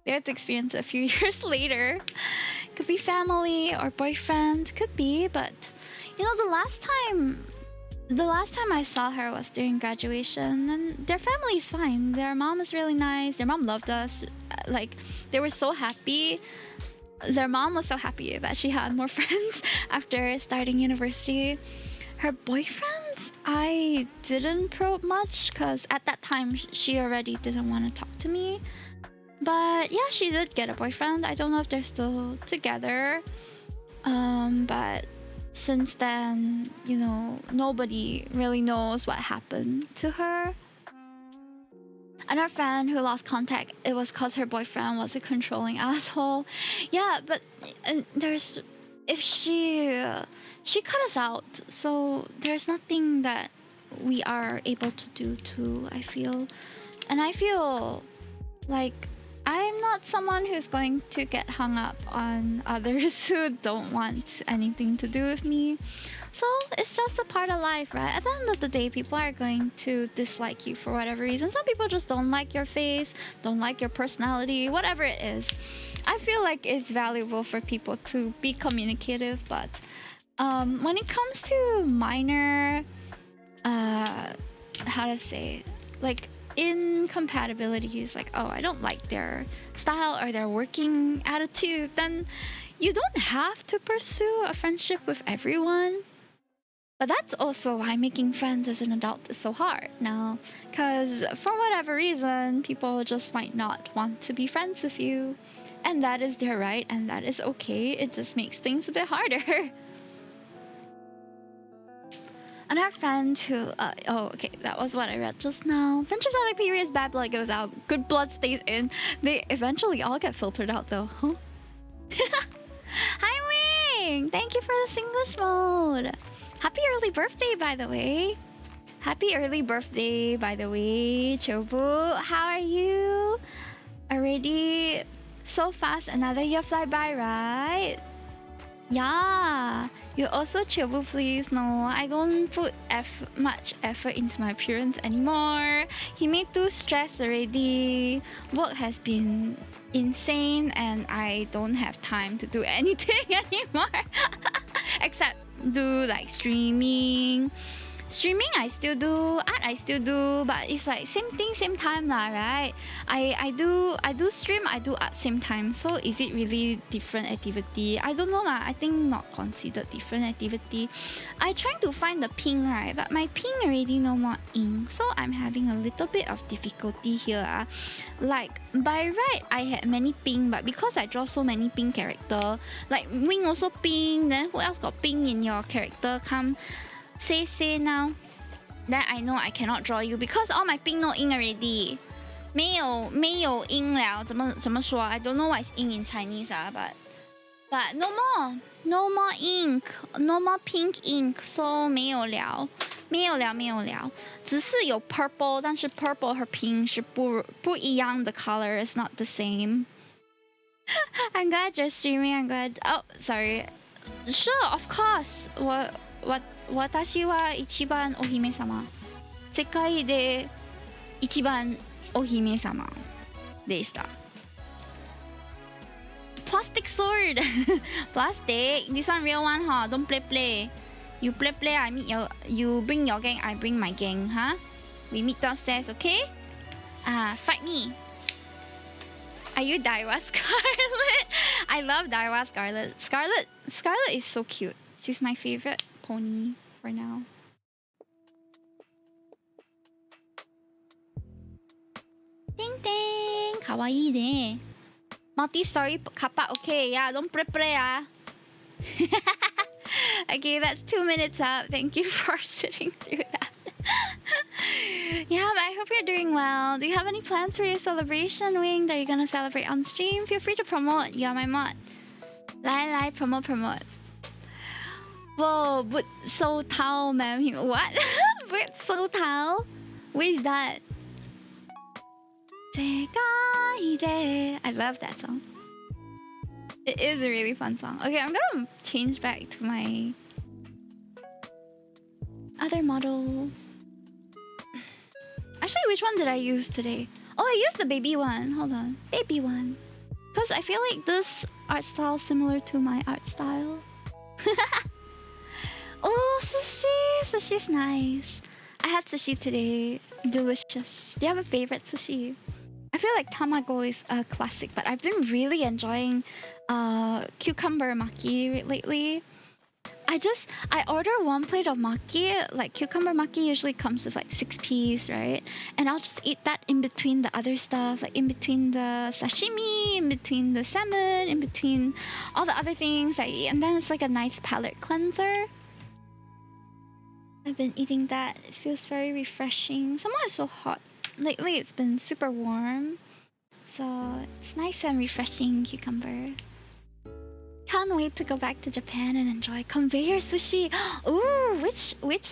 They had to experience it a few years later. Could be family or boyfriend, could be, but you know, the last time I saw her was during graduation, and their family is fine. Their mom is really nice. Their mom loved us. Like, they were so happy. Their mom was so happy that she had more friends after starting university. Her boyfriends, I didn't probe much, because at that time she already didn't want to talk to me. But yeah, she did get a boyfriend. I don't know if they're still together. But since then, you know, nobody really knows what happened to her. And our friend who lost contact, it was because her boyfriend was a controlling asshole. Yeah, but if she cut us out, so there's nothing that we are able to do too, I feel. And I feel like I'm not someone who's going to get hung up on others who don't want anything to do with me. So it's just a part of life, right? At the end of the day, people are going to dislike you for whatever reason. Some people just don't like your face, don't like your personality, whatever it is. I feel like it's valuable for people to be communicative, but when it comes to minor, how to say, like, incompatibilities, like, oh, I don't like their style or their working attitude, then you don't have to pursue a friendship with everyone. But that's also why making friends as an adult is so hard now, because for whatever reason, people just might not want to be friends with you, and that is their right, and that is okay. It just makes things a bit harder. And our friend who, okay, that was what I read just now. Friendships are like periods, bad blood goes out, good blood stays in. They eventually all get filtered out though, huh? Hi Wing! Thank you for this English mode. Happy early birthday, by the way. Happy early birthday, by the way, Chobu. How are you? Already so fast, another year fly by, right? Yeah. You also, Chobu, please. No, I don't put much effort into my appearance anymore. He made too stressed already. Work has been insane, and I don't have time to do anything anymore. Except do like streaming, streaming I still do, art I still do, but it's like same thing, same time lah, right? I do stream, I do art same time. So is it really different activity? I don't know lah. I think not considered different activity. I trying to find the ping, right? But my ping already no more ink, so I'm having a little bit of difficulty here. Like by right I had many ping, but because I draw so many ping character, like Wing also ping, then who else got ping in your character? Come say now. Then I know I cannot draw you because all my ping no ink already. 没有 ink 了，怎么说? I don't know what is ink in Chinese but no more ink, no more pink ink, so 没有了，只是有 purple， 但是 purple 和 pink 是不一样的 color, it's not the same. I'm glad you're streaming. I'm glad. Oh, sorry. Sure, of course. 私は一番お姫様。世界で一番お姫様でした。Plastic sword. Plastic. This one real one, huh? Don't play. You play. I meet you bring your gang. I bring my gang, huh? We meet downstairs, okay? Fight me. Are you Daiwa Scarlet? I love Daiwa Scarlet. Scarlet is so cute. She's my favorite pony for now. Ding ding. Kawaii ne. Multi-story kappa. Okay, yeah, don't play. Okay, that's 2 minutes up. Thank you for sitting through that. Yeah, but I hope you're doing well. Do you have any plans for your celebration, Wing, that you're gonna celebrate on stream? Feel free to promote. You are my mod. Lie, promote. Whoa, but so tall, ma'am. What? But so tall? Where is that? I love that song. It is a really fun song. Okay, I'm gonna change back to my other model. Actually, which one did I use today? Oh, I used the baby one. Hold on. Baby one. Because I feel like this art style is similar to my art style. Oh, sushi! Sushi's nice. I had sushi today. Delicious. Do you have a favorite sushi? I feel like tamago is a classic, but I've been really enjoying cucumber maki lately. I order 1 plate of maki. Like cucumber maki usually comes with like 6 pieces, right? And I'll just eat that in between the other stuff, like in between the sashimi, in between the salmon, in between all the other things I eat. And then it's like a nice palate cleanser. I've been eating that. It feels very refreshing. Somehow it's so hot. Lately it's been super warm. So it's nice and refreshing cucumber. Can't wait to go back to Japan and enjoy conveyor sushi. Ooh, which what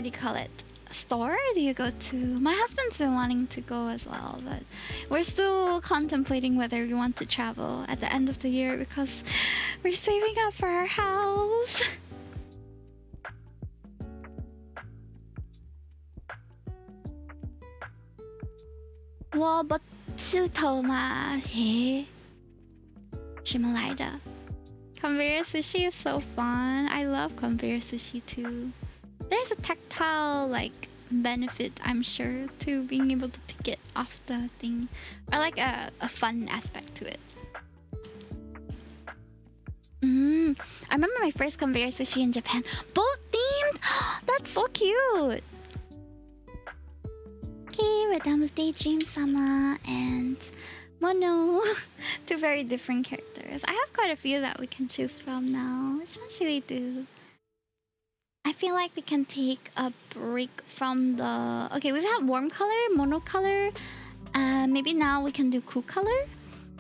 do you call it? Store do you go to? My husband's been wanting to go as well, but we're still contemplating whether we want to travel at the end of the year because we're saving up for our house. Wo botsu toma he. Shimalida. Conveyor sushi is so fun. I love conveyor sushi too. There's a tactile like benefit, I'm sure, to being able to pick it off the thing, or like a fun aspect to it. I remember my first conveyor sushi in Japan. Boat themed. That's so cute. Okay, we're done with Daydream Sama and Mono. 2 very different characters. I have quite a few that we can choose from now. Which one should we do? I feel like we can take a break from the... Okay, we've had warm color, mono color. Maybe now we can do cool color.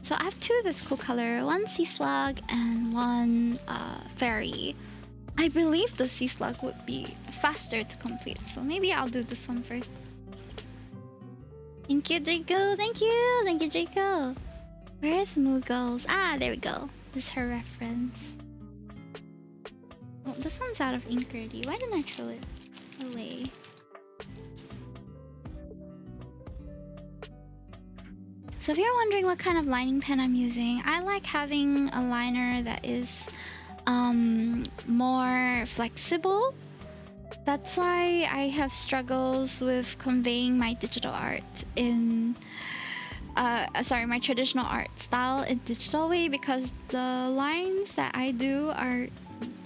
So I have 2 that's cool color. 1 sea slug and 1 fairy. I believe the sea slug would be faster to complete. So maybe I'll do this one first. Thank you, Draco. Thank you, Draco. Where's Moogles? Ah, there we go. This is her reference. Oh, this one's out of ink already. Why didn't I throw it away? So if you're wondering what kind of lining pen I'm using, I like having a liner that is more flexible. That's why I have struggles with conveying my digital art in my traditional art style in digital way, because the lines that I do are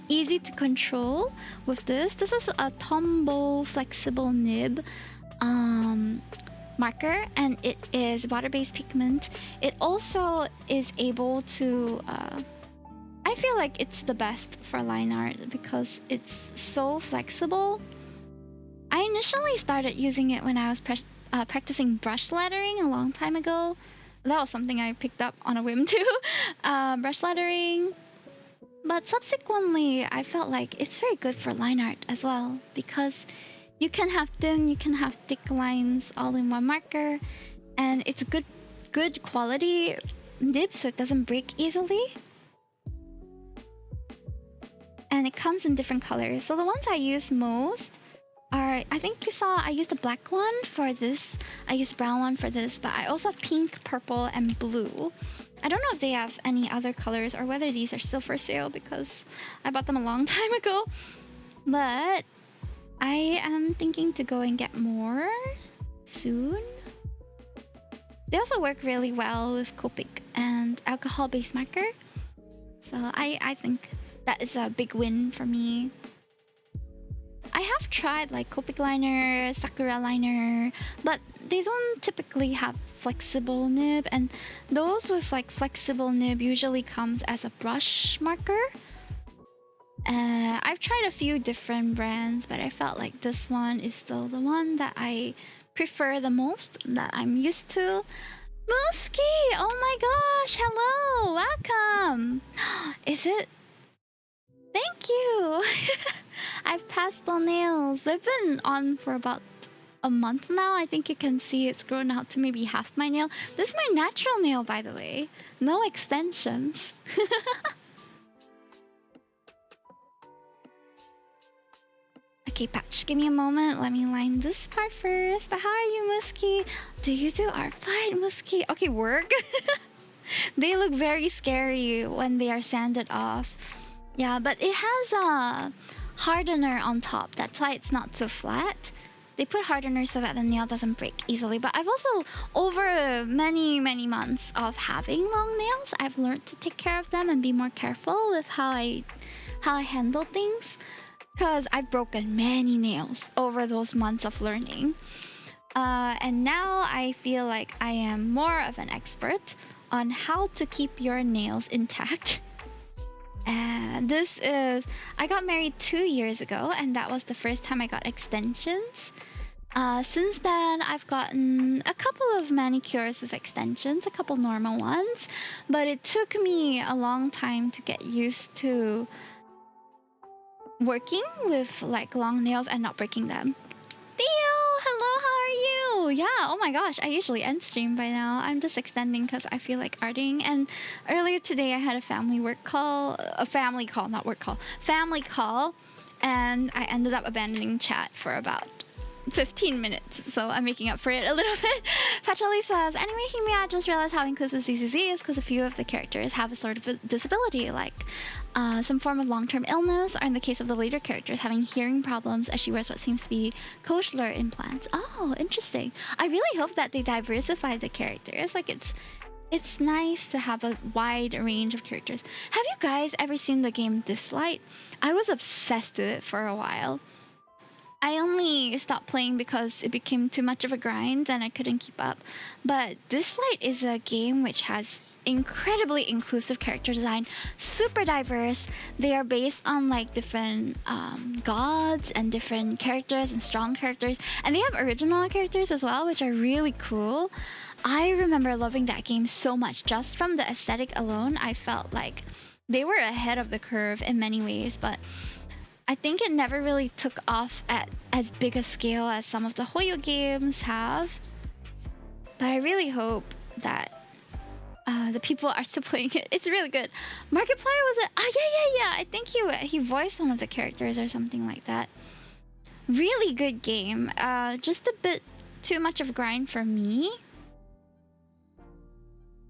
easy to control with this. This is a Tombow flexible nib marker, and it is water-based pigment. It also is able to I feel like it's the best for line art because it's so flexible. I initially started using it when I was practicing brush lettering a long time ago. That was something I picked up on a whim too. Brush lettering. But subsequently, I felt like it's very good for line art as well, because you can have thin, you can have thick lines all in one marker, and it's a good quality nib, so it doesn't break easily. And it comes in different colors. So the ones I use most are, I think you saw I used a black one for this, I used a brown one for this, but I also have pink, purple, and blue. I don't know if they have any other colors or whether these are still for sale because I bought them a long time ago. But I am thinking to go and get more soon. They also work really well with Copic and alcohol-based marker. So I think that is a big win for me. I have tried like Copic liner, Sakura liner, but they don't typically have flexible nib, and those with like flexible nib usually comes as a brush marker. I've tried a few different brands, but I felt like this one is still the one that I prefer the most, that I'm used to. Musky! Oh my gosh, hello! Welcome! Is it? Thank you! I have pastel nails. They've been on for about a month now. I think you can see it's grown out to maybe half my nail. This is my natural nail, by the way. No extensions. Okay, Patch, give me a moment. Let me line this part first. But how are you, Musky? Do you do Artfight, Musky? Okay, work. They look very scary when they are sanded off. Yeah, but it has a hardener on top. That's why it's not so flat. They put hardener so that the nail doesn't break easily. But I've also, over many months of having long nails, I've learned to take care of them and be more careful with how I handle things. Because I've broken many nails over those months of learning. And now I feel like I am more of an expert on how to keep your nails intact. And this is, I got married 2 years ago, and that was the first time I got extensions. Since then, I've gotten a couple of manicures with extensions, a couple normal ones, but it took me a long time to get used to working with like long nails and not breaking them. Theo, hello, how are you? Yeah, oh my gosh, I usually end stream by now. I'm just extending because I feel like arting. And earlier today I had a family call, and I ended up abandoning chat for about 15 minutes, so I'm making up for it a little bit. Pachali says, anyway, Hime, I just realized how inclusive CCC is because a few of the characters have a sort of a disability, like some form of long-term illness, or in the case of the later characters, having hearing problems as she wears what seems to be cochlear implants. Oh, interesting. I really hope that they diversify the characters. Like, it's nice to have a wide range of characters. Have you guys ever seen the game Dislight? I was obsessed with it for a while. I only stopped playing because it became too much of a grind and I couldn't keep up. But Dislight is a game which has incredibly inclusive character design, super diverse. They are based on like different gods and different characters and strong characters. And they have original characters as well, which are really cool. I remember loving that game so much. Just from the aesthetic alone, I felt like they were ahead of the curve in many ways. But I think it never really took off at as big a scale as some of the Hoyo games have. But I really hope that the people are still playing it. It's really good. Markiplier was it? Yeah. I think he voiced one of the characters or something like that. Really good game. Just a bit too much of a grind for me.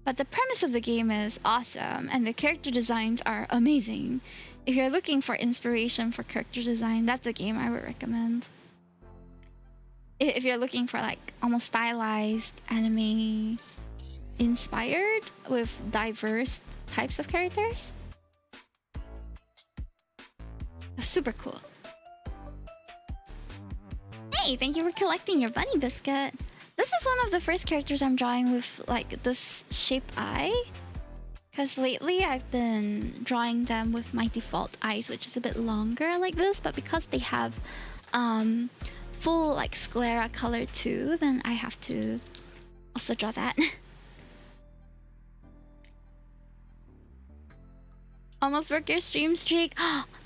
But the premise of the game is awesome, and the character designs are amazing. If you're looking for inspiration for character design, that's a game I would recommend. If you're looking for like almost stylized anime inspired with diverse types of characters, that's super cool. Hey, thank you for collecting your bunny biscuit. This is one of the first characters I'm drawing with like this shape eye. Because lately I've been drawing them with my default eyes, which is a bit longer like this, but because they have full like sclera color too, then I have to also draw that. Almost broke your stream streak.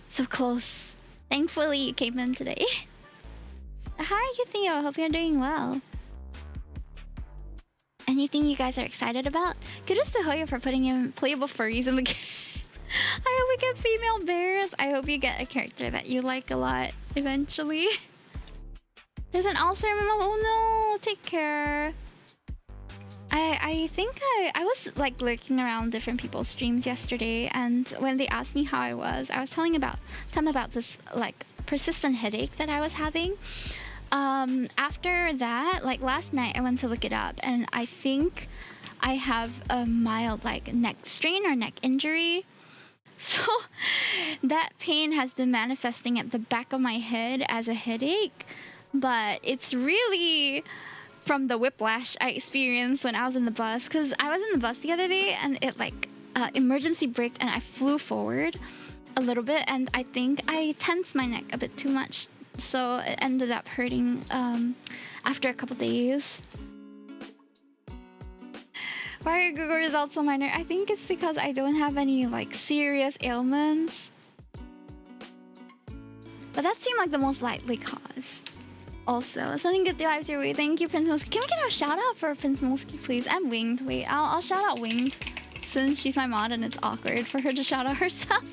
So close. Thankfully you came in today. How are you, Theo? Hope you're doing well. Anything you guys are excited about? Kudos to Hoya for putting in playable furries in the game. I hope we get female bears. I hope you get a character that you like a lot eventually. There's an ulcer. Oh no, take care. I think I was like lurking around different people's streams yesterday, and when they asked me how I was telling them about this like persistent headache that I was having. After that, like last night I went to look it up, and I think I have a mild like neck strain or neck injury. So that pain has been manifesting at the back of my head as a headache, but it's really from the whiplash I experienced when I was in the bus, because I was in the bus the other day and it like emergency braked and I flew forward a little bit, and I think I tensed my neck a bit too much. So it ended up hurting after a couple days. Why are your Google results so minor? I think it's because I don't have any like serious ailments. But that seemed like the most likely cause. Also, something good vibes your way. Thank you, Prince Mosky. Can we get a shout out for Prince Mosky, please? And Winged. Wait, I'll shout out Winged since she's my mod and it's awkward for her to shout out herself.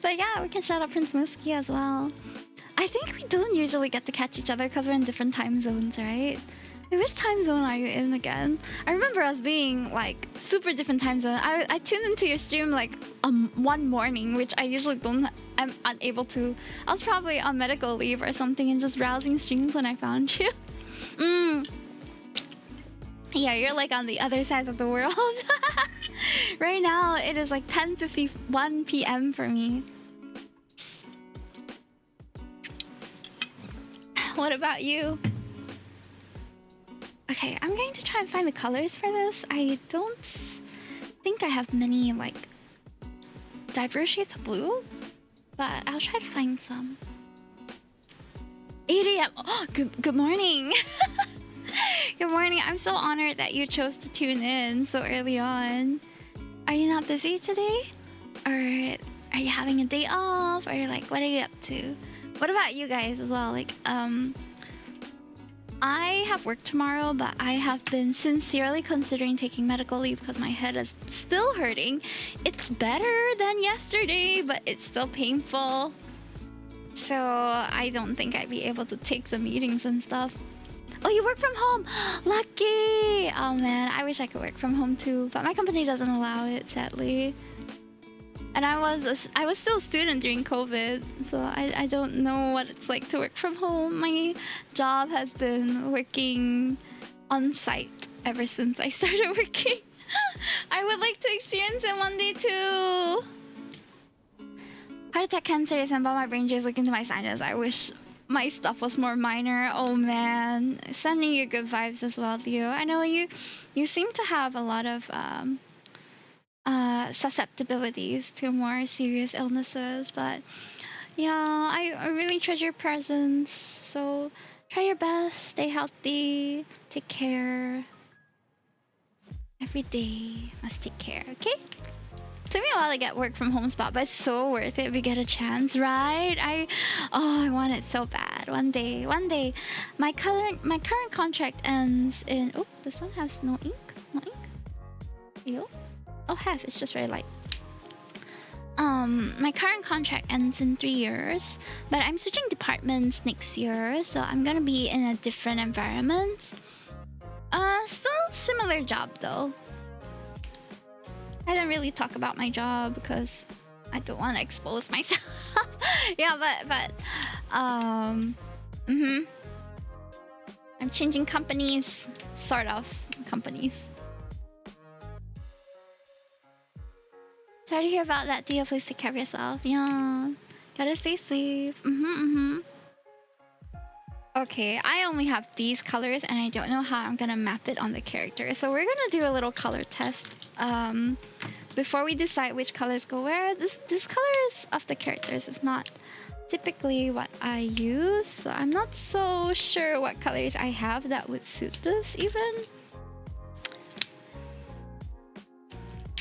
But yeah, we can shout out Prince Musky as well. I think we don't usually get to catch each other because we're in different time zones, right? Wait, which time zone are you in again? I remember us being like super different time zone. I tuned into your stream like one morning, which I usually don't. I'm unable to. I was probably on medical leave or something and just browsing streams when I found you. Yeah, you're like on the other side of the world. Right now, it is like 10:51 p.m. for me. What about you? Okay, I'm going to try and find the colors for this. I don't think I have many like diverse shades of blue, but I'll try to find some. 8 a.m. Oh, good morning. Good morning. I'm so honored that you chose to tune in so early on. Are you not busy today? Or are you having a day off? Or like, what are you up to? What about you guys as well? Like, I have work tomorrow, but I have been sincerely considering taking medical leave because my head is still hurting. It's better than yesterday, but it's still painful. So I don't think I'd be able to take the meetings and stuff. Oh, you work from home! Lucky! Oh man, I wish I could work from home too, but my company doesn't allow it, sadly. And I was still a student during COVID, so I don't know what it's like to work from home. My job has been working on site ever since I started working. I would like to experience it one day too. Heart attack, cancer, and about my brain juice. Look into my sinus. I wish my stuff was more minor. Oh man, sending you good vibes as well, Theo. I know you seem to have a lot of susceptibilities to more serious illnesses, but yeah, I really treasure your presence. So try your best, stay healthy, take care. Every day must take care, okay? Took me a while to get work from home spot, but it's so worth it if we get a chance, right? I want it so bad. One day. My current contract ends in. Oh, this one has no ink. No ink. Ew. Oh, have. It's just very light. My current contract ends in 3 years, but I'm switching departments next year, so I'm gonna be in a different environment. Still similar job though. I don't really talk about my job because I don't want to expose myself. Yeah, but I'm changing companies, sort of companies. Sorry to hear about that, Dia. Please take care of yourself. Yeah, gotta stay safe. Okay, I only have these colors and I don't know how I'm gonna map it on the character. So we're gonna do a little color test before we decide which colors go where. This colors of the characters is not typically what I use, so I'm not so sure what colors I have that would suit this even.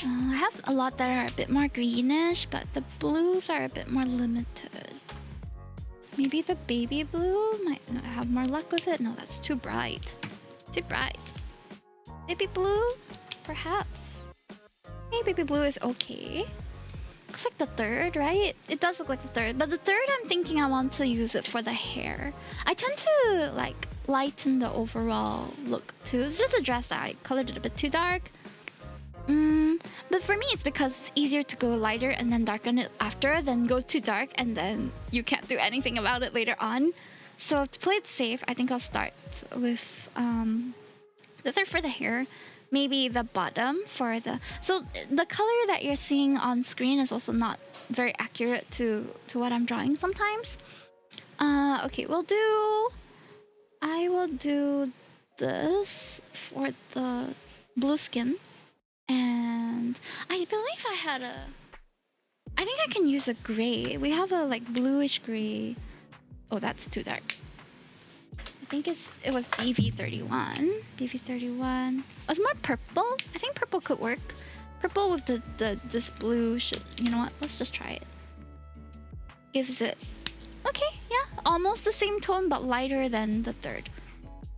I have a lot that are a bit more greenish, but the blues are a bit more limited. Maybe the baby blue might not have more luck with it. No, that's too bright. Too bright. Baby blue? Perhaps. Okay, baby blue is okay. Looks like the third, right? It does look like the third, but the third I'm thinking I want to use it for the hair. I tend to like lighten the overall look too. It's just a dress that I colored it a bit too dark. But for me it's because it's easier to go lighter and then darken it after than go too dark and then you can't do anything about it later on. So to play it safe, I think I'll start with the third for the hair. Maybe the bottom for the... So the color that you're seeing on screen is also not very accurate to what I'm drawing sometimes. Okay, I will do this for the blue skin. And I believe I had I think I can use a gray. We have a like bluish gray. Oh, that's too dark. I think it was BV31. BV31. Oh, it's more purple. I think purple could work. Purple with this blue should... You know what? Let's just try it. Gives it... Okay, yeah. Almost the same tone, but lighter than the third.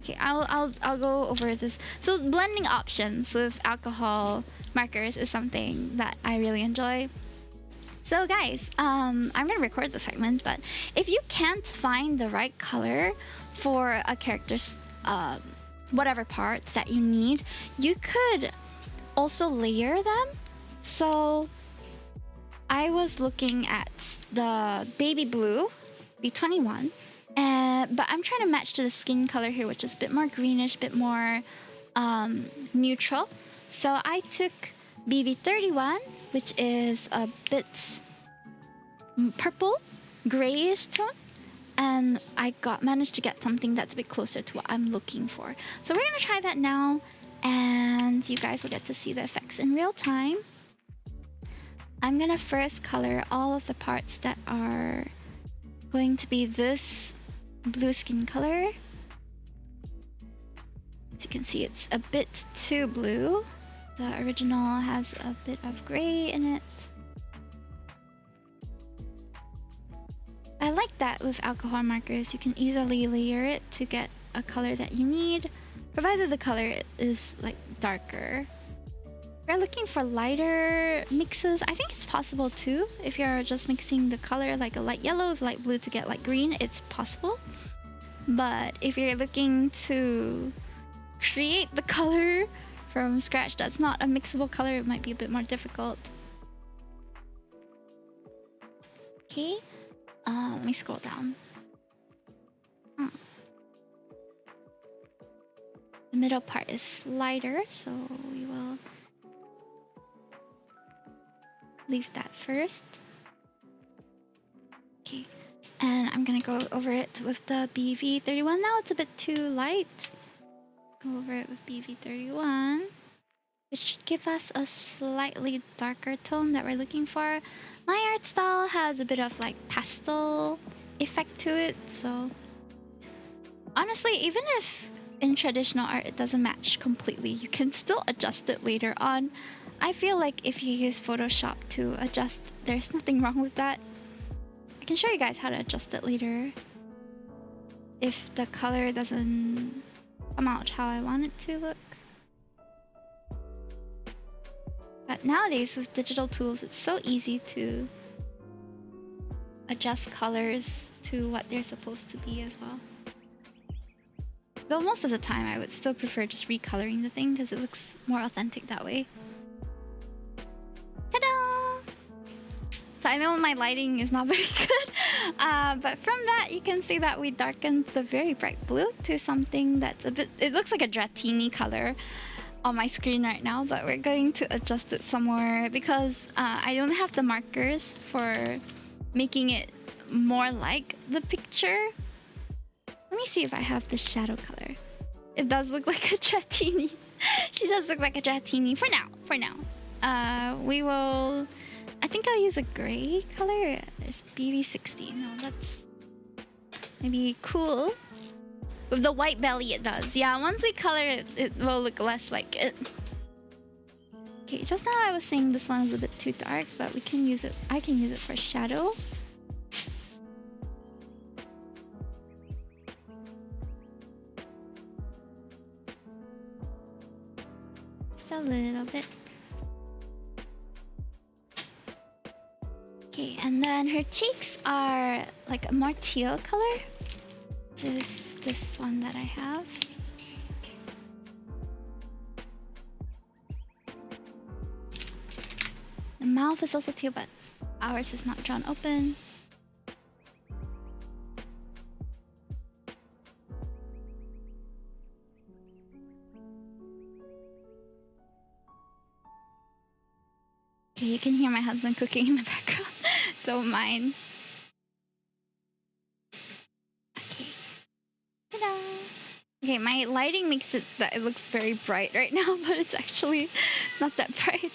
Okay, I'll go over this. So blending options with alcohol markers is something that I really enjoy. So guys, I'm gonna record the segment, but if you can't find the right color for a character's whatever parts that you need, you could also layer them. So I was looking at the baby blue, B21. But I'm trying to match to the skin color here, which is a bit more greenish, a bit more neutral. So I took BV31, which is a bit purple, grayish tone, and I managed to get something that's a bit closer to what I'm looking for. So we're gonna try that now, and you guys will get to see the effects in real time. I'm gonna first color all of the parts that are going to be this blue skin color. As you can see, it's a bit too blue. The original has a bit of gray in it. I like that with alcohol markers. You can easily layer it to get a color that you need, provided the color is like darker. If you're looking for lighter mixes, I think it's possible too. If you're just mixing the color like a light yellow with light blue to get light green, it's possible. But if you're looking to create the color from scratch that's not a mixable color, it might be a bit more difficult. Okay, let me scroll down. The middle part is lighter, so we will leave that first. Okay, and I'm gonna go over it with the BV31. Now it's a bit too light. Go over it with BV31. It should give us a slightly darker tone that we're looking for. My art style has a bit of like pastel effect to it, so honestly, even if in traditional art it doesn't match completely, you can still adjust it later on. I feel like if you use Photoshop to adjust, there's nothing wrong with that. I can show you guys how to adjust it later if the color doesn't come out how I want it to look. But nowadays with digital tools, it's so easy to adjust colors to what they're supposed to be as well. Though most of the time I would still prefer just recoloring the thing because it looks more authentic that way. Ta-da! So I know my lighting is not very good, but from that you can see that we darkened the very bright blue to something that's a bit... It looks like a dratini color on my screen right now, but we're going to adjust it some more because I don't have the markers for making it more like the picture. Let me see if I have the shadow color. It does look like a dratini. She does look like a dratini for now. We will... I think I'll use a gray color. It's BB60. No, that's maybe cool. With the white belly it does. Yeah, once we color it, it will look less like it. Okay, just now I was saying this one is a bit too dark, but we can use it. I can use it for shadow. Just a little bit. Okay, and then her cheeks are like a more teal color. This one that I have. The mouth is also teal, but ours is not drawn open. Okay, you can hear my husband cooking in the background. Don't mind. Okay. Ta-da! Okay, my lighting makes it that it looks very bright right now, but it's actually not that bright.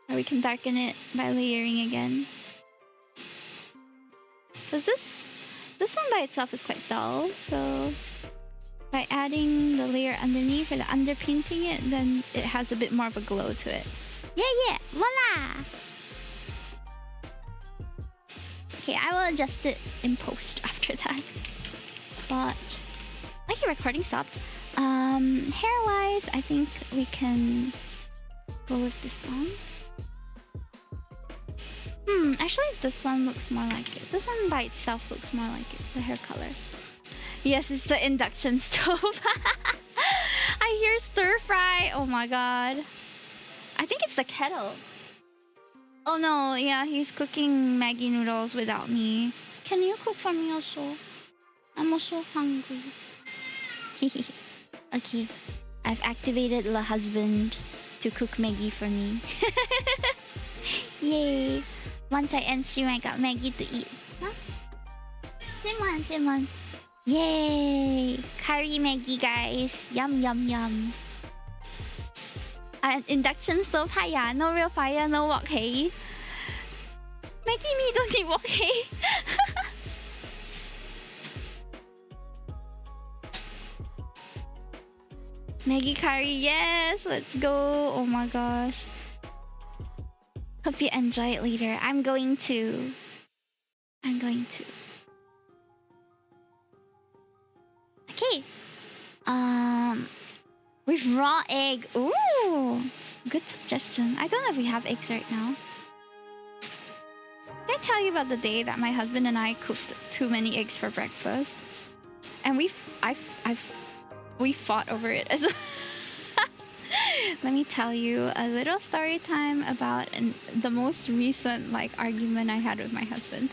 Or we can darken it by layering again. Because this one by itself is quite dull, so by adding the layer underneath or the underpainting it, then it has a bit more of a glow to it. Yeah, voila! Okay, I will adjust it in post after that. But okay, recording stopped. Hair-wise, I think we can go with this one. Actually this one looks more like it. This one by itself looks more like it, the hair color. Yes, it's the induction stove. I hear stir fry. Oh my god. I think it's the kettle. Oh no, yeah, he's cooking Maggi noodles without me. Can you cook for me also? I'm also hungry. Okay, I've activated the husband to cook Maggi for me. Yay! Once I end stream, I got Maggi to eat. Huh? Same one. Yay! Curry Maggi, guys. Yum, yum, yum. Induction stove, hiya. No real fire, no wok, hey. Maggi me don't need wok, hey. Maggi curry, yes, let's go. Oh my gosh. Hope you enjoy it later. I'm going to. Okay. With raw egg. Ooh, good suggestion. I don't know if we have eggs right now. Did I tell you about the day that my husband and I cooked too many eggs for breakfast? And we fought over it as well. Let me tell you a little story time about the most recent argument I had with my husband.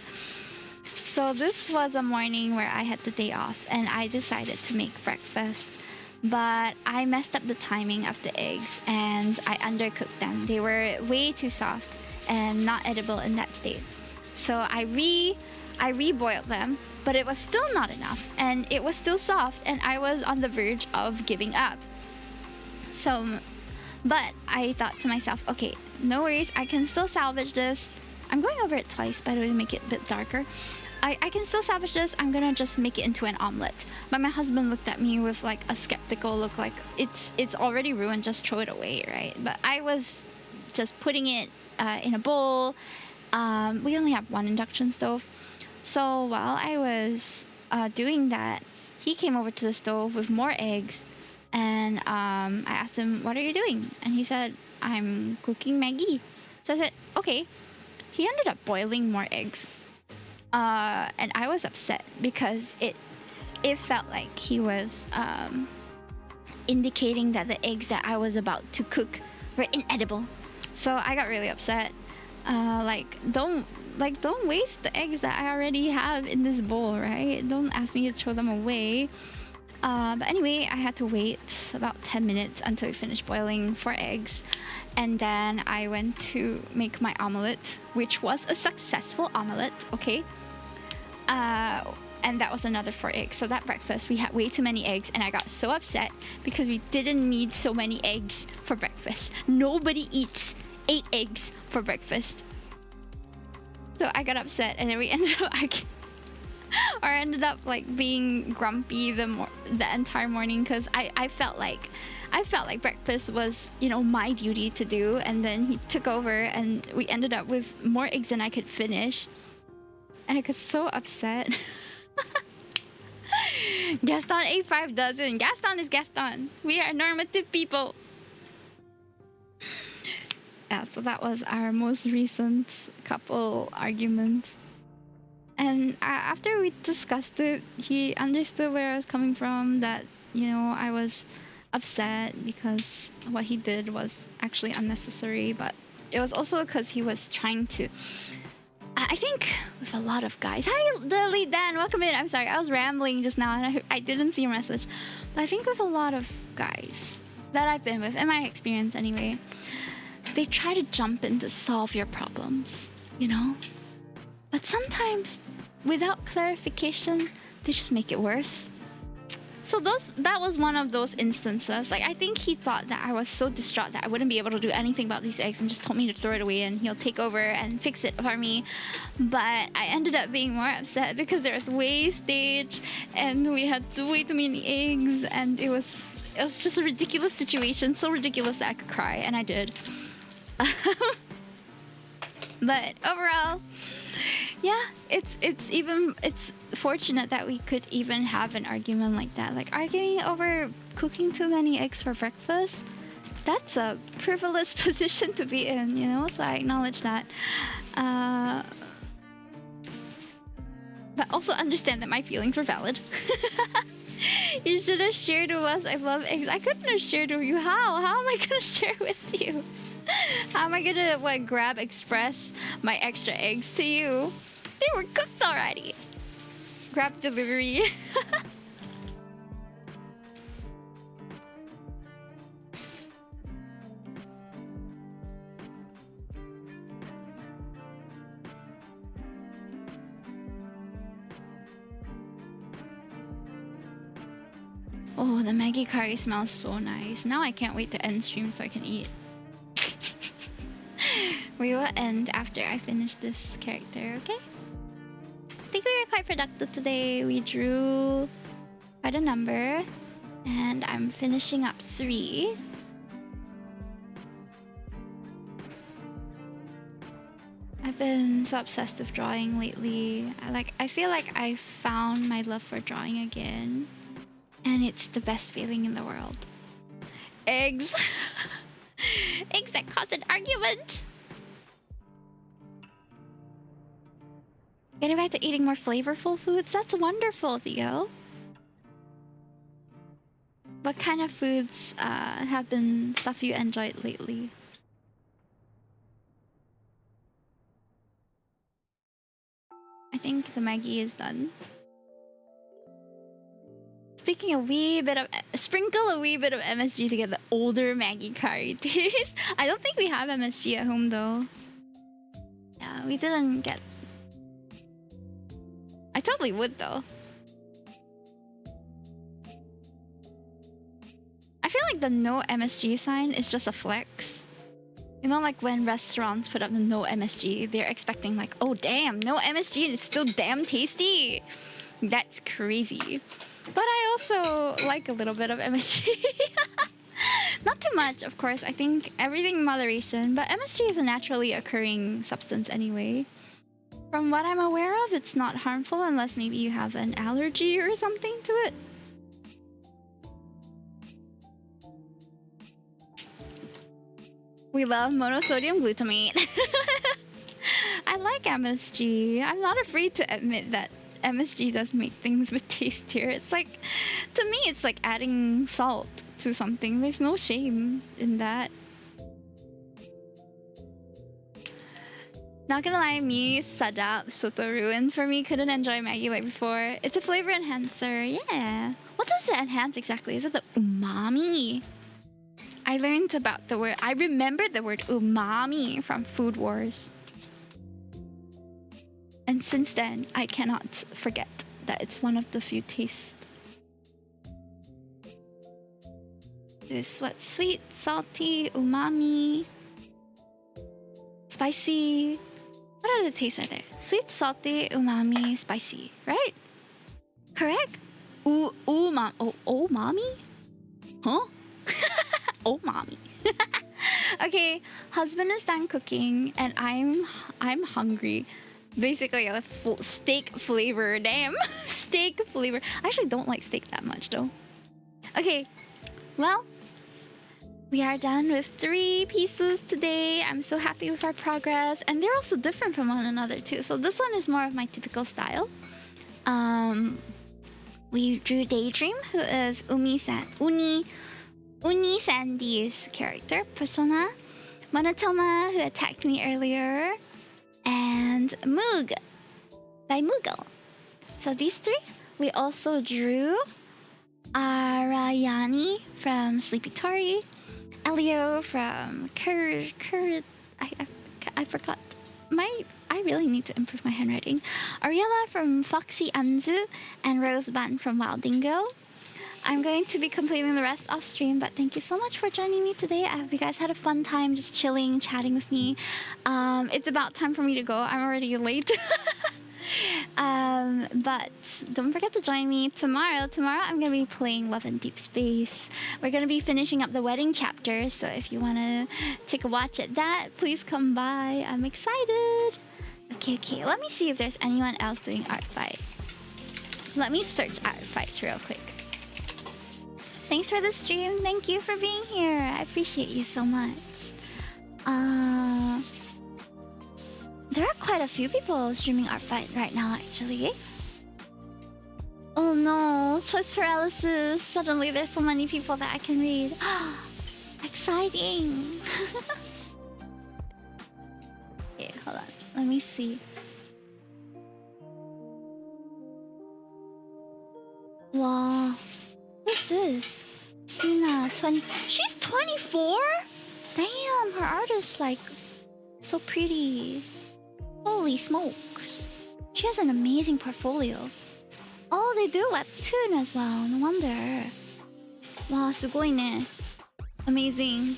So this was a morning where I had the day off and I decided to make breakfast, but I messed up the timing of the eggs and I undercooked them. They were way too soft and not edible in that state. So I reboiled them, but it was still not enough and it was still soft and I was on the verge of giving up. But I thought to myself, okay, no worries, I can still salvage this. I'm going over it twice, by the way, to make it a bit darker. I can still salvage this. I'm gonna just make it into an omelet. But my husband looked at me with a skeptical look, like it's already ruined, just throw it away, right? But I was just putting it in a bowl. We only have one induction stove. So while I was doing that, he came over to the stove with more eggs. And I asked him, what are you doing? And he said, I'm cooking Maggi. So I said, okay. He ended up boiling more eggs. And I was upset because it felt like he was indicating that the eggs that I was about to cook were inedible. So I got really upset. Don't waste the eggs that I already have in this bowl, right? Don't ask me to throw them away. But anyway, I had to wait about 10 minutes until it finished boiling 4 eggs. And then I went to make my omelette, which was a successful omelette, okay? And that was another 4 eggs. So that breakfast, we had way too many eggs, and I got so upset because we didn't need so many eggs for breakfast. Nobody eats 8 eggs for breakfast. So I got upset, and then we ended up arguing. Or I ended up like being grumpy the entire morning because I felt like breakfast was, you know, my duty to do, and then he took over and we ended up with more eggs than I could finish, and I got so upset. Gaston ate 5 dozen. Gaston is Gaston. We are normative people. Yeah, so that was our most recent couple argument. And after we discussed it, he understood where I was coming from, that, you know, I was upset because what he did was actually unnecessary, but it was also because he was trying to... I think with a lot of guys... Hi, Lily Dan, welcome in. I'm sorry, I was rambling just now and I didn't see your message. But I think with a lot of guys that I've been with, in my experience anyway, they try to jump in to solve your problems, you know? But sometimes, without clarification, they just make it worse. So that was one of those instances. Like, I think he thought that I was so distraught that I wouldn't be able to do anything about these eggs and just told me to throw it away and he'll take over and fix it for me. But I ended up being more upset because there was wastage and we had way too many eggs, and it was just a ridiculous situation. So ridiculous that I could cry, and I did. But overall, yeah, it's fortunate that we could even have an argument like that. Like, arguing over cooking too many eggs for breakfast, that's a privileged position to be in, you know? So I acknowledge that. But also understand that my feelings were valid. You should have shared with us. I love eggs. I couldn't have shared with you. How am I gonna share with you? How am I gonna grab express my extra eggs to you? They were cooked already. Grab delivery. Oh, the Maggi curry smells so nice. Now I can't wait to end stream so I can eat. We will end after I finish this character, okay? I think we were quite productive today. We drew quite a number, and I'm finishing up 3. I've been so obsessed with drawing lately. I feel like I found my love for drawing again, and it's the best feeling in the world. Eggs. Eggs that cause an argument. Getting back to eating more flavorful foods, that's wonderful, Theo. What kind of foods have been stuff you enjoyed lately? I think the Maggi is done. Speaking of sprinkle a wee bit of MSG to get the older Maggi curry taste. I don't think we have MSG at home though. Yeah, we didn't get... I totally would though. I feel like the no MSG sign is just a flex. You know, like when restaurants put up the no MSG, they're expecting like, oh damn, no MSG and it's still damn tasty. That's crazy. But I also like a little bit of MSG. Not too much, of course. I think everything in moderation, but MSG is a naturally occurring substance anyway. From what I'm aware of, it's not harmful unless maybe you have an allergy or something to it. We love monosodium glutamate. I like MSG. I'm not afraid to admit that MSG does make things a bit tastier. It's like, to me, it's like adding salt to something. There's no shame in that. Not gonna lie, me, sadap, soto ruined for me. Couldn't enjoy Maggie like before. It's a flavor enhancer, yeah. What does it enhance exactly? Is it the umami? I learned about the word, I remembered the word umami from Food Wars. And since then, I cannot forget that it's one of the few tastes. This what? Sweet, salty, umami, spicy. What other tastes are there? Sweet, salty, umami, spicy, right? Correct? Umami? Huh? Umami. Okay, husband is done cooking and I'm hungry. Basically a steak flavor. Damn. Steak flavor. I actually don't like steak that much though. Okay, well, we are done with 3 pieces today. I'm so happy with our progress. And they're also different from one another too. So this one is more of my typical style. We drew Daydream, who is Uni Sandy's character, persona. Monotoma, who attacked me earlier. And Moog by Moogle. So these 3. We also drew Arayani from Sleepy Tori. Elio from I forgot. I really need to improve my handwriting. Ariella from Foxy Anzu and Roseban from Wild Dingo. I'm going to be completing the rest off stream, but thank you so much for joining me today. I hope you guys had a fun time just chilling, chatting with me. It's about time for me to go. I'm already late. But don't forget to join me tomorrow. Tomorrow I'm going to be playing Love in Deep Space. We're going to be finishing up the wedding chapter, so if you want to take a watch at that, please come by. I'm excited. Okay. Let me see if there's anyone else doing Artfight. Let me search Artfight real quick. Thanks for the stream. Thank you for being here. I appreciate you so much. There are quite a few people streaming Artfight right now, actually. Oh no, choice paralysis. Suddenly there's so many people that I can read. Exciting. Okay, hold on. Let me see. Wow. What's this? Sina, 20. She's 24? Damn, her art is like so pretty. Holy smokes. She has an amazing portfolio. Oh, they do webtoon as well. No wonder. Wow, sugoine. Amazing.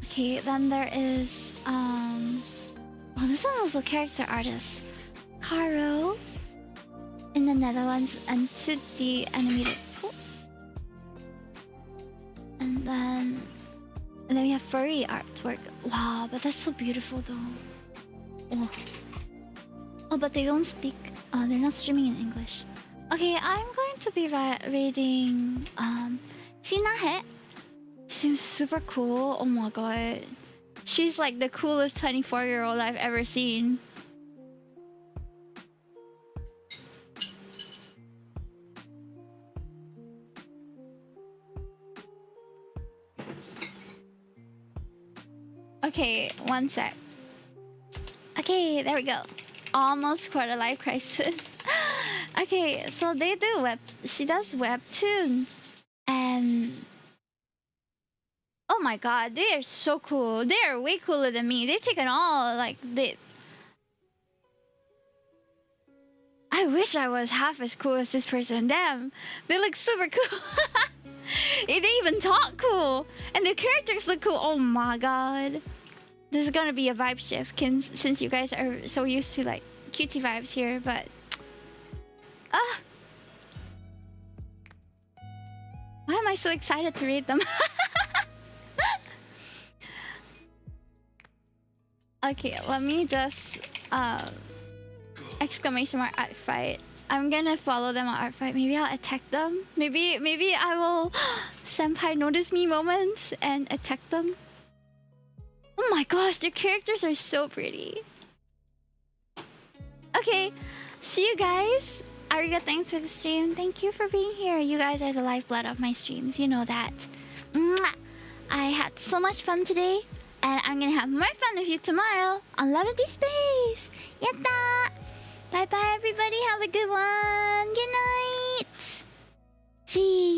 Okay, then there is oh, this one also character artist. Caro in the Netherlands and 2D animated. Cool. And then we have furry artwork. Wow, but that's so beautiful though. Oh, but they don't speak. They're not streaming in English. Okay, I'm going to be reading Sinahe. Seems super cool. Oh my god. She's like the coolest 24-year-old I've ever seen. Okay, one sec. Okay, there we go. Almost quarter life crisis. Okay, so they do she does webtoon. And oh my god, they are so cool. They are way cooler than me. They've taken all I wish I was half as cool as this person. Damn, they look super cool. They even talk cool. And their characters look cool. Oh my god. This is gonna be a vibe shift since you guys are so used to like cutesy vibes here, but why am I so excited to read them? Okay, let me just exclamation mark Artfight. I'm gonna follow them on Artfight. Maybe I'll attack them. Maybe I will senpai notice me moments and attack them. Oh my gosh, their characters are so pretty. Okay, See you guys. Ariga, thanks for the stream. Thank you for being here. You guys are the lifeblood of my streams. You know that. Mwah! I had so much fun today, and I'm gonna have more fun with you tomorrow on Love Deep Space. Yatta! Bye bye, everybody. Have a good one. Good night. See